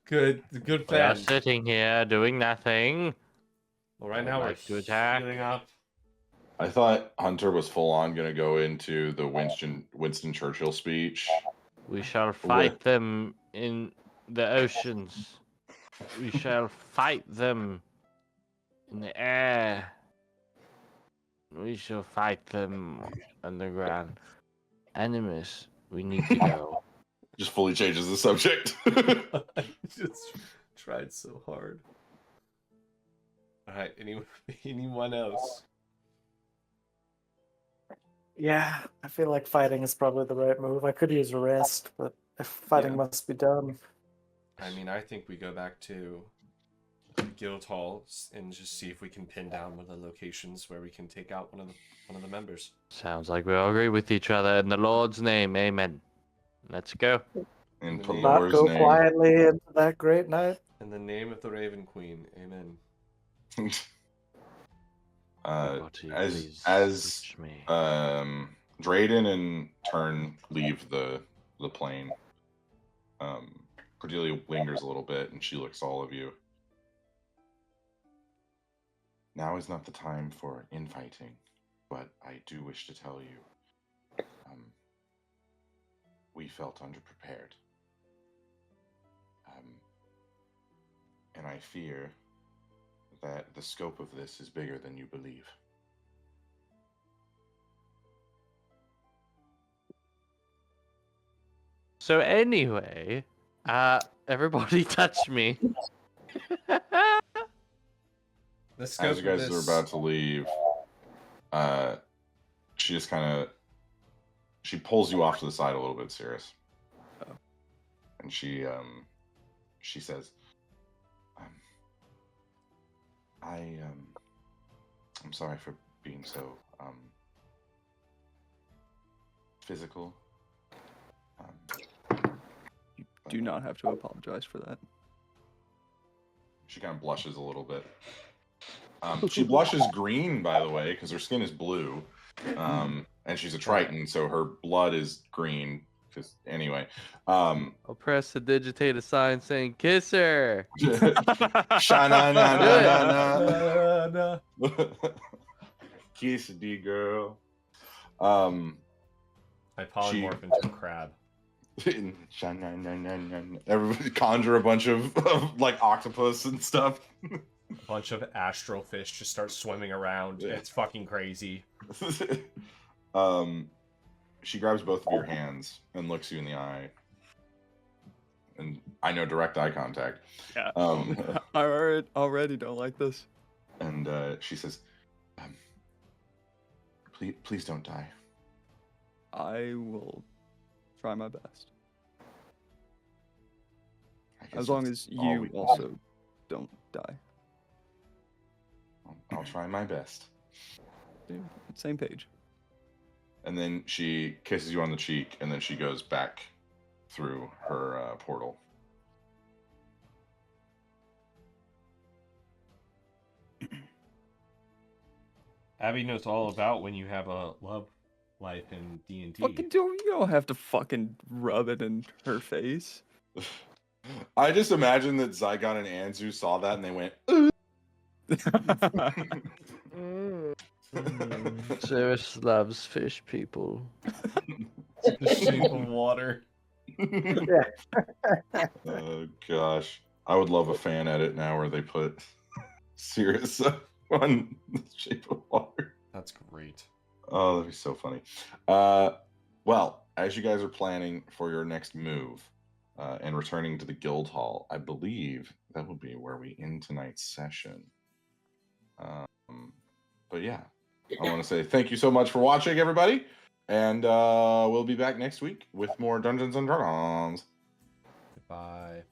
Good We are plan. sitting here doing nothing. Well, right I'd now like to we're attack. healing up. I thought Hunter was full on going to go into the Winston Churchill speech. We shall fight them in the oceans. We shall fight them in the air. We shall fight them underground. Animus, we need to go. Just fully changes the subject. I just tried so hard. All right. Anyone else? Yeah, I feel like fighting is probably the right move. I could use a rest, but if fighting Yeah. must be done. I mean, I think we go back to Guildhall and just see if we can pin down one of the locations where we can take out one of the members. Sounds like we all agree with each other in the Lord's name. Amen. Let's go. In In the name- Not Pelor's go name. quietly into that great night. In the name of the Raven Queen, amen. Everybody, please as touch me. Drayden and Turn leave the plane. Cordelia lingers a little bit, and she looks at all of you. Now is not the time for infighting, but I do wish to tell you, we felt underprepared. And I fear that the scope of this is bigger than you believe. So anyway, everybody touch me. The scope As you guys of are this... about to leave, she just kind of pulls you off to the side a little bit, Cirrus. Oh. And she says, I'm sorry for being so physical. You do not have to apologize for that. She kind of blushes a little bit. She blushes green, by the way, because her skin is blue. And she's a Triton, so her blood is green. Because anyway, I'll press the digitate a sign saying "kiss her." Sha-na-na-na-na-na. Kiss the girl. I polymorph into a crab. Everybody conjure a bunch of like octopus and stuff. A bunch of astral fish just start swimming around. It's fucking crazy. She grabs both of your hands and looks you in the eye. And I know direct eye contact. Yeah. I already don't like this. And she says, please don't die. I will try my best. I guess As long that's as all you we can also do. don't die. I'll try my best. Dude, same page. And then she kisses you on the cheek, and then she goes back through her portal. Abby knows all about when you have a love life in D&D. Fucking you don't have to fucking rub it in her face. I just imagine that Zygon and Anzu saw that and they went, Cirrus loves fish people. The shape of water. oh gosh. I would love a fan edit now where they put Sirius on the shape of water. That's great. Oh, that'd be so funny. Well, as you guys are planning for your next move and returning to the guild hall, I believe that will be where we end tonight's session. But yeah, I want to say thank you so much for watching, everybody. And we'll be back next week with more Dungeons and Dragons. Bye.